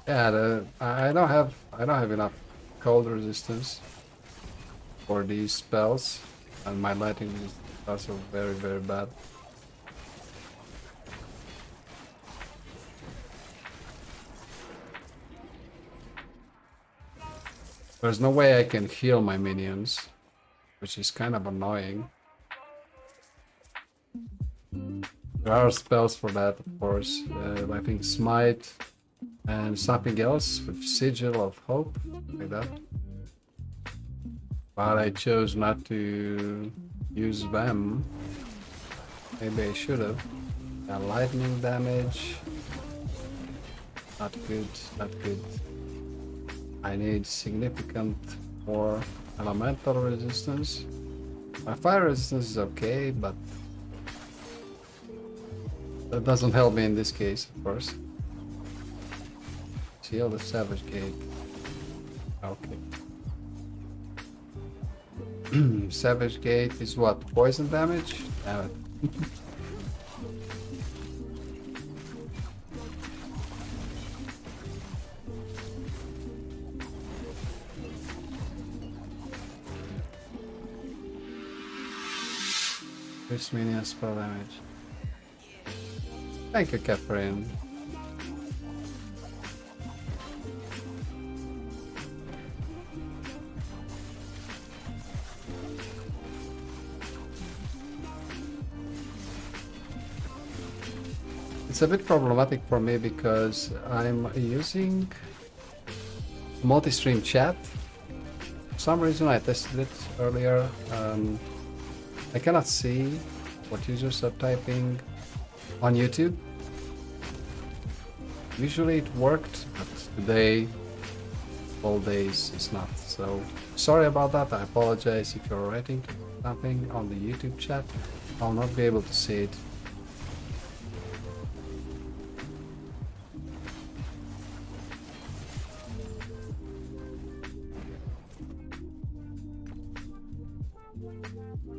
Yeah, I don't have enough cold resistance for these spells, and my lighting is also very, very bad. There's no way I can heal my minions, which is kind of annoying. There are spells for that, of course. I think Smite and something else with Sigil of Hope, like that. But I chose not to use them. Maybe I should have. Lightning damage. Not good, not good. I need significant more Elemental resistance. My fire resistance is okay, but that doesn't help me in this case, of course. Shield the Savage Gate. Okay. Savage Gate is what? Poison damage? Damn it. First minion spell damage. Thank you, Catherine. It's a bit problematic for me because I'm using multi-stream chat. For some reason I tested it earlier. I cannot see what users are typing on YouTube. Usually it worked, but today, all days, it's not. So sorry about that. I apologize if you're writing something on the YouTube chat. I'll not be able to see it.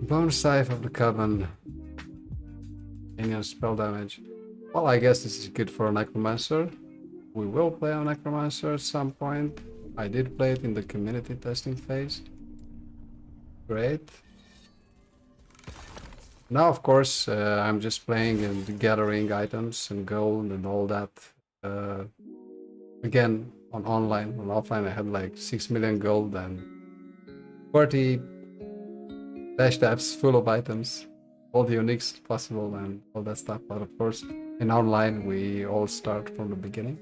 Bone Scythe of the Coven. Minion spell damage. Well, I guess this is good for a Necromancer. We will play a Necromancer at some point. I did play it in the community testing phase. Great. Now, of course, I'm just playing and gathering items and gold and all that. Again, on online. On offline, I had like 6 million gold and 40 dash tabs full of items, all the uniques possible and all that stuff. But of course, in online, we all start from the beginning.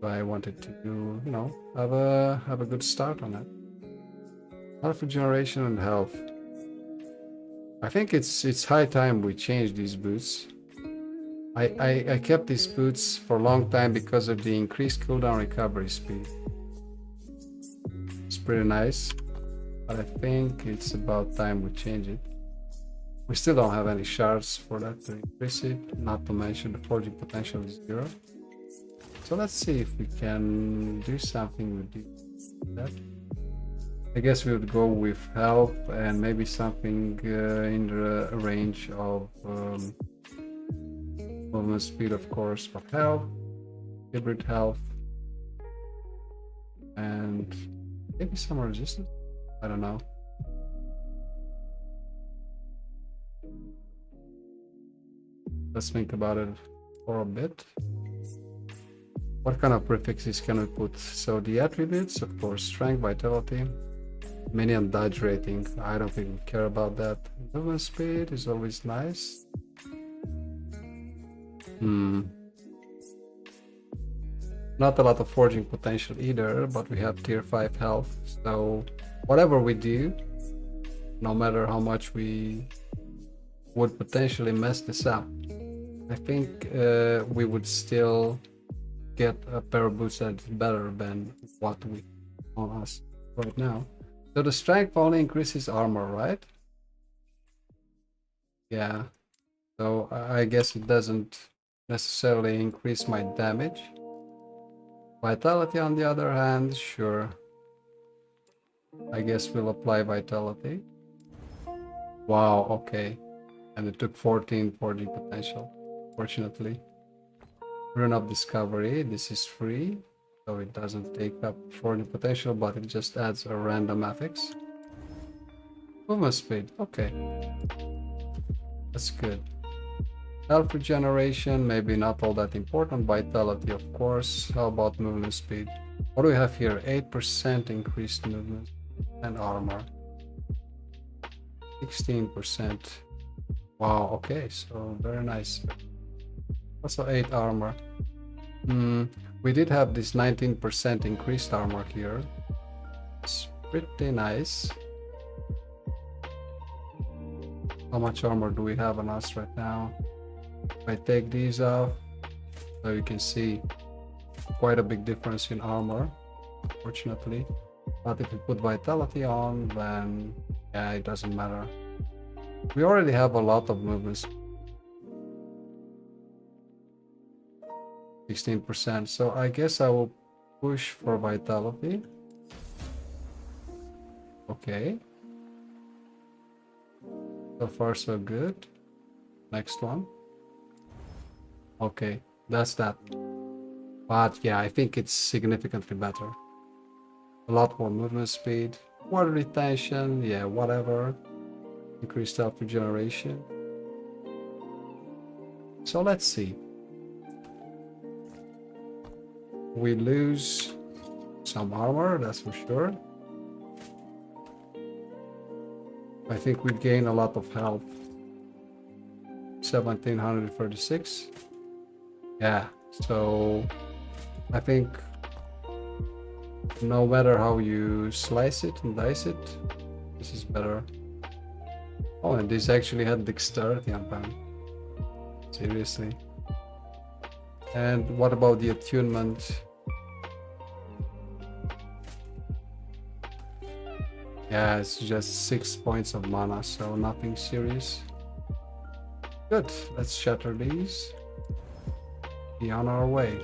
So I wanted to, you know, have a good start on it. Health regeneration and health. I think it's high time we change these boots. I kept these boots for a long time because of the increased cooldown recovery speed. It's pretty nice. But I think it's about time we change it. We still don't have any shards for that to increase it, not to mention the forging potential is 0. So let's see if we can do something with that. I guess we would go with health and maybe something in the range of movement speed, of course, for health, hybrid health, and maybe some resistance. I don't know. Let's think about it for a bit. What kind of prefixes can we put? So the attributes, of course, strength, vitality, minion dodge rating. I don't think we care about that. Movement speed is always nice. Not a lot of forging potential either, but we have tier 5 health, so whatever we do, no matter how much we would potentially mess this up, I think we would still get a pair of boots that's better than what we on us right now. So the strength only increases armor, right? Yeah. So I guess it doesn't necessarily increase my damage. Vitality on the other hand, sure. I guess we'll apply vitality. Wow, okay. And it took 14 forging potential, fortunately. Rune of Discovery, this is free, so it doesn't take up forging potential, but it just adds a random affix. Movement speed, okay. That's good. Health regeneration, maybe not all that important. Vitality, of course. How about movement speed? What do we have here? 8% increased movement and armor. 16%. Wow, okay, so very nice. Also 8 armor. We did have this 19% increased armor here. It's pretty nice. How much armor do we have on us right now? If I take these off, so you can see quite a big difference in armor, fortunately. But if we put vitality on, then yeah, it doesn't matter. We already have a lot of movements. 16%, so I guess I will push for vitality. Okay. So far so good. Next one. Okay, that's that. But yeah, I think it's significantly better. A lot more movement speed, water retention, yeah, whatever. Increased health regeneration. So let's see. We lose some armor, that's for sure. I think we gain a lot of health. 1736. Yeah, so I think no matter how you slice it and dice it, this is better. Oh, and this actually had dexterity on pan. Seriously. And what about the attunement? Yeah, it's just 6 points of mana, so nothing serious. Good, let's shatter these. Be on our way.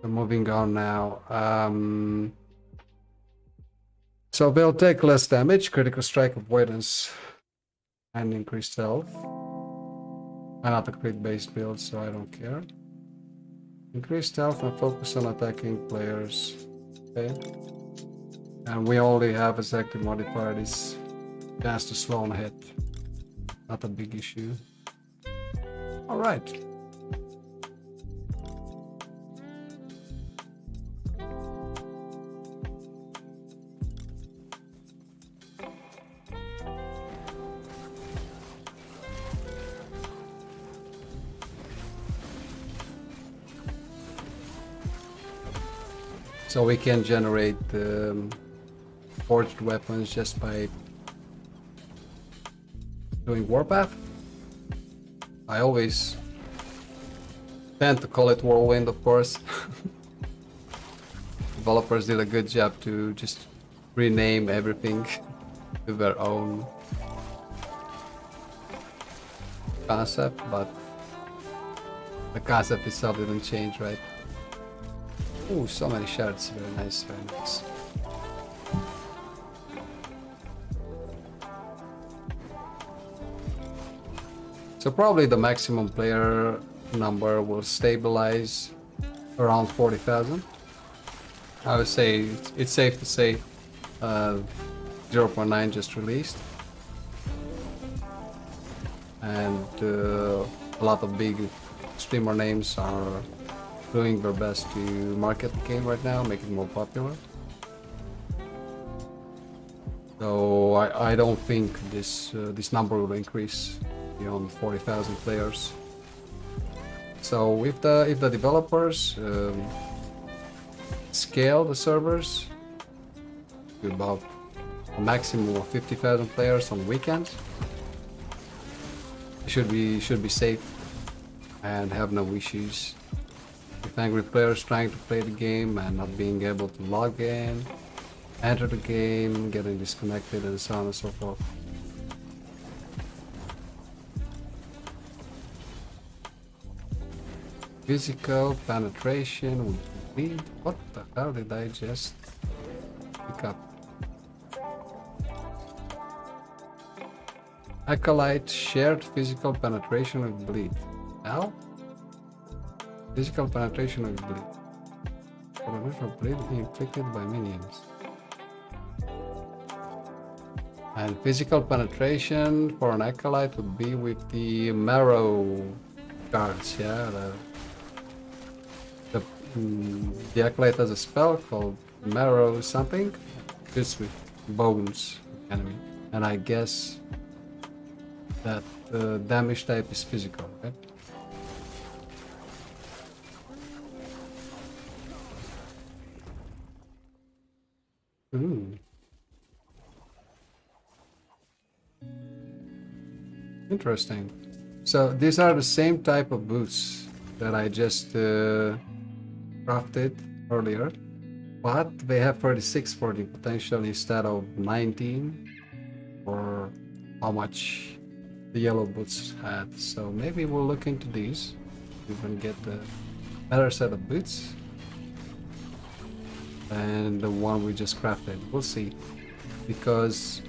We're moving on now. So they'll take less damage, critical strike avoidance, and increased health. I'm not a crit based build, so I don't care. Increased health and focus on attacking players. Okay. And we only have as active modifier this chance to slow on hit. Not a big issue. Alright. So we can generate forged weapons just by doing Warpath. I always tend to call it Whirlwind, of course. Developers did a good job to just rename everything to their own concept, but the concept itself didn't change, right? Oh, so many shards. Very nice, very nice. So probably the maximum player number will stabilize around 40,000. I would say it's safe to say 0.9 just released. And a lot of big streamer names are doing their best to market the game right now, make it more popular. So I don't think this number will increase beyond 40,000 players. So if the developers scale the servers to about a maximum of 50,000 players on weekends, it should be safe and have no issues. With angry players trying to play the game and not being able to log in, enter the game, getting disconnected, and so on and so forth. Physical penetration with bleed. What the hell did I just pick up? Acolyte shared physical penetration with bleed. Now? Physical penetration with bleed. Penetration of bleed inflicted by minions. And physical penetration for an acolyte would be with the marrow cards, yeah. The acolyte has a spell called marrow something. It's with bones enemy. And I guess that the damage type is physical, right? Ooh. Interesting. So these are the same type of boots that I just crafted earlier, but they have 36 14 potential instead of 19, or how much the yellow boots had. So maybe we'll look into these, even get a better set of boots than the one we just crafted. We'll see, because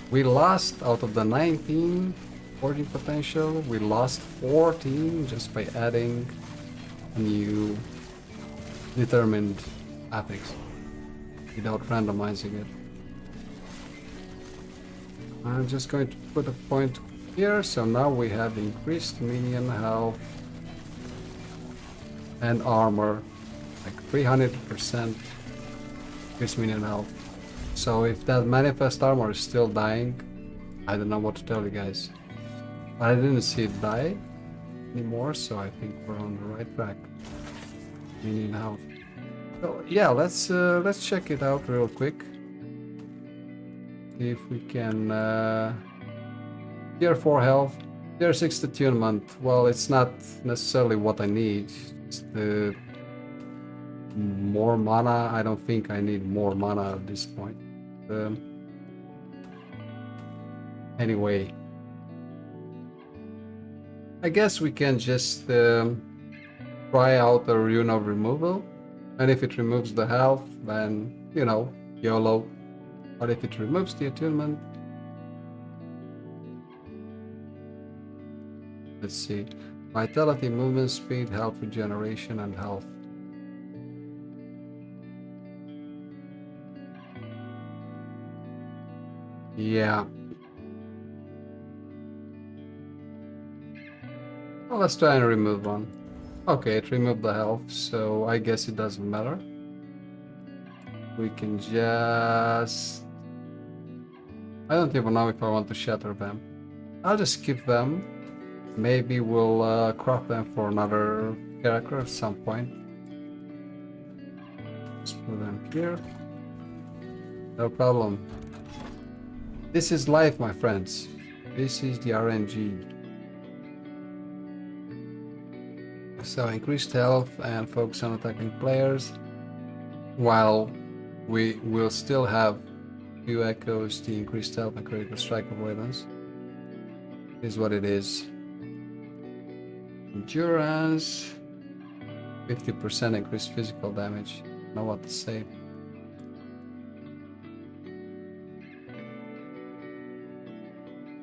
we lost out of the 19 14 potential, we lost 14 just by adding a new determined affix without randomizing it. I'm just going to put a point here, so now we have increased minion health and armor, like 300% increased minion health. So if that manifest armor is still dying, I don't know what to tell you guys. I didn't see it die anymore, so I think we're on the right track. Minion health. So yeah, let's check it out real quick. See if we can tier 4 health, tier 6 attunement. Well, it's not necessarily what I need. It's the more mana. I don't think I need more mana at this point. Anyway, I guess we can just try out a rune of removal, and if it removes the health, then, you know, YOLO. But if it removes the attunement, let's see, vitality, movement speed, health regeneration, and health. Yeah. Well, let's try and remove one. Okay, it removed the health, so I guess it doesn't matter. We can just... I don't even know if I want to shatter them. I'll just skip them. Maybe we'll craft them for another character at some point. Just put them here. No problem. This is life, my friends. This is the RNG. So increased health and focus on attacking players, while we will still have few echoes, the increased health and critical strike avoidance. Is what it is. Endurance, 50% increased physical damage. Know what to say.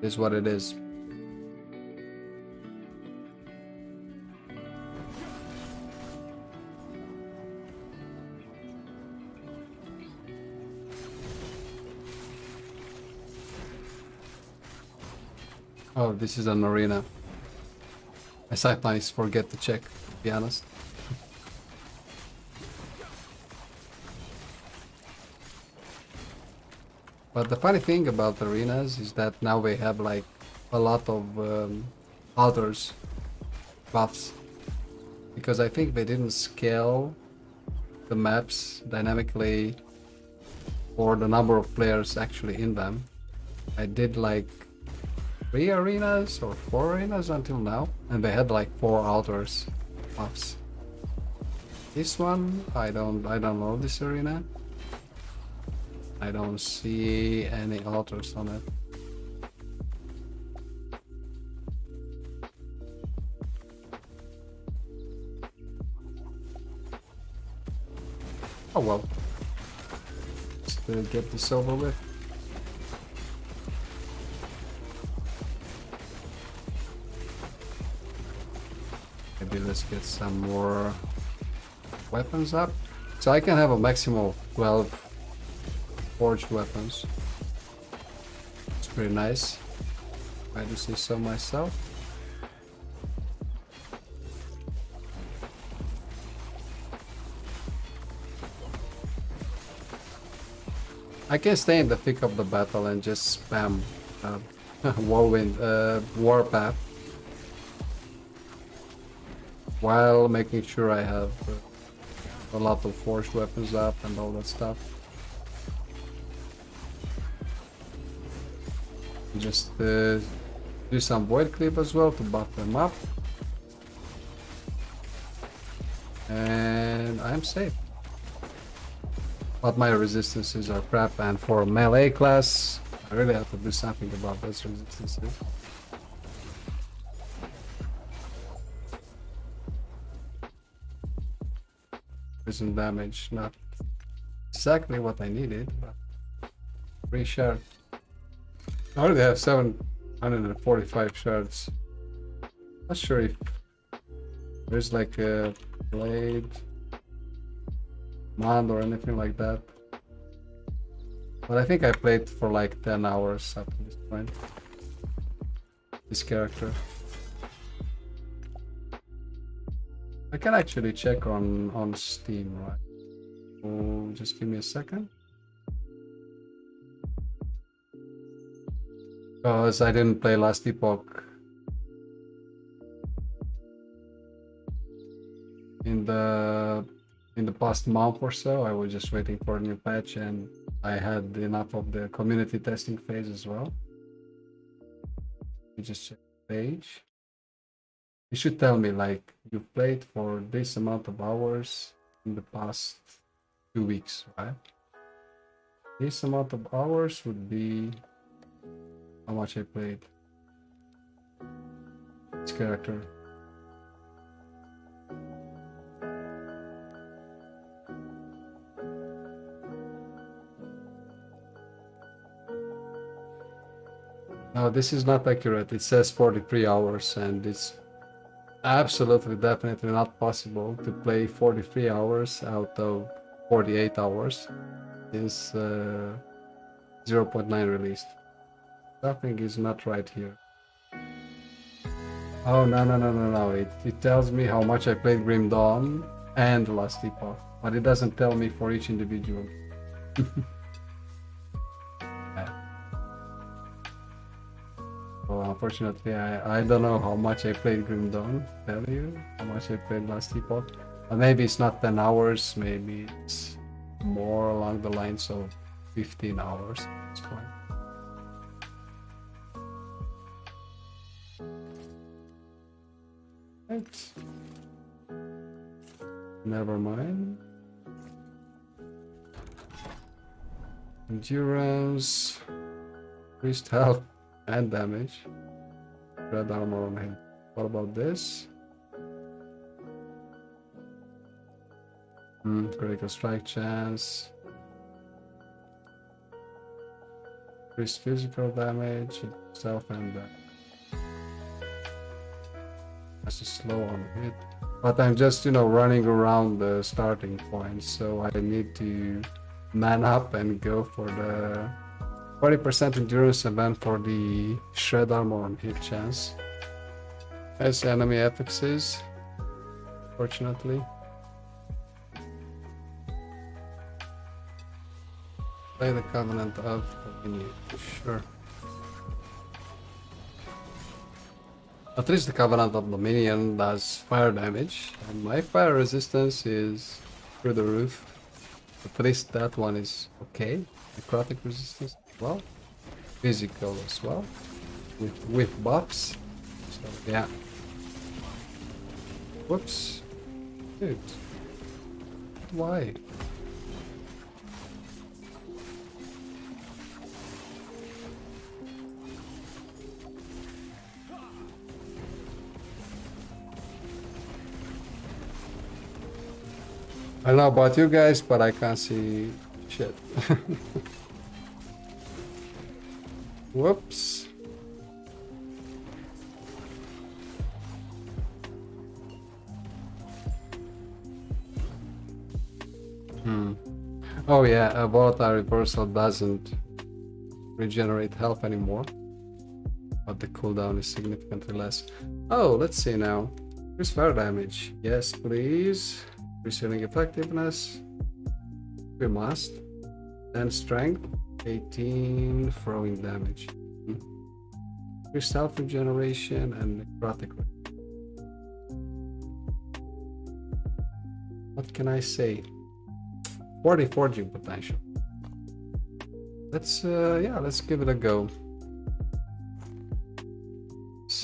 Is what it is. Oh, this is an arena. I sometimes forget to check, to be honest. But the funny thing about arenas is that now we have like a lot of altars buffs, because I think they didn't scale the maps dynamically for the number of players actually in them. I did like 3 arenas or 4 arenas until now, and they had like 4 altars buffs. This one, I don't know this arena. I don't see any altars on it. Oh well. Just get this over with. Maybe let's get some more weapons up. So I can have a maximum of 12 forged weapons. It's pretty nice. I do say so myself. I can stay in the thick of the battle and just spam warpath, while making sure I have a lot of forged weapons up and all that stuff. Just Do some void clip as well to buff them up. And I'm safe. But my resistances are crap, and for melee class, I really have to do something about those resistances. Prison damage, not exactly what I needed, but free shard. I already have 745 shards. Not sure if there's like a blade, mod or anything like that. But I think I played for like 10 hours up to this point. This character. I can actually check on Steam, right? Oh, just give me a second. Because I didn't play Last Epoch in the past month or so. I was just waiting for a new patch, and I had enough of the community testing phase as well. You just check the page. You should tell me like you played for this amount of hours in the past 2 weeks, right? This amount of hours would be how much I played this character. No, this is not accurate. It says 43 hours, and it's absolutely definitely not possible to play 43 hours out of 48 hours since 0.9 released. Something is not right here. Oh, no. It tells me how much I played Grim Dawn and Last Epoch, but it doesn't tell me for each individual. So unfortunately, I don't know how much I played Grim Dawn. Tell you how much I played Last Epoch. Or maybe it's not 10 hours. Maybe it's more along the lines of 15 hours at this point. Thanks. Never mind. Endurance, increased health and damage. Red armor on him. What about this? Critical strike chance. Increased physical damage, self and that's a slow on hit. But I'm just, running around the starting point, so I need to man up and go for the 40% endurance and then for the shred armor on hit chance. As enemy affixes, fortunately. Play the Covenant of Dominion, sure. At least the Covenant of Dominion does fire damage, and my fire resistance is through the roof. At least that one is okay. Necrotic resistance as well. Physical as well. With buffs. So yeah. Whoops. Dude. Why? I don't know about you guys, but I can't see shit. Whoops. Oh yeah, a volatile reversal doesn't regenerate health anymore, but the cooldown is significantly less. Oh, let's see now. Here's fire damage. Yes, please. Resealing effectiveness. We must. 10 strength. 18 throwing damage. Here's self regeneration and necrotic. What can I say? 40 forging potential. Let's give it a go.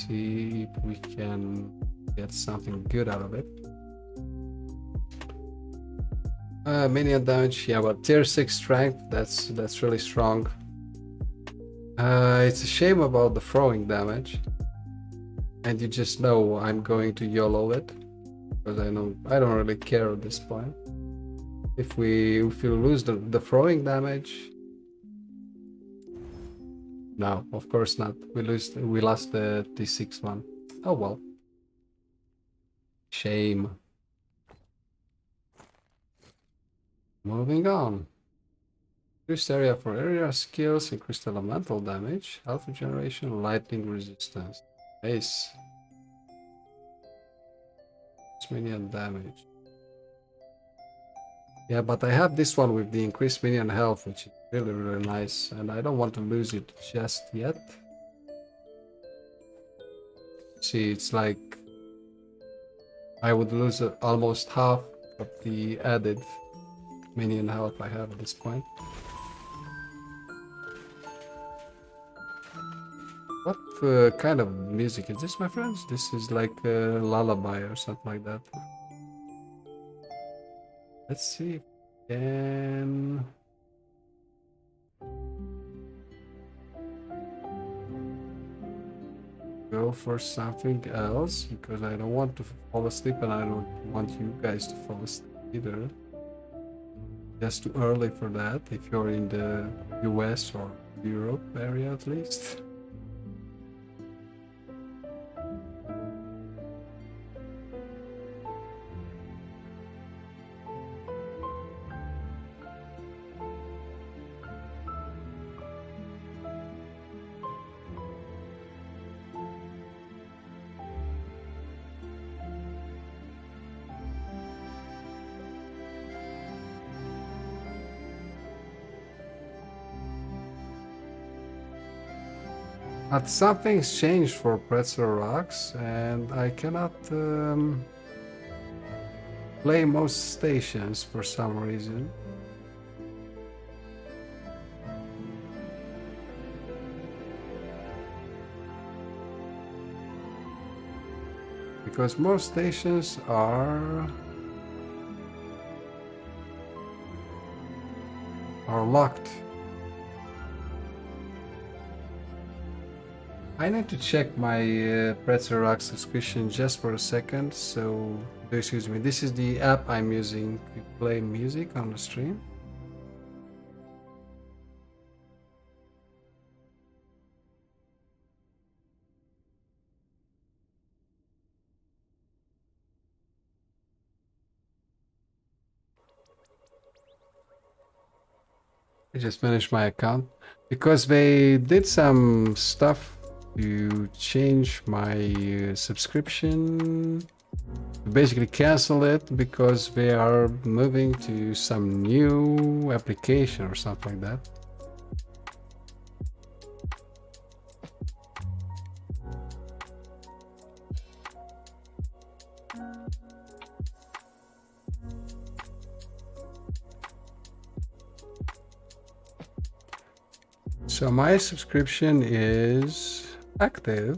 see if we can get something good out of it. Minion damage, yeah, but tier 6 strength, that's really strong. It's a shame about the throwing damage. And you just know I'm going to YOLO it. Because I don't really care at this point. If we lose the throwing damage. No, of course not. We lost the T6 one. Oh well. Shame. Moving on. Increased area for area skills, increased elemental damage, health regeneration, lightning resistance. Nice. Minion damage. Yeah, but I have this one with the increased minion health, which is really nice, and I don't want to lose it just yet. See, it's like I would lose almost half of the added minion health I have at this point. What kind of music is this, my friends? This is like a lullaby or something like that. Let's see if we can... go for something else, because I don't want to fall asleep and I don't want you guys to fall asleep either. Just too early for that, if you're in the US or Europe area at least. But something's changed for Pretzel Rocks, and I cannot play most stations for some reason. Because most stations are locked. I need to check my Pretzel Rock subscription just for a second, so excuse me. This is the app I'm using to play music on the stream. I just managed my account because they did some stuff to change my subscription, basically cancel it because they are moving to some new application or something like that. So my subscription is active.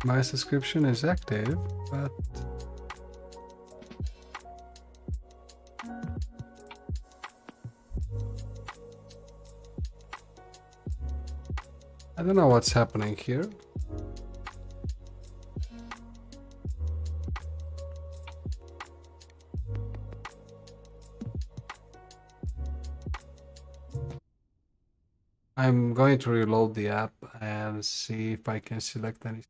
My subscription is active, but I don't know what's happening here. I'm going to reload the app and see if I can select any.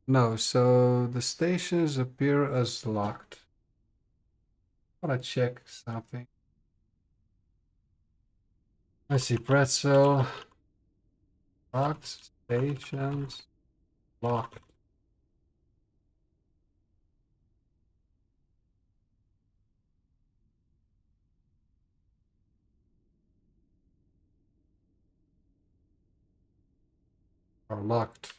No, so the stations appear as locked. I want to check something. I see Pretzel, locked, stations, locked. Are locked.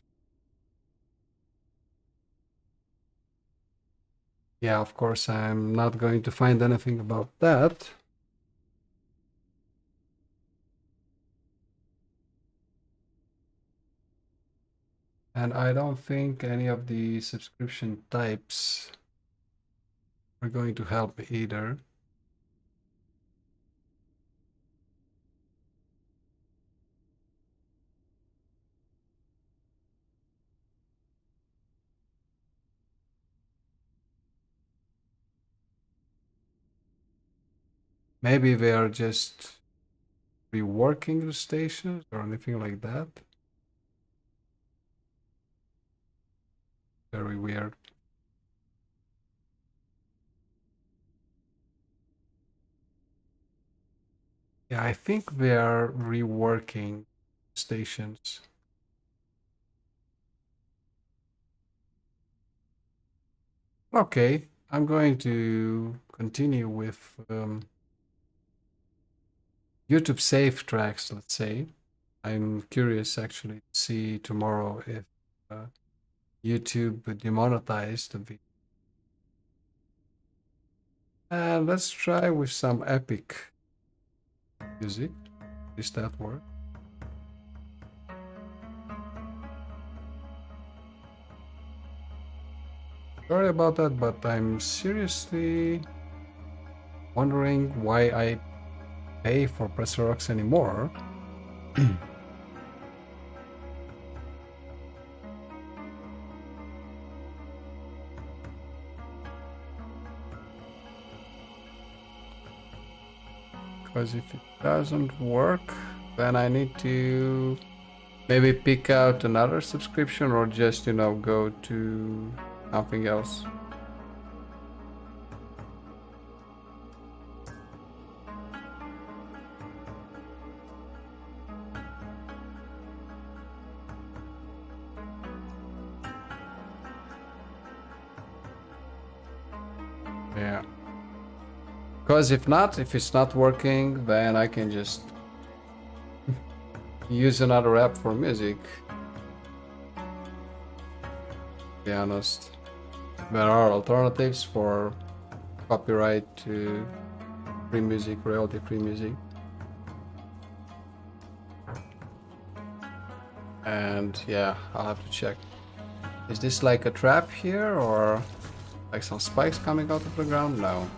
Yeah, of course, I'm not going to find anything about that. And I don't think any of the subscription types are going to help either. Maybe they are just reworking the stations or anything like that. Very weird. Yeah, I think they are reworking stations. Okay, I'm going to continue with YouTube save tracks, let's say. I'm curious actually to see tomorrow if YouTube demonetized the video. And let's try with some epic music. Is that work? Sorry about that, but I'm seriously wondering why I pay for Pressure Rocks anymore. Because if it doesn't work, then I need to maybe pick out another subscription or just, go to something else. Yeah. Because if it's not working, then I can just use another app for music. To be honest, there are alternatives for copyright to free music, royalty free music. And yeah, I'll have to check. Is this like a trap here or like some spikes coming out of the ground? No.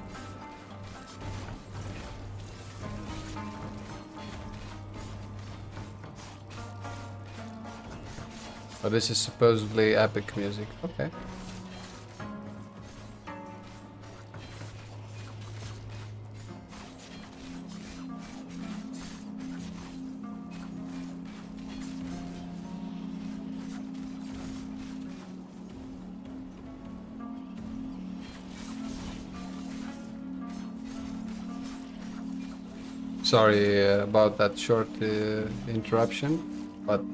But this is supposedly epic music. Okay. Sorry about that short interruption, but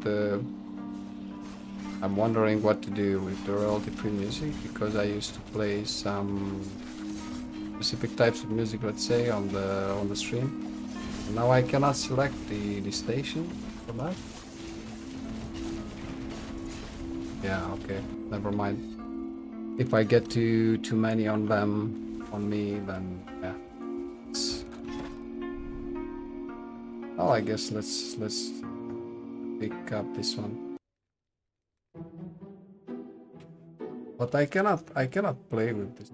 I'm wondering what to do with the royalty-free music because I used to play some specific types of music, let's say, on the stream. Now I cannot select the station for that. Yeah, okay, never mind. If I get too many on them on me, then yeah. Oh, I guess let's pick up this one. But I cannot play with this.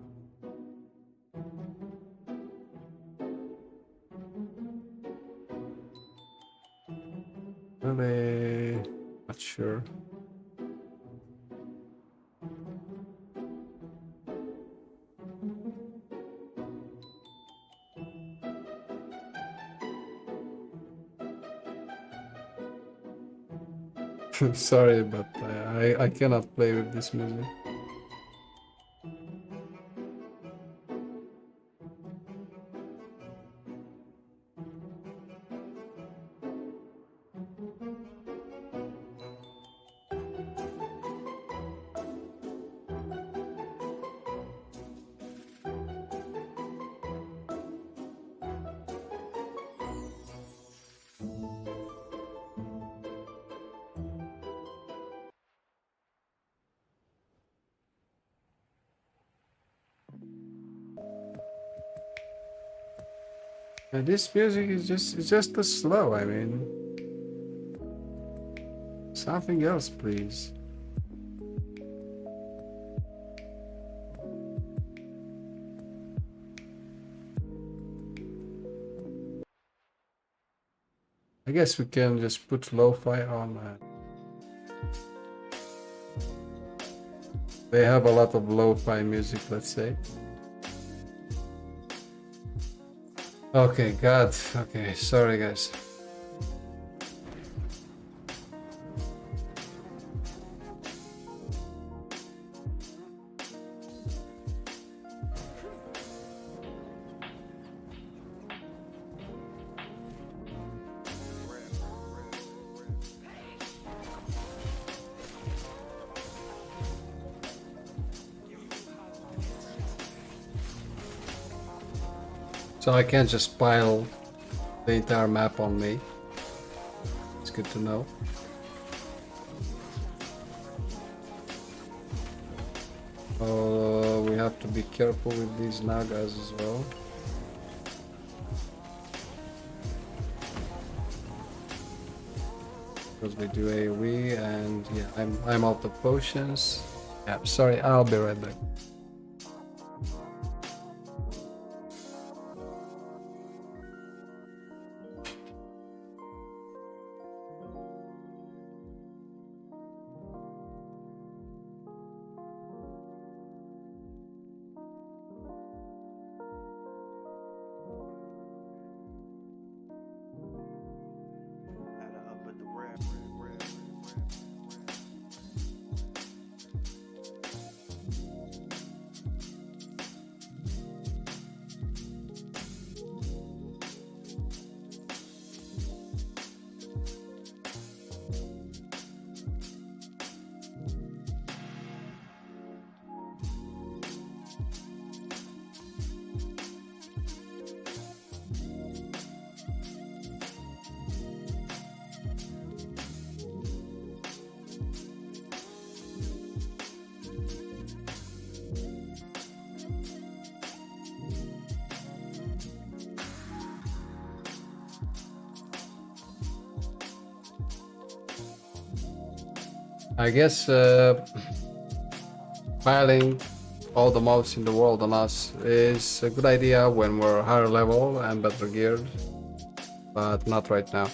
Really not sure. Sorry, but I cannot play with this music. And this music is just too slow. I mean, something else, please. I guess we can just put lo-fi on. They have a lot of lo-fi music, let's say. Okay, God. Okay, sorry guys. So I can't just pile the entire map on me. It's good to know. We have to be careful with these nagas as well. Because we do AoE and yeah, I'm out of potions. Yeah, sorry, I'll be right back. I guess piling all the mobs in the world on us is a good idea when we're higher level and better geared, but not right now.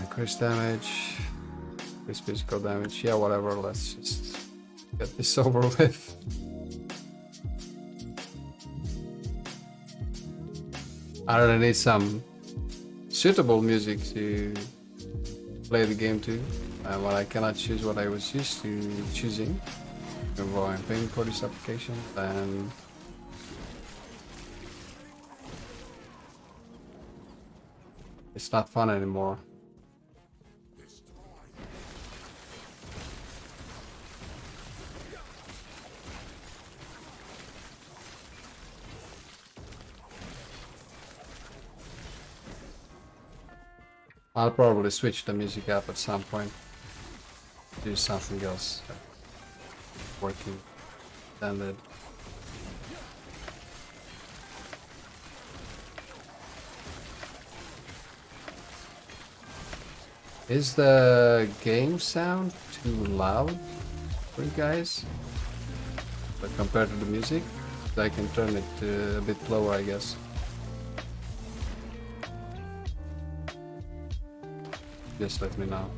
Increase damage, increase physical damage, yeah, whatever, let's just get this over with. I really need some suitable music to play the game to. Well, I cannot choose what I was used to choosing while I'm paying for this application, and it's not fun anymore. I'll probably switch the music up at some point. Do something else. Working standard. Is the game sound too loud for you guys? But compared to the music, I can turn it a bit lower, I guess. Just let me know.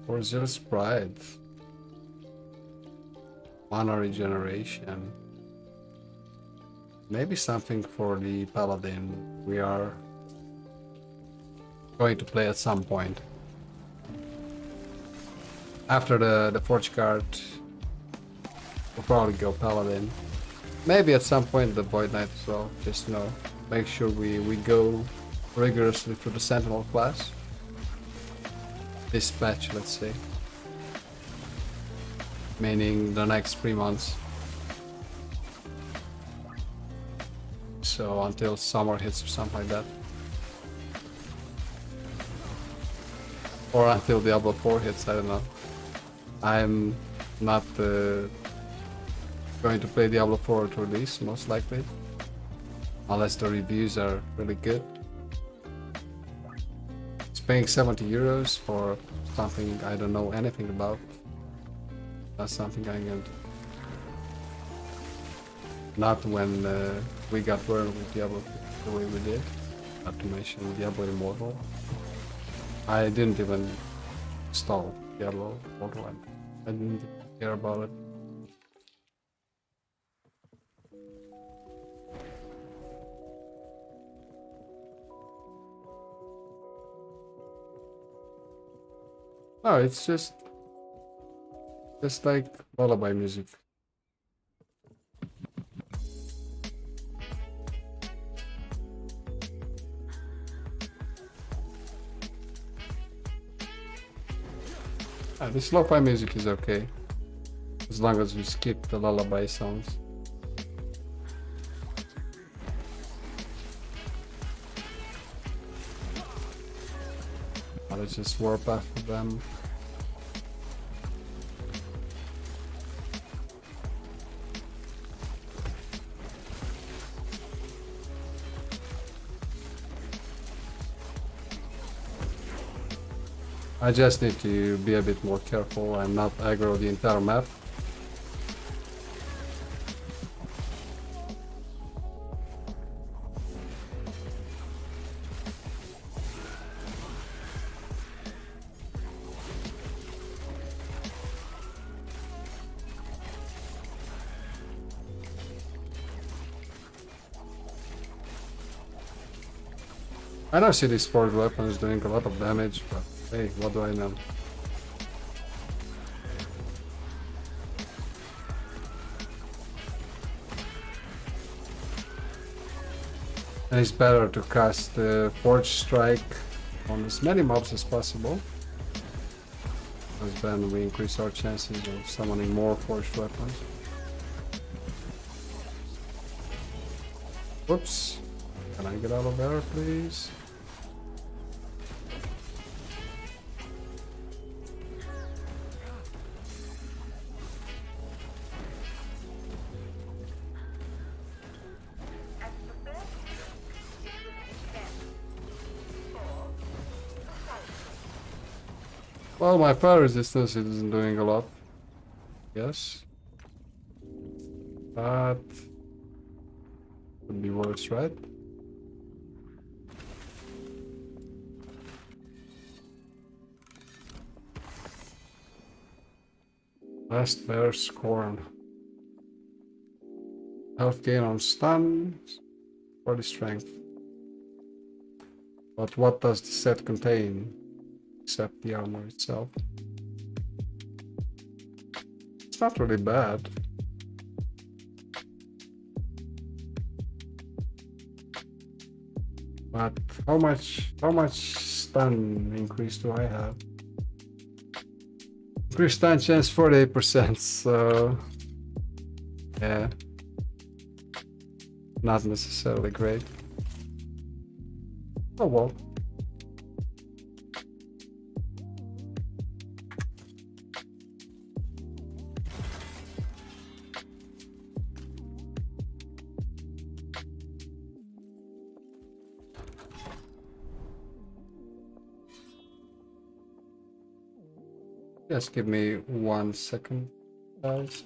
For Zill's Pride. Mana regeneration. Maybe something for the Paladin we are going to play at some point. After the Forge Guard, we'll probably go Paladin. Maybe at some point the Void Knight as well, just make sure we go rigorously through the Sentinel class. This patch, let's say. Meaning the next 3 months. So until summer hits or something like that. Or until Diablo 4 hits, I don't know. I'm not going to play Diablo 4 at release, most likely. Unless the reviews are really good. It's paying 70 euros for something I don't know anything about. That's something I'm going to... Not when we got burned with Diablo the way we did. Not to mention Diablo Immortal. I didn't even install Diablo Immortal. I didn't care about it. No, it's just like lullaby music. This lo-fi music is okay, as long as we skip the lullaby songs. Let's just warp after them. I just need to be a bit more careful and not aggro the entire map. I know City's forged weapon is doing a lot of damage, but hey, what do I know? And it's better to cast the Forge Strike on as many mobs as possible, because then we increase our chances of summoning more forged weapons. Whoops! Can I get out of there, please? Well, my fire resistance isn't doing a lot. Yes. But could be worse, right? Last bear scorn. Health gain on stun, body strength. But what does the set contain? Except the armor itself. It's not really bad. But how much stun increase do I have? Increased stun chance 48%, so yeah. Not necessarily great. Oh well. Just give me 1 second, guys.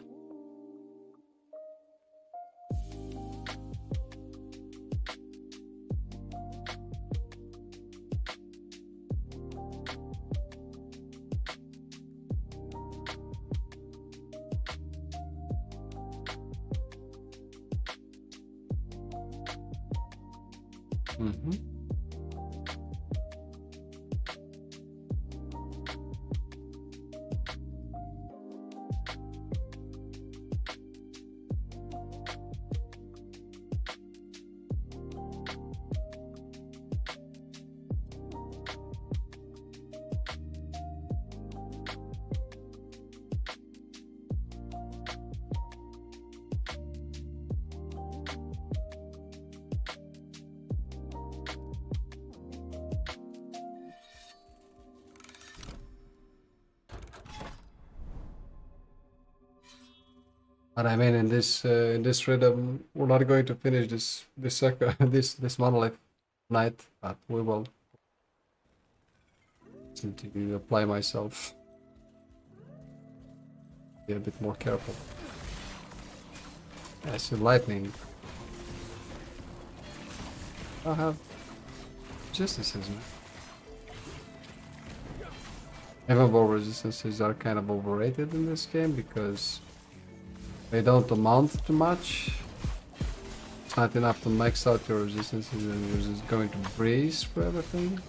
But I mean, in this rhythm, we're not going to finish this monolith night, but we will. Just need to apply myself. Be a bit more careful. I see lightning. I have resistances, man. Even though resistances are kind of overrated in this game because they don't amount to much. It's not enough to max out your resistances and you're just going to breeze for everything.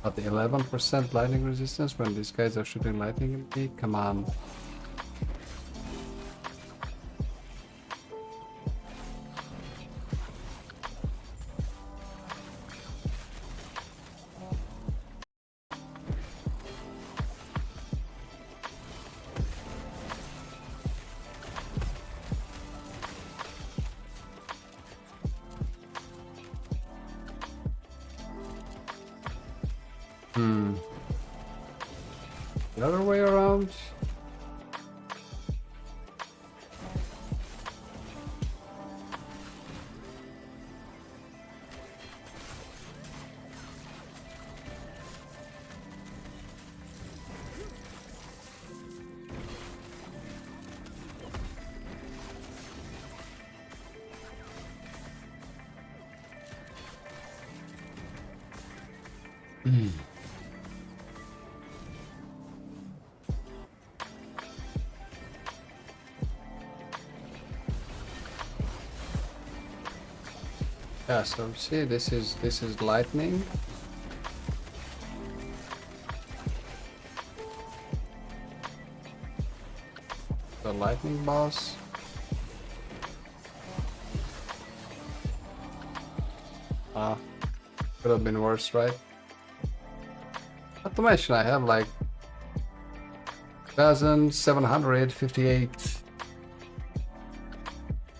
But the 11% lightning resistance when these guys are shooting lightning at me, come on. The other way around. Yeah, so see, this is lightning. The lightning boss. Could have been worse, right? Not to mention I have like 1758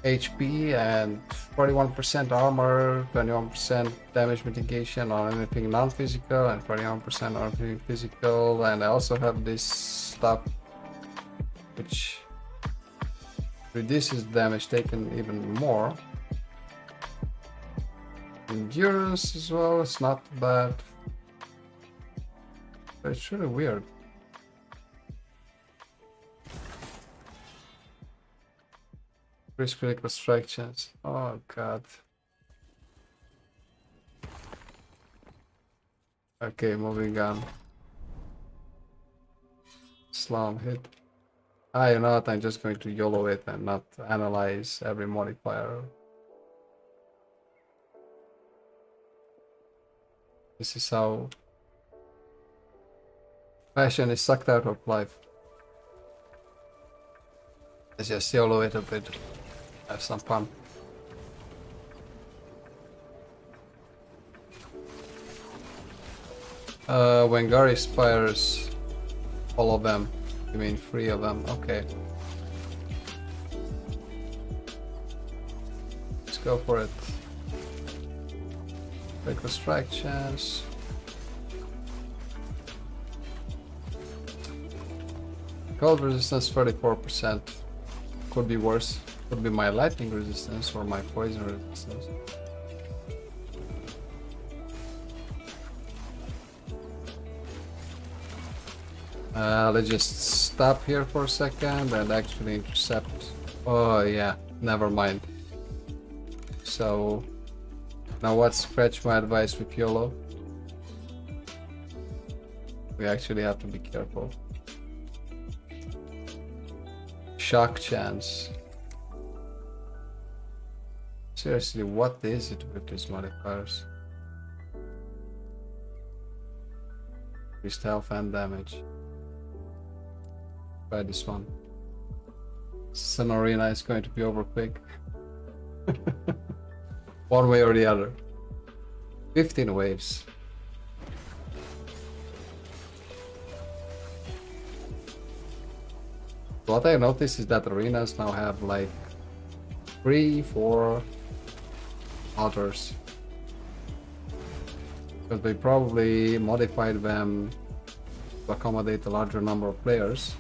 HP and 41% armor, 21% damage mitigation on anything non-physical, and 41% on anything physical. And I also have this stuff which reduces damage taken even more. Endurance as well, it's not bad. But it's really weird. Increased critical strike chance. Oh god. Okay, moving on. Slam hit. You know what? I'm just going to YOLO it and not analyze every modifier. This is how passion is sucked out of life. Let's just YOLO it a bit. Have some fun. When Gary expires, all of them. You mean 3 of them? Okay. Let's go for it. Critical strike chance. Cold resistance 34%. Could be worse. Could be my lightning resistance or my poison resistance. Let's just stop here for a second and actually intercept. Oh yeah, never mind. So now what? Scratch my advice with YOLO. We actually have to be careful. Shock chance. Seriously, what is it with these modifiers? Increased health and damage. Try this one. Sun Arena is going to be over quick. One way or the other. 15 waves. What I noticed is that arenas now have like 3-4 altars. Because they probably modified them to accommodate a larger number of players.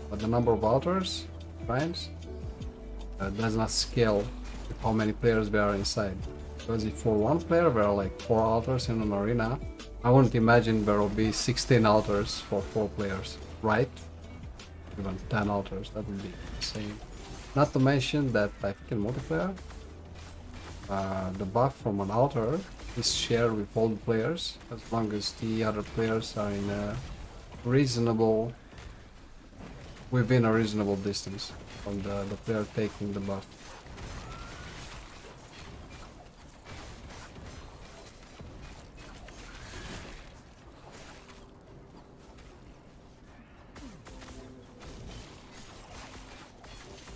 But the number of altars, shrines, does not scale with how many players there are inside. Because if for one player there are like 4 altars in an arena, I wouldn't imagine there will be 16 altars for 4 players, right? Even 10 altars, that would be insane. Not to mention that I think in multiplayer, the buff from an altar is shared with all the players, as long as the other players are in a reasonable, within a reasonable distance from the player taking the buff.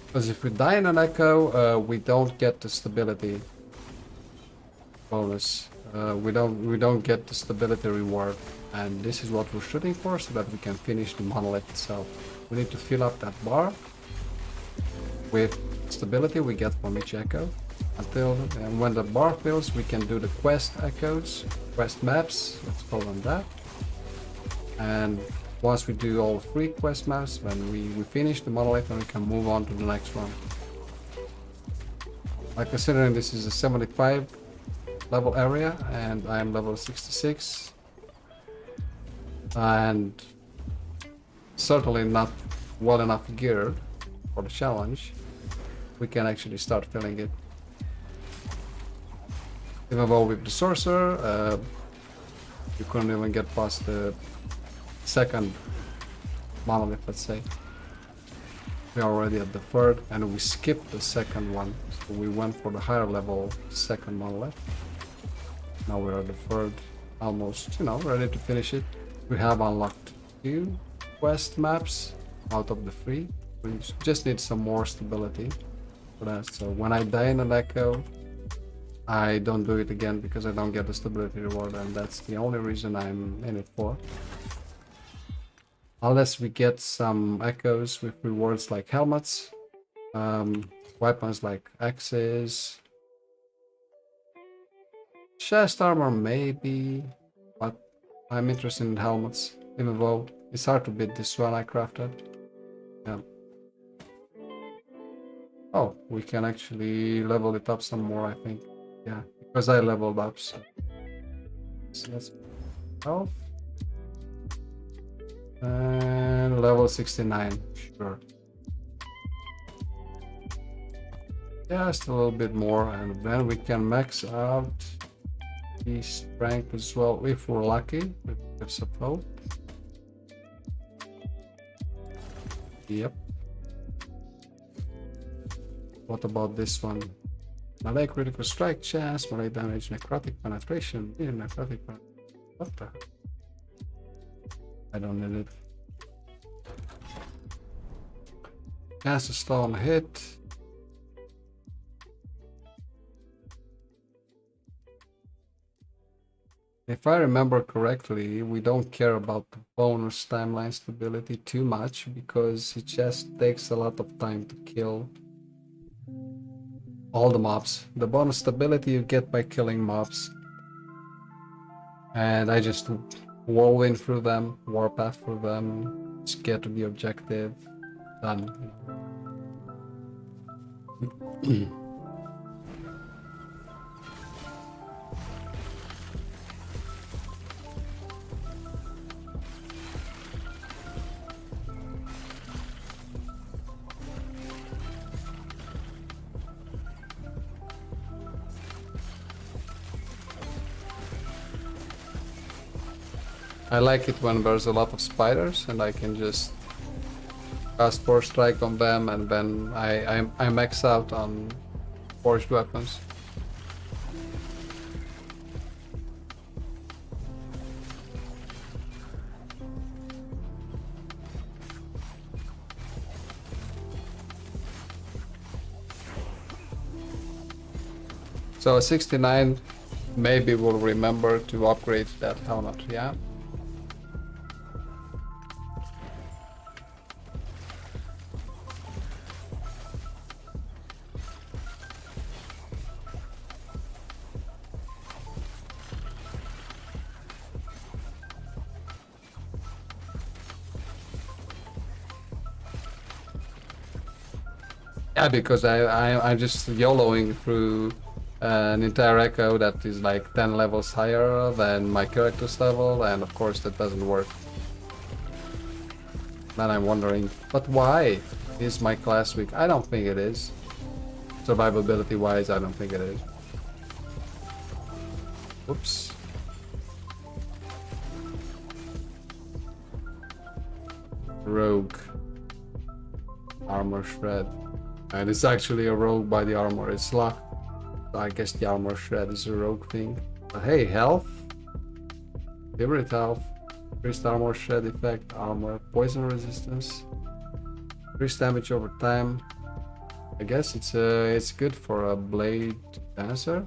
Because if we die in an echo, we don't get the stability bonus. We don't get the stability reward, and this is what we're shooting for, so that we can finish the monolith itself. We need to fill up that bar with stability we get from each echo. And when the bar fills, we can do the quest echoes, quest maps, let's call them that. And once we do all 3 quest maps, when we finish the monolith, then we can move on to the next one. Like, considering this is a 75 level area and I am level 66, and certainly not well enough geared for the challenge, we can actually start filling it. Even though with the sorcerer, you couldn't even get past the second monolith, let's say. We are already at the 3rd, and we skipped the 2nd one, so we went for the higher level 2nd monolith. Now we're at the 3rd, almost, ready to finish it. We have unlocked 2 quest maps out of the 3. We just need some more stability for that. So when I die in an echo, I don't do it again because I don't get the stability reward, and that's the only reason I'm in it for. Unless we get some echoes with rewards like helmets, weapons like axes, chest armor maybe, but I'm interested in helmets, even though it's hard to beat this one I crafted. Yeah. Oh, we can actually level it up some more, I think. Yeah, because I leveled up, so let's health. And level 69, sure. Just a little bit more, and then we can max out the strength as well, if we're lucky, with Gifts of Hope. Yep. What about this one? Melee critical strike chance, melee damage, necrotic penetration, necrotic penetration. What the? I don't need it. Cast a slow on hit. If I remember correctly, we don't care about the bonus timeline stability too much because it just takes a lot of time to kill all the mobs. The bonus stability you get by killing mobs. And I just whirlwind through them, warpath through them, just get to the objective, done. I like it when there's a lot of spiders and I can just cast Force Strike on them, and then I max out on forged weapons. So 69, maybe we'll remember to upgrade that helmet, yeah? Yeah, because I'm just YOLOing through an entire echo that is like 10 levels higher than my character's level, and of course that doesn't work. Then I'm wondering, but why is my class weak? I don't think it is. Survivability wise, I don't think it is. Whoops. Rogue. Armor shred. And it's actually a rogue by the armor. It's locked. So I guess the armor shred is a rogue thing. But hey, health. Favorite health. Increased armor shred effect. Armor. Poison resistance. Increased damage over time. I guess it's good for a blade dancer.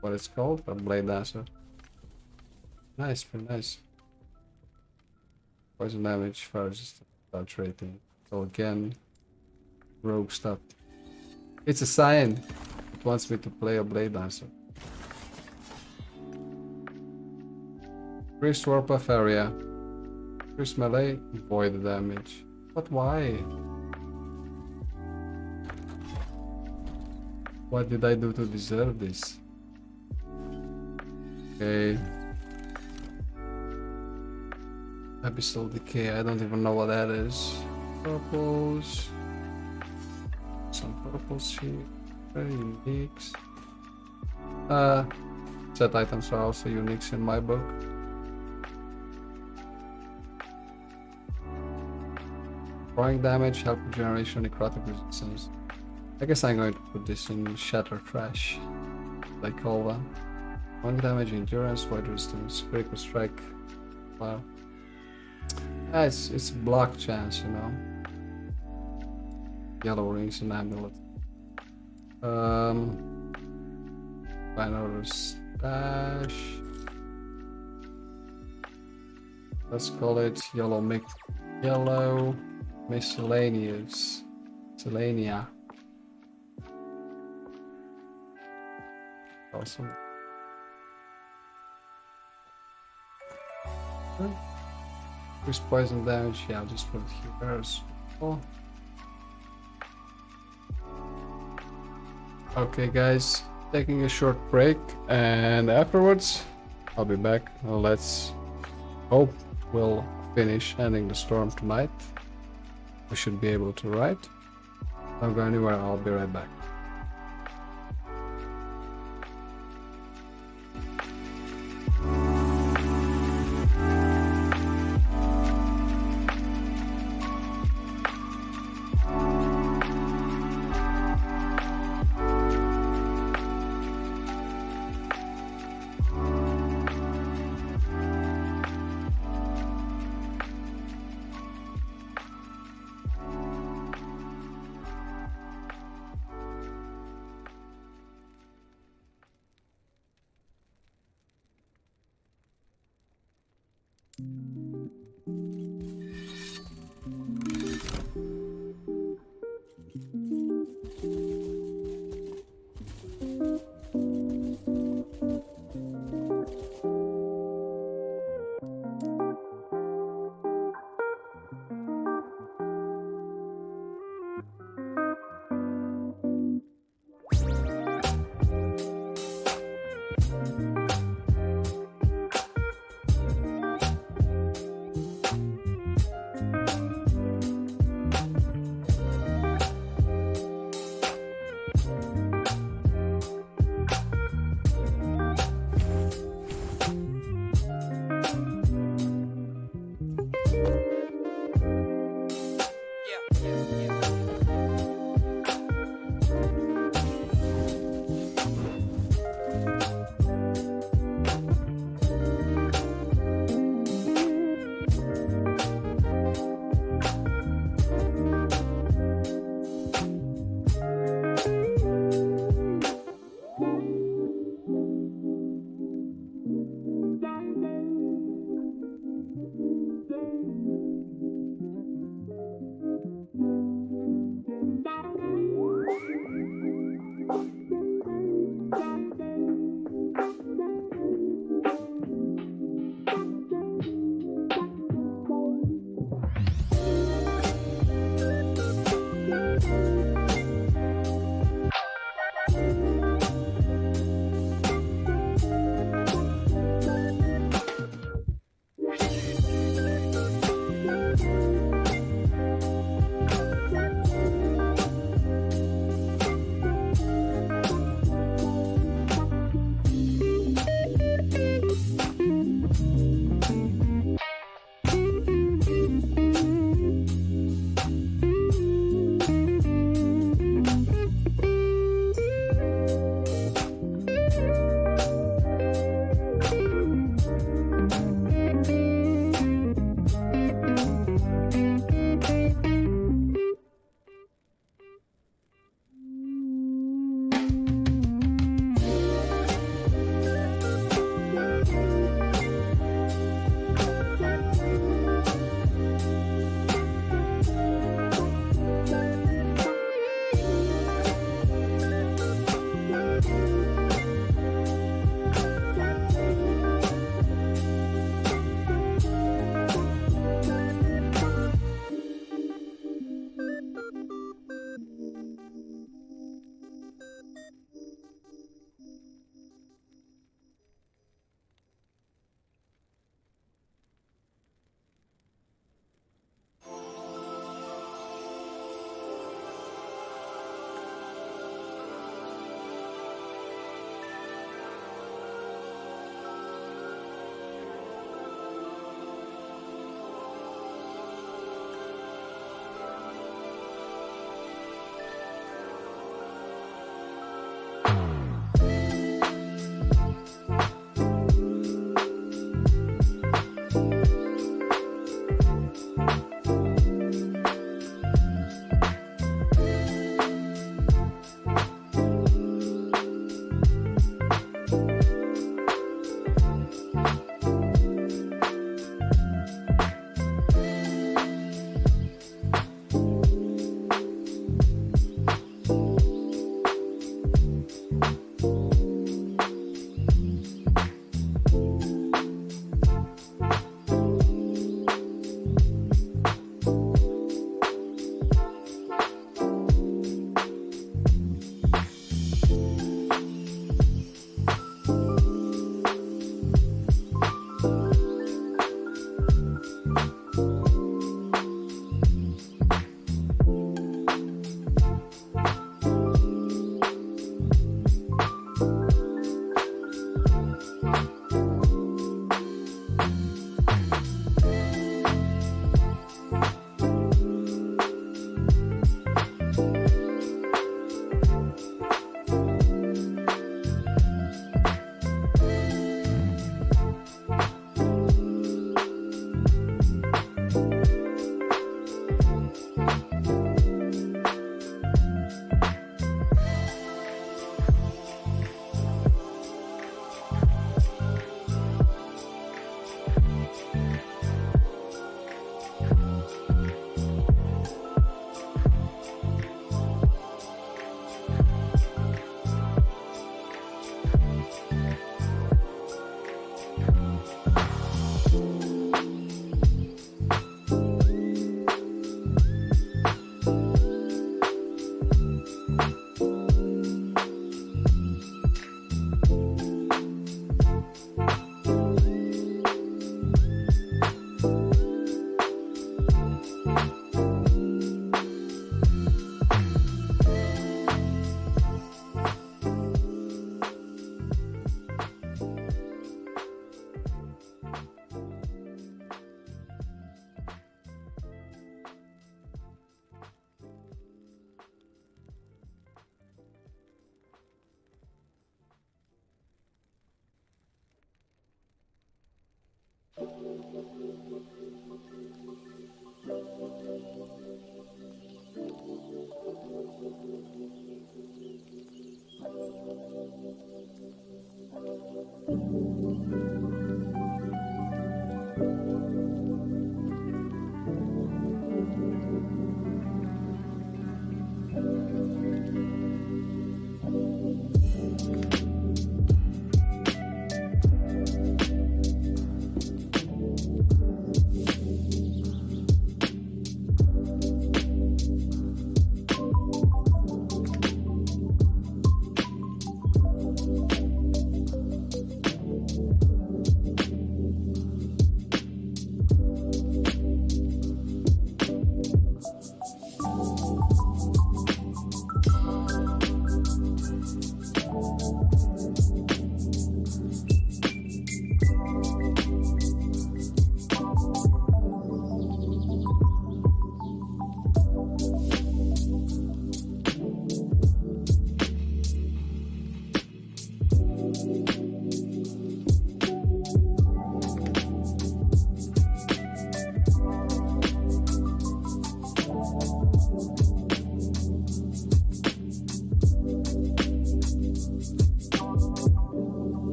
What it's called? A blade dancer. Nice, pretty nice. Poison damage, fire resistance, touch rating. So again, rogue stuff. It's a sign. It wants me to play a blade dancer. Increased warpath area. Increased melee, void damage. But why? What did I do to deserve this? Okay. Abyssal decay, I don't even know what that is. Purples. Some purples here. Very uniques. Set items are also uniques in my book. Drawing damage, help regeneration, necrotic resistance. I guess I'm going to put this in shatter trash. Like all that. Drawing damage, endurance, void resistance, critical strike. Wow. Yeah, it's block chance, you know. Yellow rings and amulet. Find another stash. Let's call it yellow miscellaneous. Miscellanea. Awesome. Increase poison damage, yeah, I'll just put it here as well. Okay guys, taking a short break and afterwards I'll be back. Let's hope we'll finish ending the storm tonight. We should be able to, right? Don't go anywhere, I'll be right back.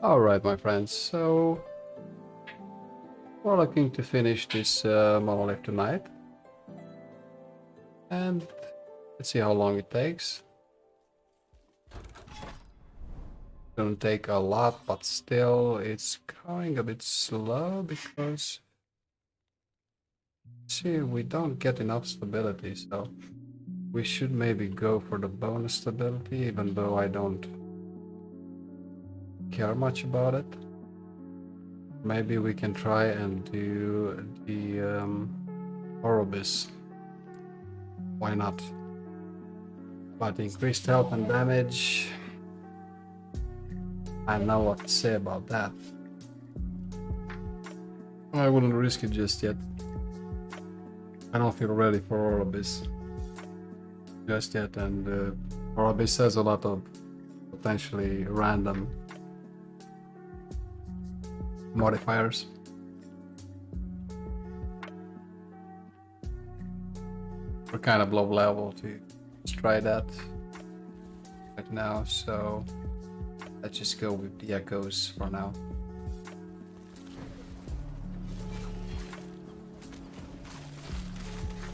Alright, my friends, so we're looking to finish this monolith tonight. And let's see how long it takes. Gonna take a lot, but still it's going a bit slow because see, we don't get enough stability, so we should maybe go for the bonus stability, even though I don't care much about it. Maybe we can try and do the Orobis. Why not? But increased health and damage, I know what to say about that. I wouldn't risk it just yet. I don't feel ready for Orobis just yet, and Orobis has a lot of potentially random modifiers. We're kind of low level to try that right now, so let's just go with the echoes for now.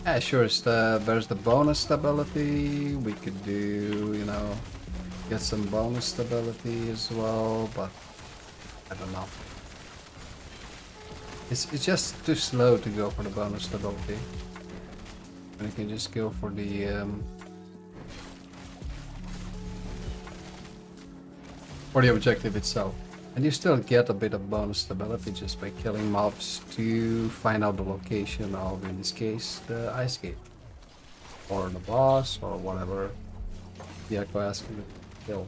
Yeah, sure, there's the bonus stability. We could do, you know, get some bonus stability as well, but I don't know. It's just too slow to go for the bonus stability. And you can just go for the objective itself. And you still get a bit of bonus stability just by killing mobs to find out the location of, in this case, the ice gate. Or the boss, or whatever the Echo asks you to kill.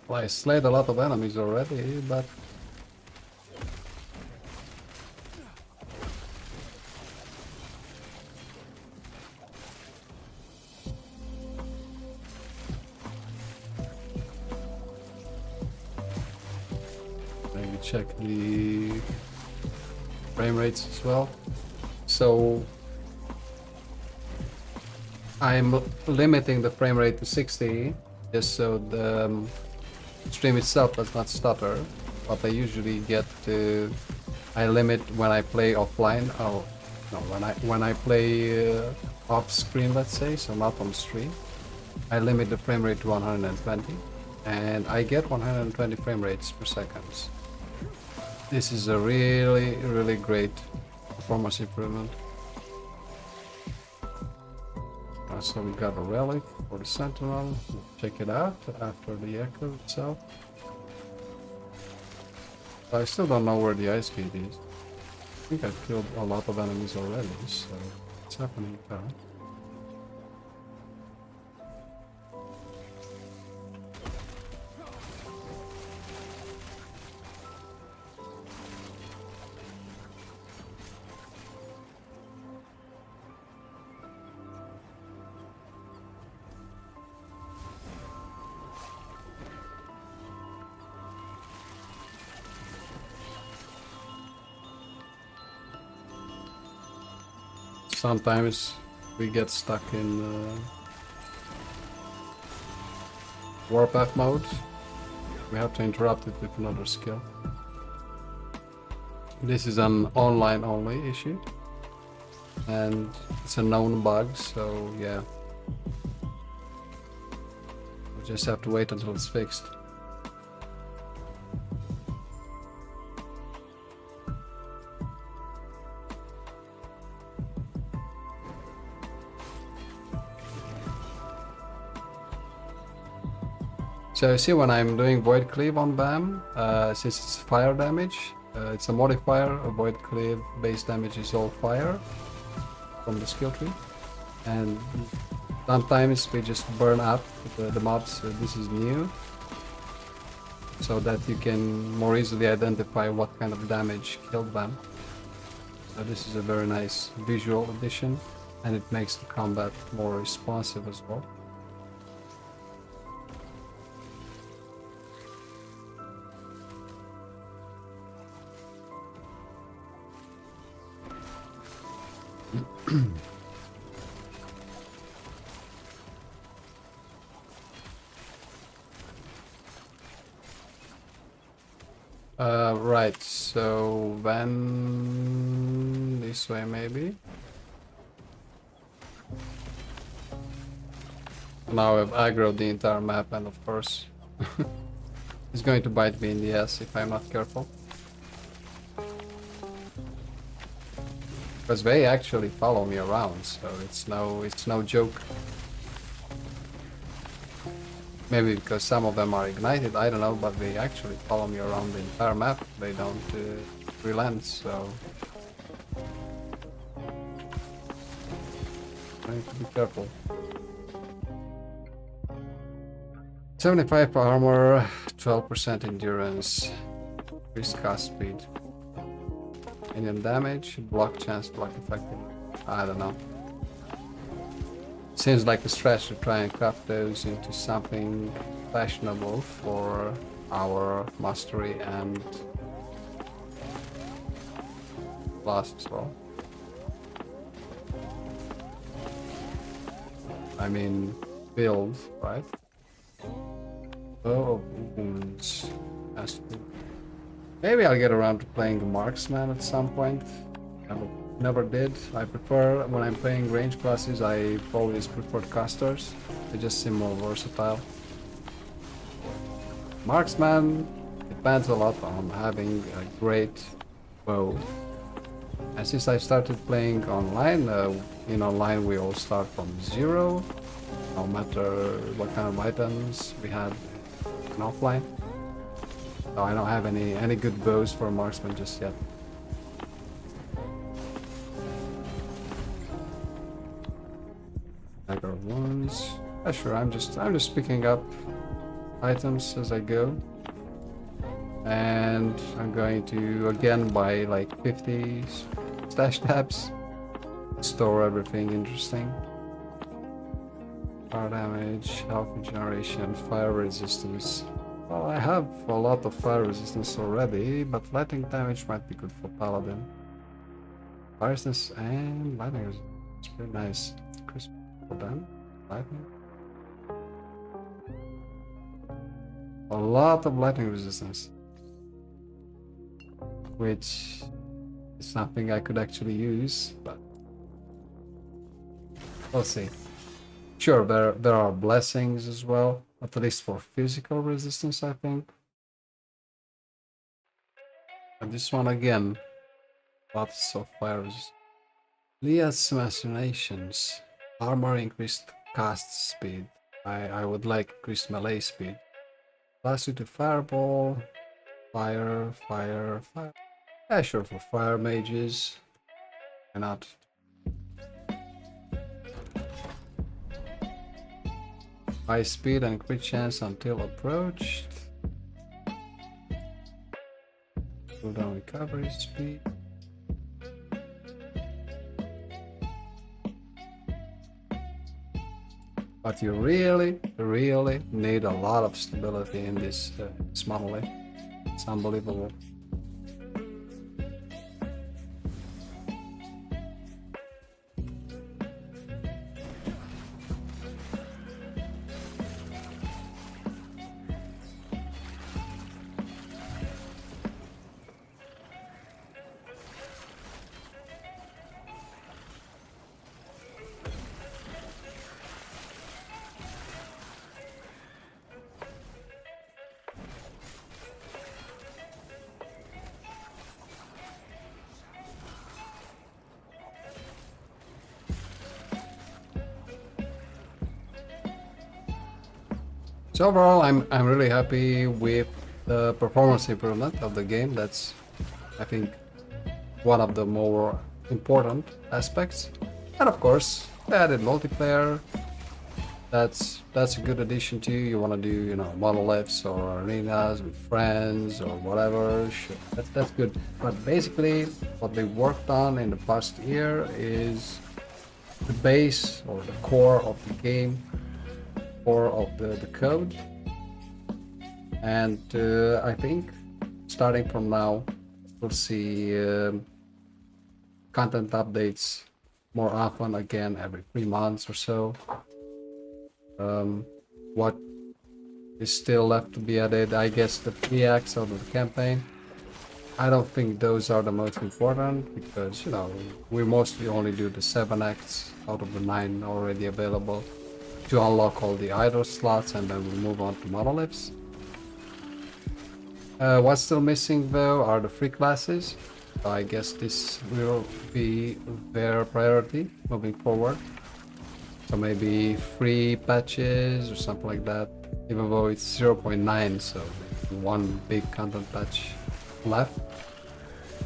Well, I slayed a lot of enemies already, but maybe check the frame rates as well. So I'm limiting the frame rate to 60 just so the stream itself does not stutter. But I usually get to, I limit when I play offline. Oh no, when I play off screen, let's say, so not on stream, I limit the frame rate to 120, and I get 120 frame rates per second. This is a really great performance improvement. So we got a relic for the Sentinel. We'll check it out after the Echo itself. I still don't know where the ice gate is. I think I've killed a lot of enemies already, so let's What's happening there? Sometimes we get stuck in warpath mode. We have to interrupt it with another skill. This is an online only issue, and it's a known bug, so yeah. We just have to wait until it's fixed. So you see, when I'm doing Void Cleave on BAM, since it's fire damage, it's a modifier. A Void Cleave base damage is all fire from the skill tree, and sometimes we just burn up the mobs. This is new, so that you can more easily identify what kind of damage killed them. So this is a very nice visual addition, and it makes the combat more responsive as well. Right, so then this way maybe. Now I've aggroed the entire map, and of course it's going to bite me in the ass if I'm not careful. Because they actually follow me around, so it's no joke. Maybe because some of them are ignited, I don't know, but they actually follow me around the entire map. They don't relent, so I need to be careful. 75 armor, 12% endurance, increased cast speed. Minion damage, block chance, block effective. I don't know. Seems like a stretch to try and craft those into something fashionable for our mastery and class as well. I mean, build, right? Oh, wounds. Maybe I'll get around to playing the marksman at some point. Never did. I prefer, when I'm playing range classes, I always preferred casters. They just seem more versatile. Marksman depends a lot on having a great bow. And since I started playing online, in online we all start from zero, no matter what kind of items we had in offline. So I don't have any good bows for marksman just yet. Dagger wounds. Yeah, sure. I'm just picking up items as I go, and I'm going to again buy like 50 stash tabs. Store everything interesting. Fire damage, health regeneration, fire resistance. Well, I have a lot of fire resistance already, but lightning damage might be good for paladin. Fire resistance and lightning resistance. It's pretty nice. Crisp. Then lightning. A lot of lightning resistance, which is something I could actually use, but we'll see. Sure, there are blessings as well, at least for physical resistance, I think. And this one again, lots of fire resistance. Leah's machinations. Armor increased cast speed. I would like increased melee speed. Blast you to fireball. Fire. Yeah, sure, for fire mages. Why not? High speed and crit chance until approached. Cooldown recovery speed. But you really need a lot of stability in this monolith. It's unbelievable. So overall, I'm really happy with the performance improvement of the game. That's, I think, one of the more important aspects. And of course, they added multiplayer. That's a good addition to you. You want to do, you know, monoliths or arenas with friends or whatever. Sure, that's good. But basically, what they worked on in the past year is the base or the core of the game, core of the code. And I think starting from now, we'll see content updates more often, again every 3 months or so. What is still left to be added, I guess the 3 acts out of the campaign. I don't think those are the most important because, you know, we mostly only do the 7 acts out of the 9 already available to unlock all the idle slots, and then we move on to monoliths. What's still missing though are the free classes. So I guess this will be their priority moving forward. So maybe free patches or something like that, even though it's 0.9, so one big content patch left.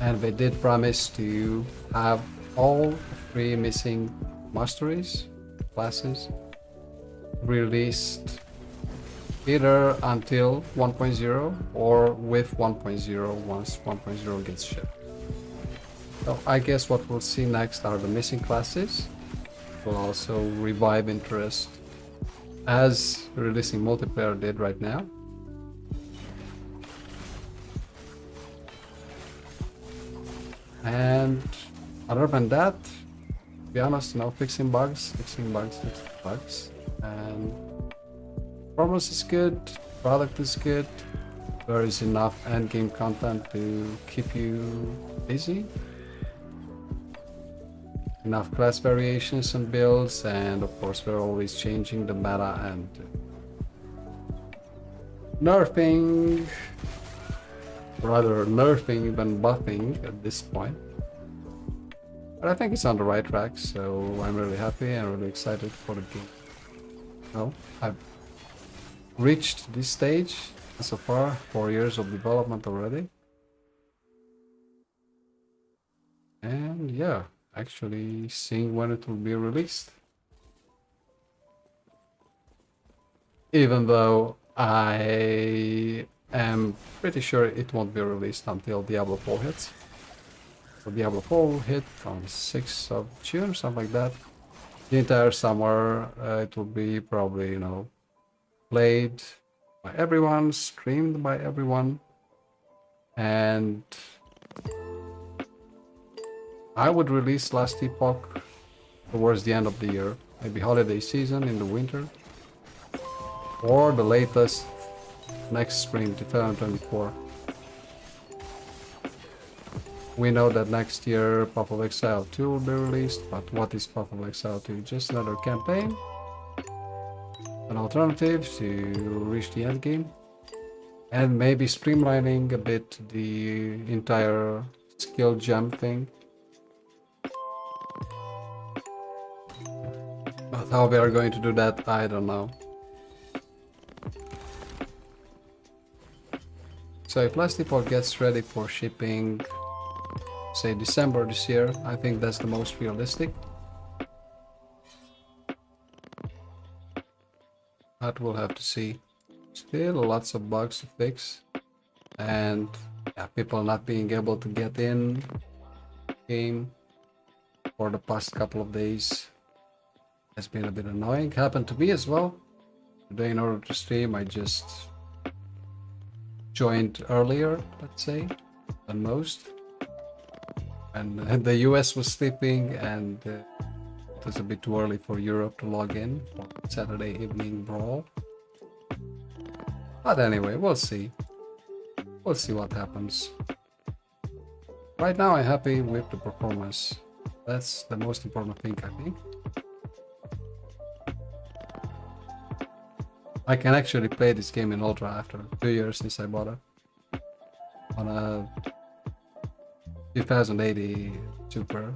And they did promise to have all free missing masteries classes released either until 1.0 or with 1.0 once 1.0 gets shipped. So I guess what we'll see next are the missing classes. Will also revive interest as releasing multiplayer did right now. And other than that, to be honest, you know, fixing bugs, and performance is good, product is good, there is enough endgame content to keep you busy. Enough class variations and builds, and of course we're always changing the meta and nerfing than buffing at this point. But I think it's on the right track, so I'm really happy and really excited for the game. Well, I've reached this stage so far, 4 years of development already. And yeah, actually seeing when it will be released. Even though I am pretty sure it won't be released until Diablo 4 hits. So Diablo 4 hit on 6th of June, something like that. The entire summer it will be probably, you know, played by everyone, streamed by everyone, and I would release Last Epoch towards the end of the year, maybe holiday season in the winter, or the latest next spring, 2024. We know that next year Path of Exile 2 will be released, but what is Path of Exile 2? Just another campaign? An alternative to reach the end game? And maybe streamlining a bit the entire skill jump thing. But how we are going to do that, I don't know. So if Last Epoch gets ready for shipping, say December this year, I think that's the most realistic. That we'll have to see. Still lots of bugs to fix, and yeah, people not being able to get in game for the past couple of days has been a bit annoying. Happened to me as well. Today, in order to stream, I just joined earlier, let's say, than most. And the US was sleeping, and it was a bit too early for Europe to log in for Saturday evening brawl. But anyway, we'll see. We'll see what happens. Right now, I'm happy with the performance. That's the most important thing, I think. I can actually play this game in Ultra after 2 years since I bought it. On a 2080 Super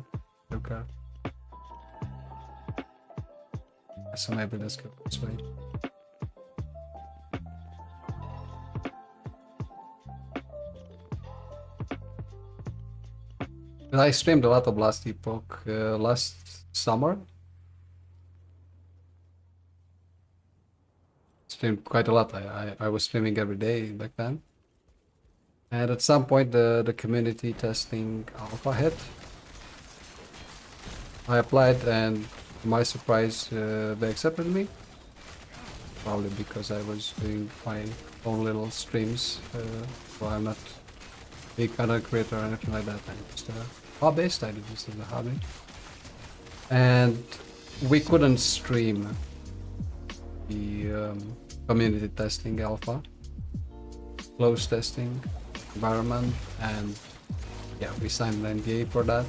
card. So maybe let's go this way. I streamed a lot of Last Epoch last summer. Streamed quite a lot. I was streaming every day back then. And at some point the community testing alpha hit. I applied, and to my surprise they accepted me. Probably because I was doing my own little streams, so I'm not a big content creator or anything like that. I'm just a hobbyist. I do this as a hobby. And we couldn't stream the community testing alpha, closed testing environment, and yeah, we signed an NDA for that.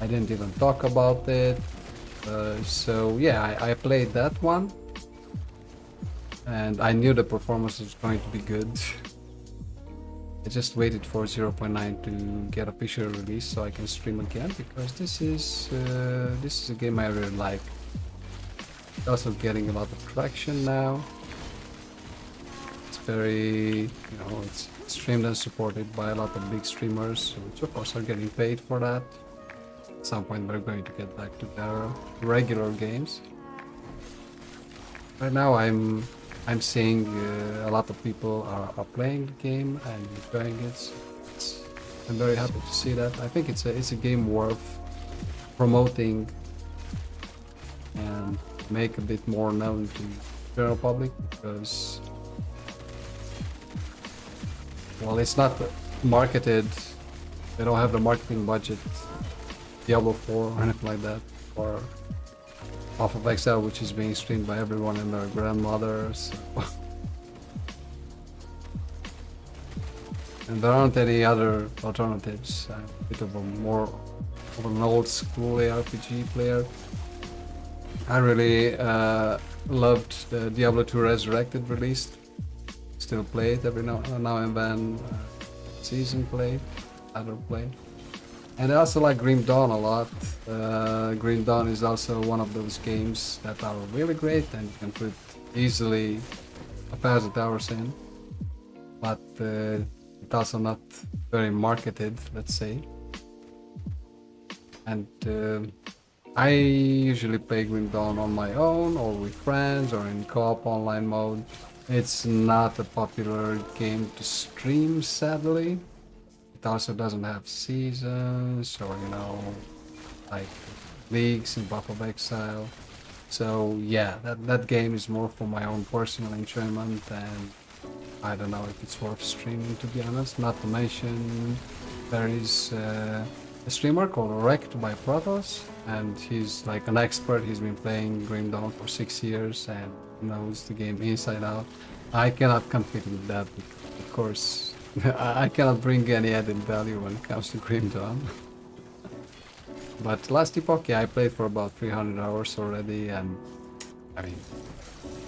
I didn't even talk about it. So yeah, I played that one, and I knew the performance was going to be good. I just waited for 0.9 to get official release so I can stream again, because this is a game I really like. It's also getting a lot of traction now. It's very, it's streamed and supported by a lot of big streamers, which of course are getting paid for that. At some point we're going to get back to their regular games. Right now I'm seeing a lot of people are playing the game and enjoying it. So I'm very happy to see that. I think it's a game worth promoting and make a bit more known to the general public, because well, it's not marketed. They don't have the marketing budget Diablo 4 or anything like that, or Path of Exile, which is being streamed by everyone and their grandmothers. And there aren't any other alternatives. I'm a bit of an old school RPG player. I really loved the Diablo 2 Resurrected released. Still play it every now and then. Season play, other play. And I also like Grim Dawn a lot. Grim Dawn is also one of those games that are really great and you can put easily 1,000 hours in. But it's also not very marketed, let's say. And I usually play Grim Dawn on my own or with friends or in co-op online mode. It's not a popular game to stream, sadly. It also doesn't have seasons or, like leagues in Path of Exile. So yeah, that game is more for my own personal enjoyment, and I don't know if it's worth streaming, to be honest. Not to mention, there is a streamer called Wrecked by Protoss, and he's like an expert. He's been playing Grim Dawn for 6 years and knows the game inside out. I cannot compete with that, of course. I cannot bring any added value when it comes to Grim Dawn. But Last Epoch, yeah, I played for about 300 hours already, and I mean,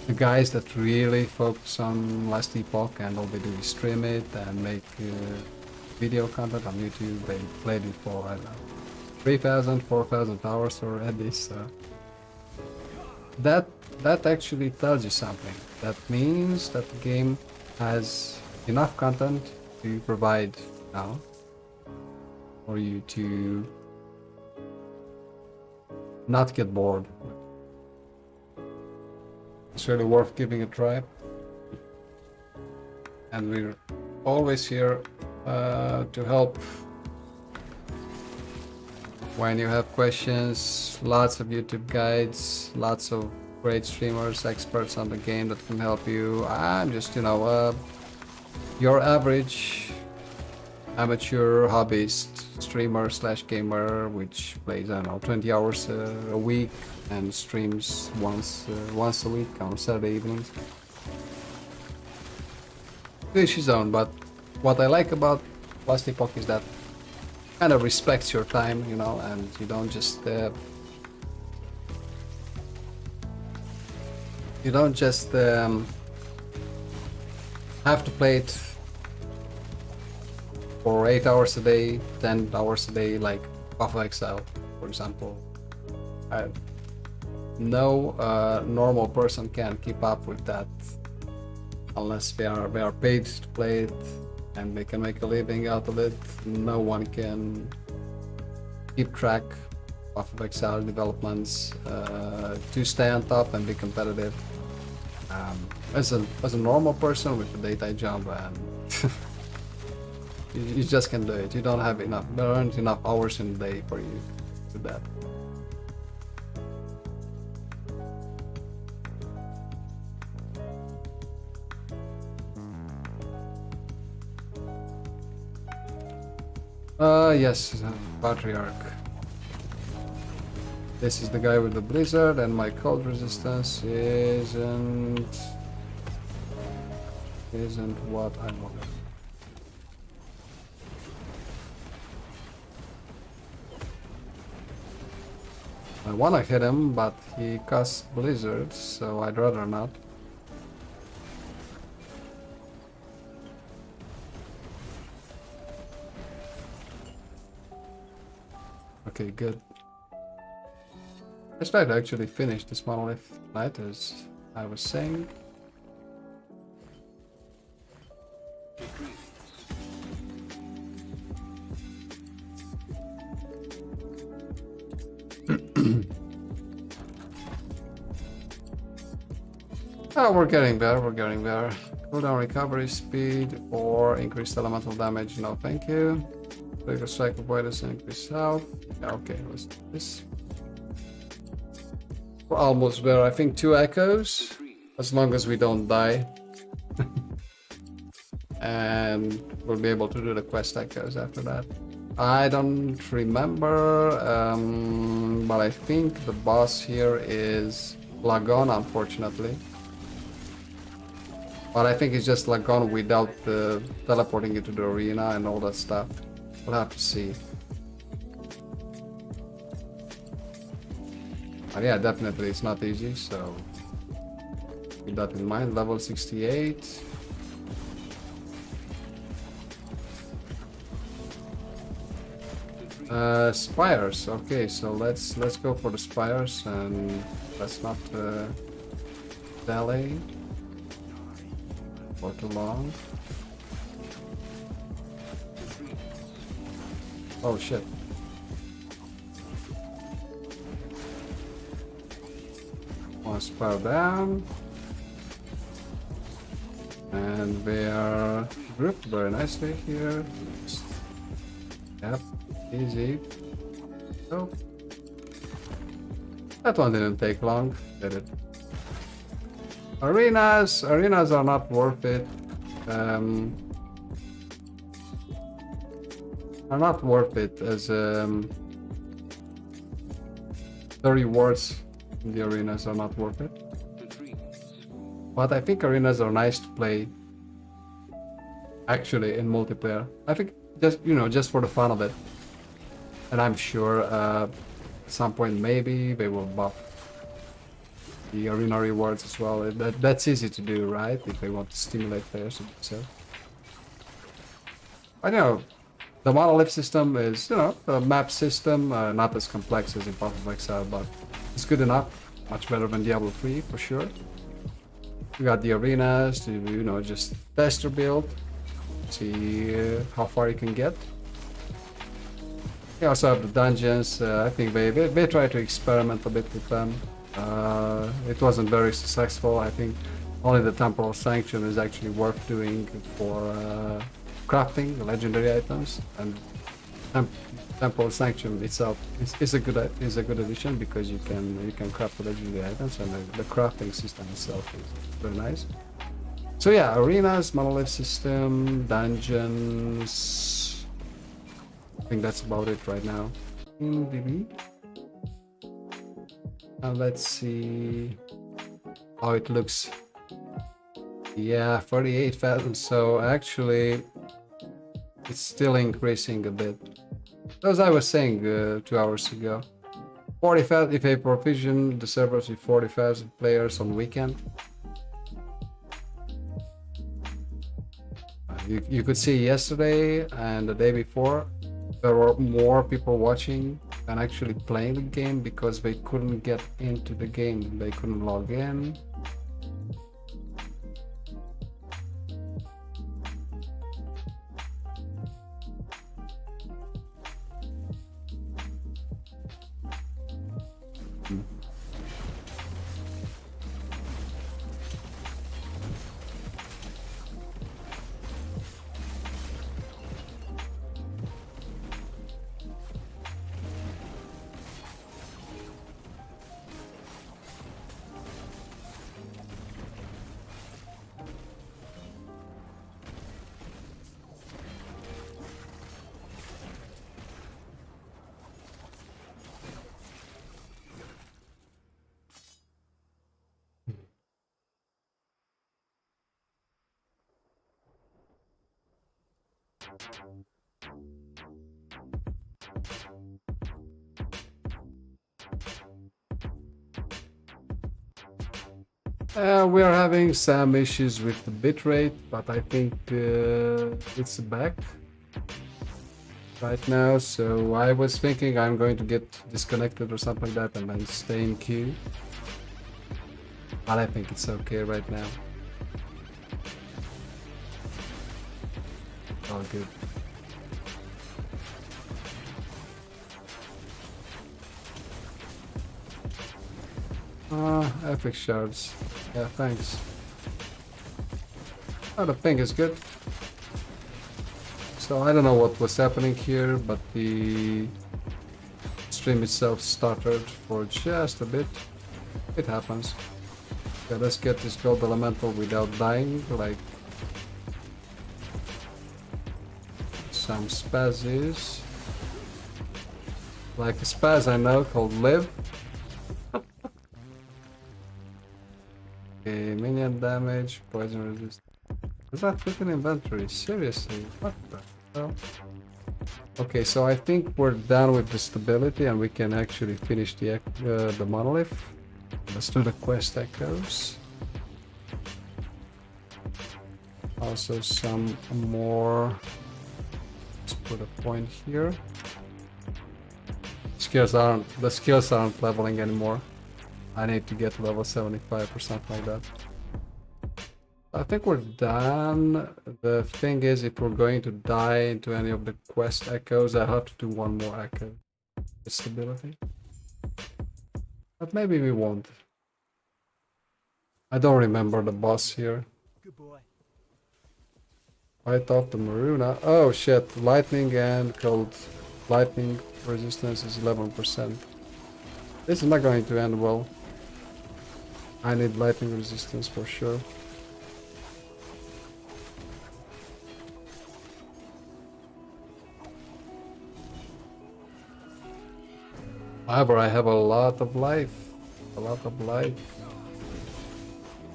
the guys that really focus on Last Epoch and all they do is stream it and make video content on YouTube, they played it for, I don't know, 3,000, 4,000 hours already, so that actually tells you something. That means that the game has enough content to provide now for you to not get bored. It's really worth giving a try. And we're always here to help when you have questions. Lots of YouTube guides, lots of great streamers, experts on the game that can help you. I'm just, you know, your average amateur hobbyist streamer slash gamer, which plays, I don't know, 20 hours a week and streams once a week on Saturday evenings. To each his own, but what I like about Last Epoch is that kind of respects your time, you know, and you don't just have to play it for 8 hours a day, 10 hours a day, like Path of Exile, for example. No normal person can keep up with that unless they are paid to play it and they can make a living out of it. No one can keep track of Exile developments to stay on top and be competitive. As a normal person with a daytime job, and you just can't do it. You don't have enough, there aren't enough hours in the day for you to do that. Yes, Patriarch. This is the guy with the blizzard, and my cold resistance isn't what I wanted. I wanna hit him, but he casts blizzard, so I'd rather not. Okay, good. Let's try to actually finish this monolith tonight, as I was saying. Oh, we're getting there, we're getting there. Cooldown recovery speed or increased elemental damage, no thank you. Take a strike avoidance and increase health. Yeah, okay, let's do this. We're almost there. I think 2 echoes, as long as we don't die. And we'll be able to do the quest echoes after that. I don't remember, but I think the boss here is Lagon, unfortunately. But I think it's just Lagon without the teleporting into the arena and all that stuff. We'll have to see. But yeah, definitely it's not easy, so keep that in mind. Level 68. Spires. Okay, so let's go for the spires, and let's not delay for too long. Oh shit. One spire down. And they are grouped very nicely here. Yep, easy. So that one didn't take long, did it? Arenas are not worth it. Are not worth it as the rewards in the arenas are not worth it. But I think arenas are nice to play actually in multiplayer. I think just for the fun of it. And I'm sure at some point maybe they will buff the arena rewards as well. That's easy to do, right? If they want to stimulate players to do so. I know the monolith system is, a map system, not as complex as in Path of Exile, but it's good enough. Much better than Diablo 3 for sure. You got the arenas to, just test your build, see how far you can get. You also have the dungeons. I think they try to experiment a bit with them. It wasn't very successful. I think only the Temple of Sanction is actually worth doing for crafting legendary items, and Tem Temple of Sanction itself is a good addition because you can craft the legendary items, and the crafting system itself is very nice. So yeah, arenas, monolith system, dungeons. I think that's about it right now. And let's see how it looks. Yeah, 48,000. So actually, it's still increasing a bit. As I was saying 2 hours ago, 40,000 if I provision the servers with 40,000 players on weekend. You could see yesterday and the day before there were more people watching than actually playing the game because they couldn't get into the game. They couldn't log in. We are having some issues with the bitrate, but I think it's back right now. So I was thinking I'm going to get disconnected or something like that and then stay in queue. But I think it's okay right now. All good. Epic shards. Yeah, thanks. Oh, the ping is good. So I don't know what was happening here, but the stream itself stuttered for just a bit. It happens. Okay, let's get this gold elemental without dying, like some spazzes. Like a spaz I know called Live. Okay, minion damage, poison resist. Is that fit in inventory? Seriously? What the hell? Okay, so I think we're done with the stability and we can actually finish the monolith. Let's do the quest echoes. Also some more. Let's put a point here. The skills aren't leveling anymore. I need to get level 75 or something like that. I think we're done. The thing is, if we're going to die into any of the quest echoes, I have to do one more echo. Stability. But maybe we won't. I don't remember the boss here. Good boy. Fight off the Maruna. Oh shit, lightning and cold. Lightning resistance is 11%. This is not going to end well. I need lightning resistance for sure. However, I have a lot of life.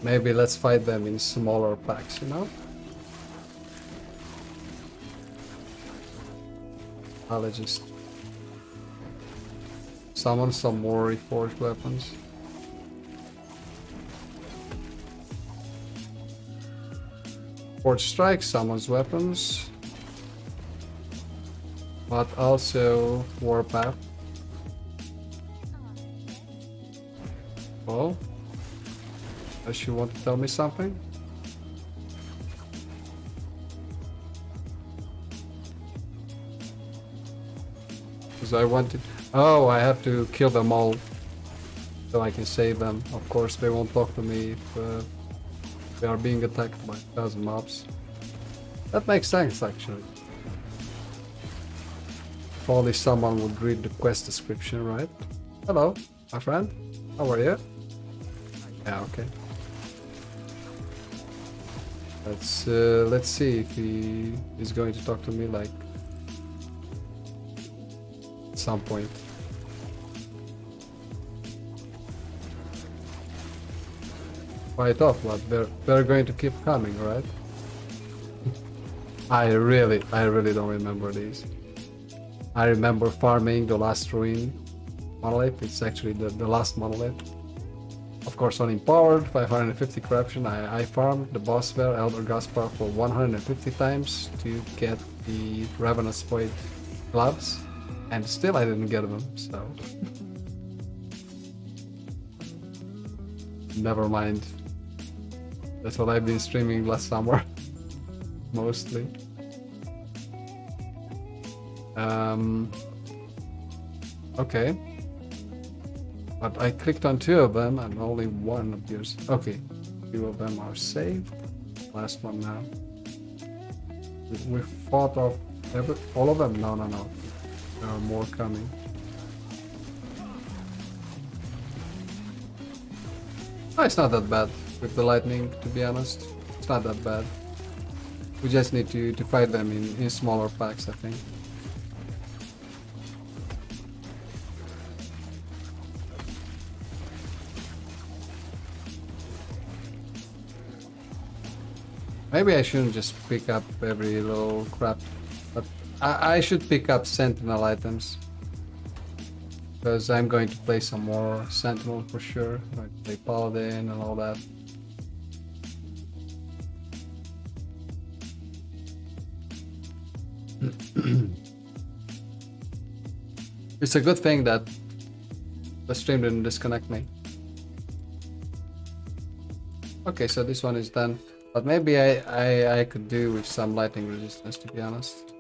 Maybe let's fight them in smaller packs, you know? I'll just summon some more reforged weapons. Forge Strike summons weapons, but also Warpath. Well, does she want to tell me something? Because I wanted... Oh, I have to kill them all. so I can save them. Of course, they won't talk to me if they are being attacked by 1,000 mobs. That makes sense, actually. If only someone would read the quest description, right? Hello, my friend. How are you? Yeah, okay. Let's see if he is going to talk to me like at some point. Fight off, but they're going to keep coming, right? I really don't remember these. I remember farming the last ruin monolith. It's actually the last monolith. Of course, on empowered, 550 corruption. I farmed the boss there, Elder Gaspar, for 150 times to get the Ravenous Void gloves, and still I didn't get them, so never mind. That's what I've been streaming last summer, mostly. Okay. But I clicked on 2 of them and only 1 appears. Okay, 2 of them are saved. Last one now. We fought off all of them? No. There are more coming. Oh, it's not that bad with the lightning, to be honest. It's not that bad. We just need to fight them in smaller packs, I think. Maybe I shouldn't just pick up every little crap, but I should pick up sentinel items. Because I'm going to play some more sentinel for sure. I'm going to play paladin and all that. It's a good thing that the stream didn't disconnect me. Okay, so this one is done. But maybe I could do with some lightning resistance, to be honest.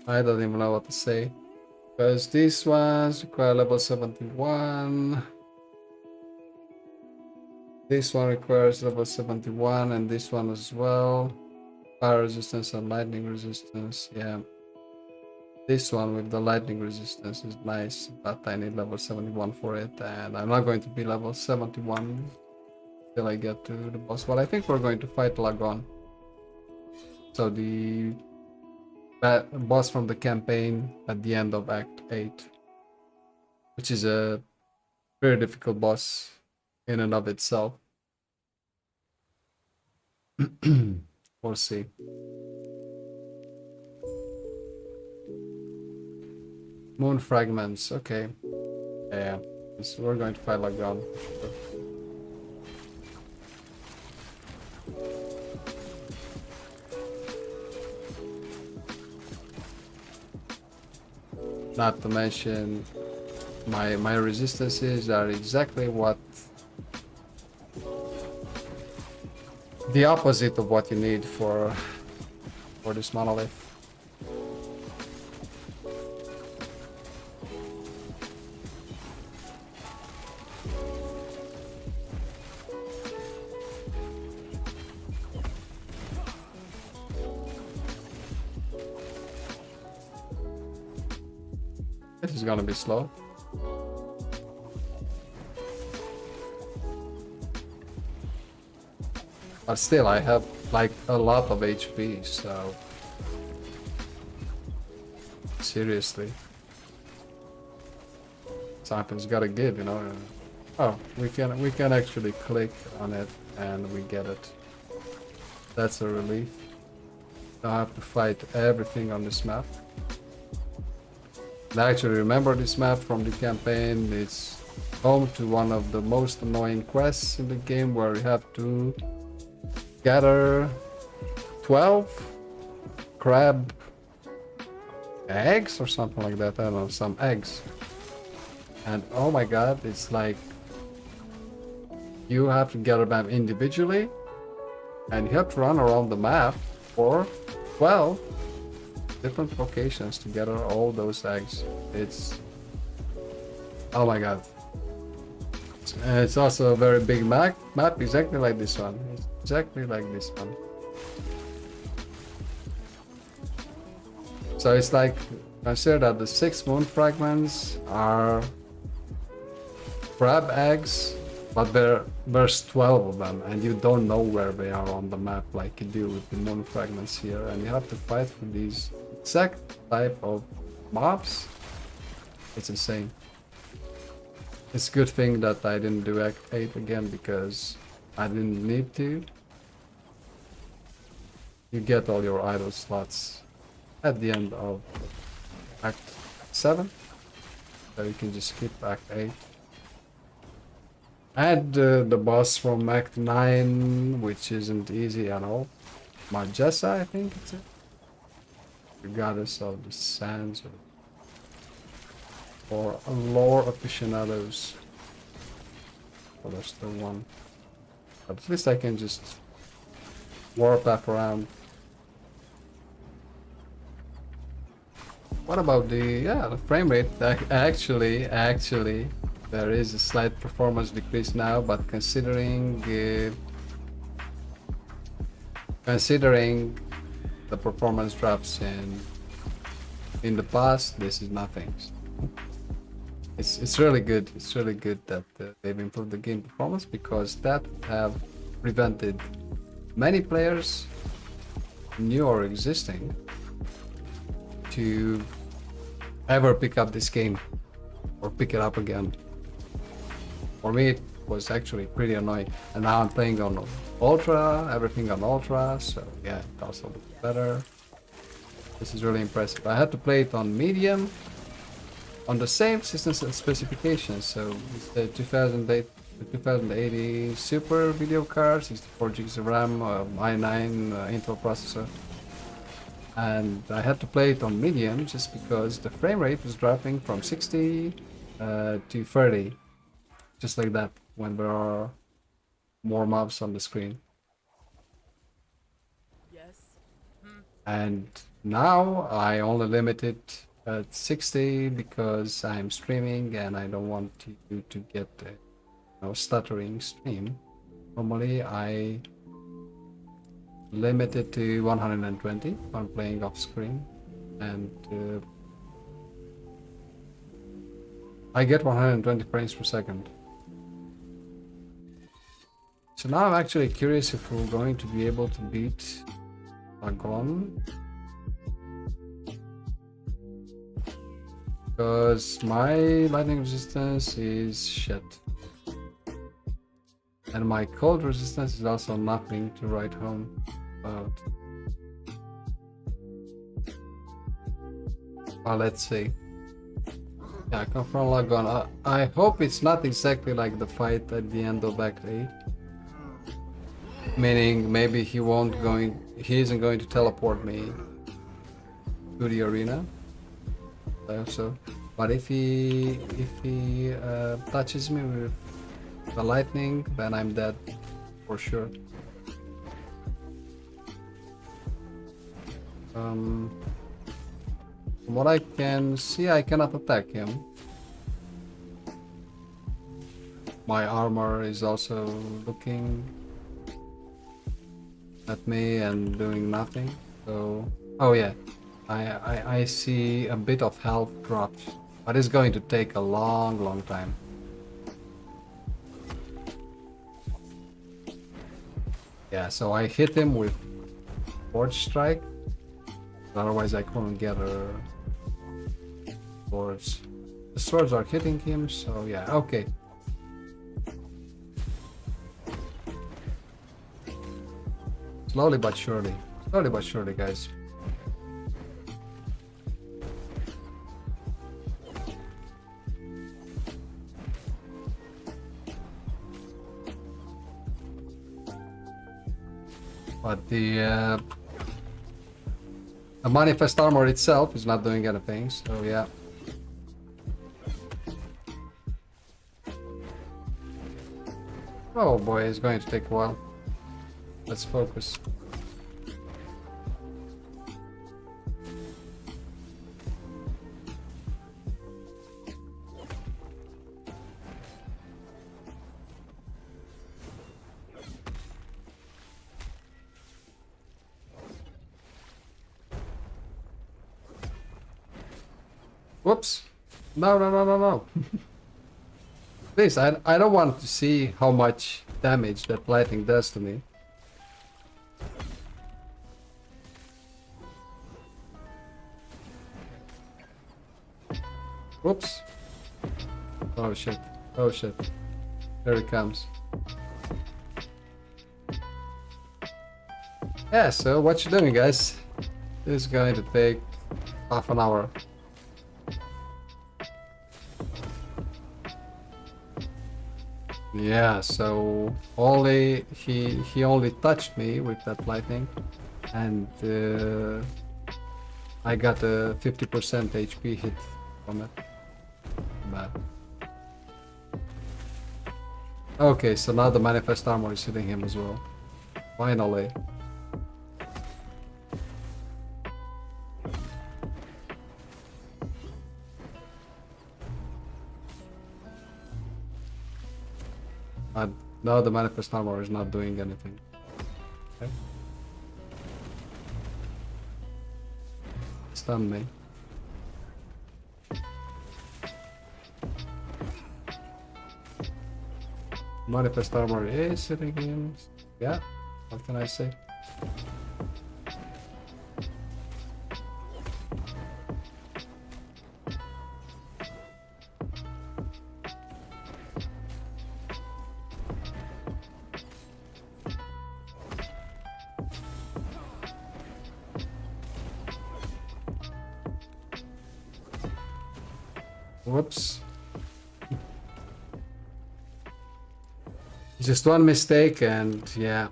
I don't even know what to say. Because these ones require level 71. This one requires level 71 and this one as well. Fire resistance and lightning resistance, yeah. This one with the lightning resistance is nice, but I need level 71 for it, and I'm not going to be level 71 till I get to the boss. Well, I think we're going to fight Lagon. So the boss from the campaign at the end of Act 8. Which is a very difficult boss in and of itself. We'll see. Moon fragments, okay. Yeah, so we're going to fight Lagon. Not to mention my resistances are exactly what the opposite of what you need for this monolith. This is gonna be slow. But still, I have like a lot of HP, so seriously, something's gotta give, you know. Oh, we can actually click on it and we get it. That's a relief. Don't have to fight everything on this map. I actually remember this map from the campaign. It's home to one of the most annoying quests in the game, where you have to gather 12 crab eggs or something like that. I don't know, some eggs. And oh my god, it's like you have to gather them individually and you have to run around the map for 12 different locations to gather all those eggs. It's Oh my god. It's also a very big map, exactly like this one. It's exactly like this one. So it's like, consider that the 6 moon fragments are crab eggs, but there's 12 of them, and you don't know where they are on the map like you do with the moon fragments here, and you have to fight for these exact type of mobs. It's insane. It's a good thing that I didn't do Act 8 again, because I didn't need to. You get all your idle slots at the end of Act 7, so you can just skip Act 8. And the boss from Act 9, which isn't easy at all. Marjessa, I think it's it. The goddess of the sands, or lore aficionados. Oh, there's still one. But at least I can just warpath around. What about the frame rate? Actually, there is a slight performance decrease now, but considering the performance drops in the past, this is nothing. It's really good. It's really good that they've improved the game performance, because that have prevented many players, new or existing, to ever pick up this game or pick it up again. For me, it was actually pretty annoying, and now I'm playing on Ultra, everything on Ultra, so yeah, it also looks better. This is really impressive. I had to play it on medium, on the same system specifications, so it's the 2080 Super video card, 64 gigs of RAM, i9 Intel processor. And I had to play it on medium just because the frame rate was dropping from 60 to 30. Just like that, when there are more mobs on the screen. Yes. And now I only limit it at 60 because I'm streaming and I don't want you to get a stuttering stream. Normally I limit it to 120 when playing off screen, and I get 120 frames per second. So now I'm actually curious if we're going to be able to beat Lagon, because my lightning resistance is shit, and my cold resistance is also nothing to write home about. Well, let's see. Yeah, confirm Lagon. I hope it's not exactly like the fight at the end of Act 8. Meaning maybe he isn't going to teleport me to the arena. So, but if he touches me with the lightning, then I'm dead for sure. From what I can see, I cannot attack him. My armor is also looking at me and doing nothing. So, oh yeah, I see a bit of health dropped, but it's going to take a long time. Yeah, so I hit him with Forge Strike, otherwise I couldn't get a swords. The swords are hitting him, so yeah, okay. Slowly but surely, guys. But the manifest armor itself is not doing anything, so yeah. Oh boy, it's going to take a while. Let's focus. Whoops. No, no, no, no, no. Please, I don't want to see how much damage that lightning does to me. Whoops. Oh shit. Oh shit. There it comes. Yeah, so what you doing, guys? This is going to take half an hour. Yeah, so only he only touched me with that lightning, and I got a 50% HP hit from it. Bad. Okay, so now the manifest armor is hitting him as well. Finally. Now the manifest armor is not doing anything. Okay. Stun me. Manifest armor is hitting him. Yeah, what can I say? Whoops. Just one mistake and yeah,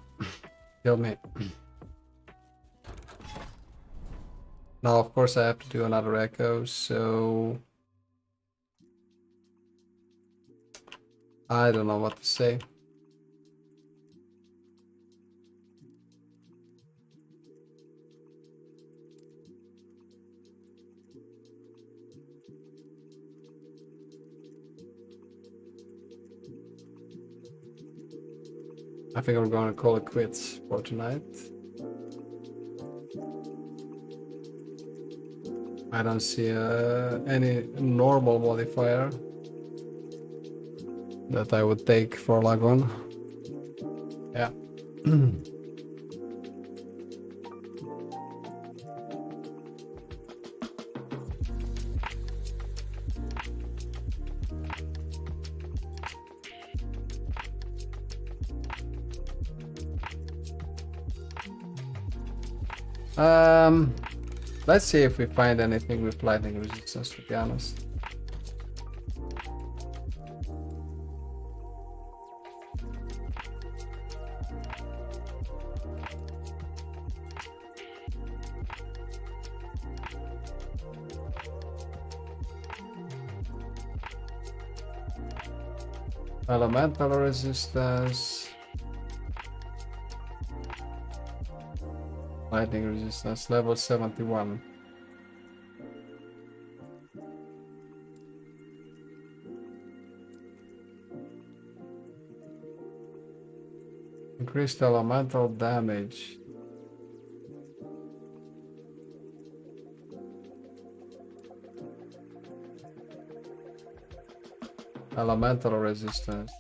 killed me. Now of course I have to do another echo, so I don't know what to say. I think I'm gonna call it quits for tonight. I don't see any normal modifier that I would take for Lagoon. Yeah. Let's see if we find anything with lightning resistance, to be honest. Elemental resistance. Lightning resistance, level 71. Increased elemental damage. Elemental resistance.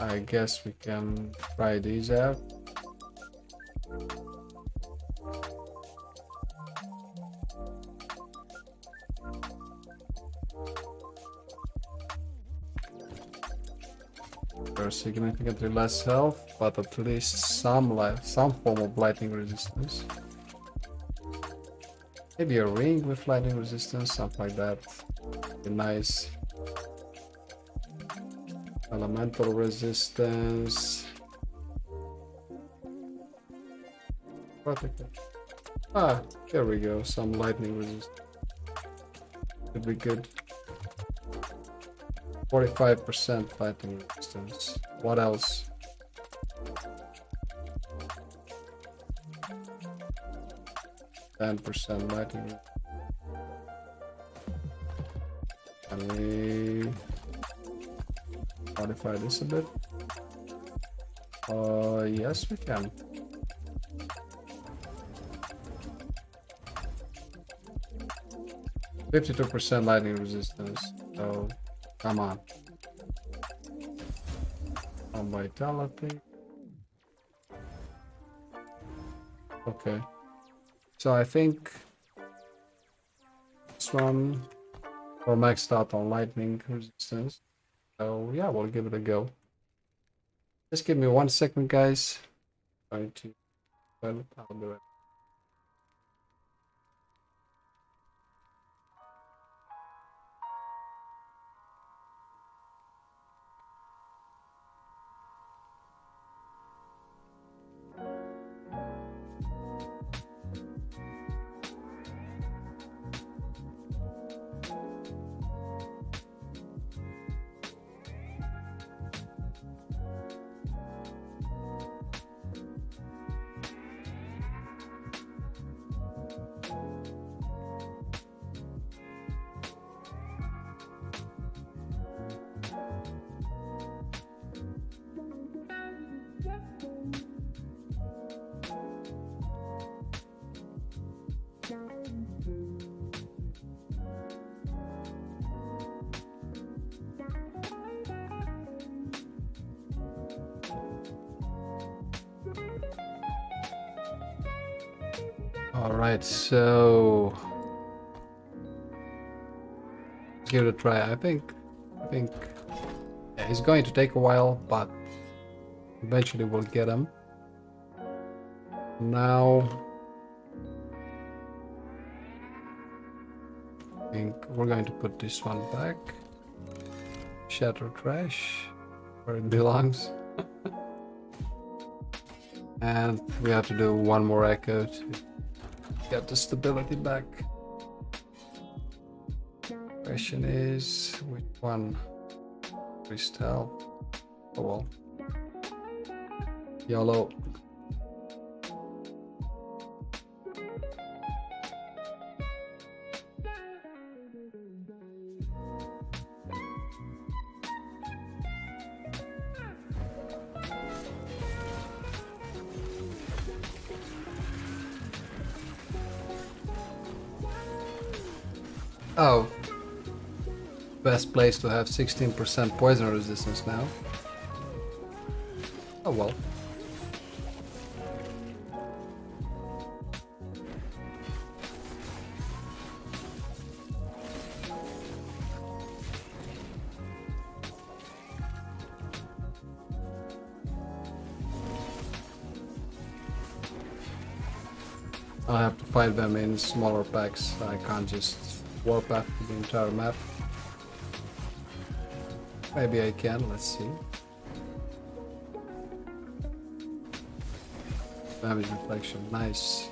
I guess we can try these out. They're significantly less health, but at least some form of lightning resistance. Maybe a ring with lightning resistance, something like that. Be nice. Elemental resistance. Protect. Ah, there we go. Some lightning resistance. Could be good. 45% lightning resistance. What else? %, lightning. Can we modify this a bit? Yes, we can. 52% lightning resistance. So come on. On vitality. Okay. So I think this one we're maxed out on lightning resistance. So yeah, we'll give it a go. Just give me 1 second, guys. Going to well, I'll be right. All right, so let's give it a try. I think yeah, it's going to take a while, but eventually we'll get him. Now I think we're going to put this one back. Shatter trash where it belongs. And we have to do one more echo to get the stability back. Question is, which one? Crystal. Oh well. Yellow. Oh, best place to have 16% poison resistance now. Oh well. I have to fight them in smaller packs. I can't just warpath the entire map. Maybe I can, let's see. Damage reflection, nice.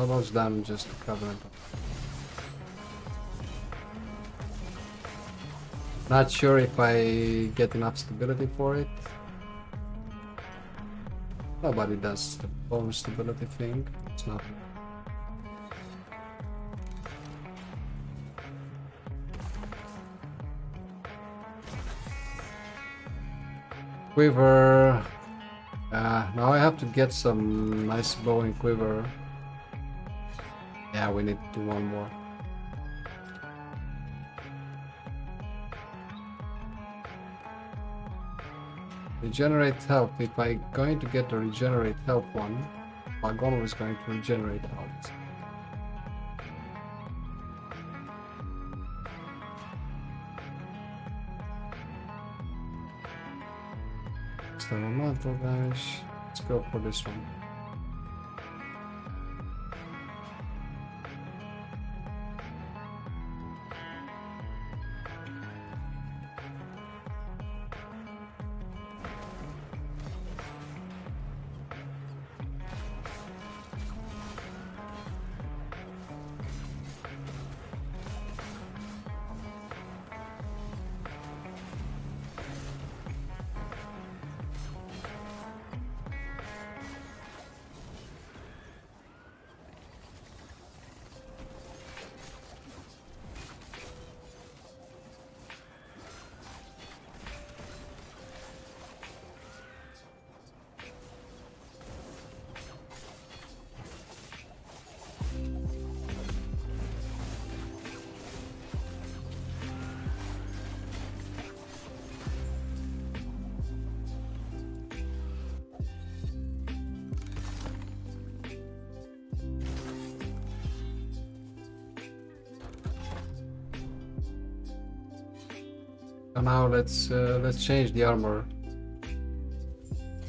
Those damage just a covenant. Not sure if I get enough stability for it. Nobody does the bonus stability thing. It's not. Quiver. Now I have to get some nice bow and quiver. Yeah, we need to do one more. Regenerate health. If I'm going to get the regenerate health one, my goal is going to regenerate health. Experimental damage. Let's go for this one. So now let's change the armor.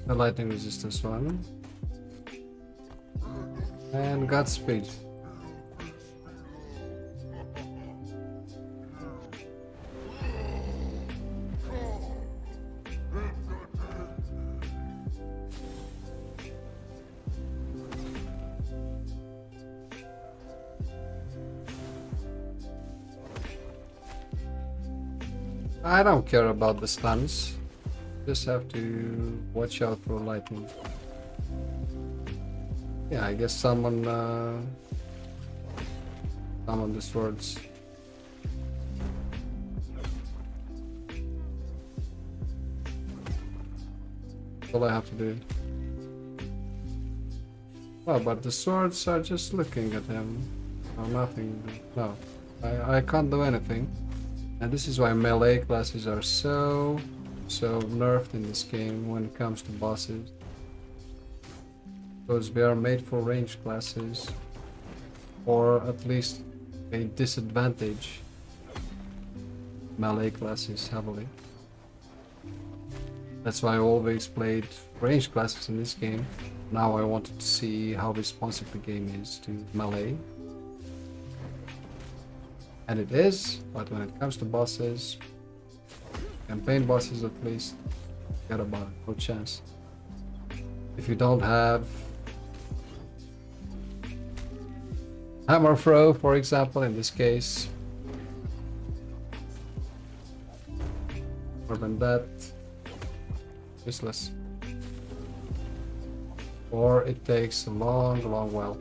The lightning resistance one. And Godspeed. I don't care about the stuns. Just have to watch out for lightning. Yeah, I guess summon the swords. That's all I have to do. Oh, but the swords are just looking at him. Oh, nothing. No, I can't do anything. And this is why melee classes are so nerfed in this game when it comes to bosses. Because we are made for ranged classes, or at least they disadvantage melee classes heavily. That's why I always played ranged classes in this game. Now I wanted to see how responsive the game is to melee. And it is, but when it comes to bosses, campaign bosses at least, forget about it, no chance. If you don't have hammer throw, for example, in this case, more than that, useless. Or it takes a long while.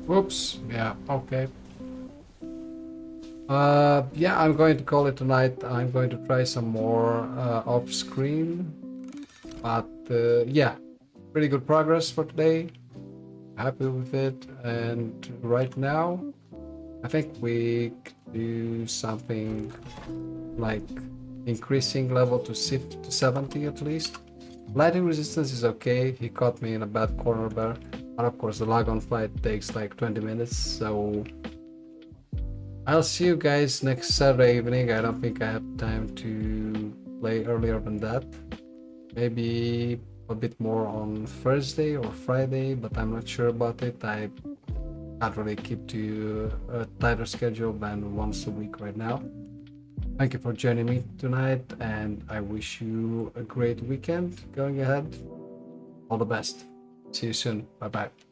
Whoops, yeah, okay. Yeah, I'm going to call it tonight. I'm going to try some more off screen. But yeah, pretty good progress for today. Happy with it. And right now, I think we could do something like increasing level to 70 at least. Lightning resistance is okay. He caught me in a bad corner there. And of course the Lagon fight takes like 20 minutes, so I'll see you guys next Saturday evening. I don't think I have time to play earlier than that. Maybe a bit more on Thursday or Friday, but I'm not sure about it. I can't really keep to a tighter schedule than once a week right now. Thank you for joining me tonight, and I wish you a great weekend going ahead. All the best. See you soon. Bye bye.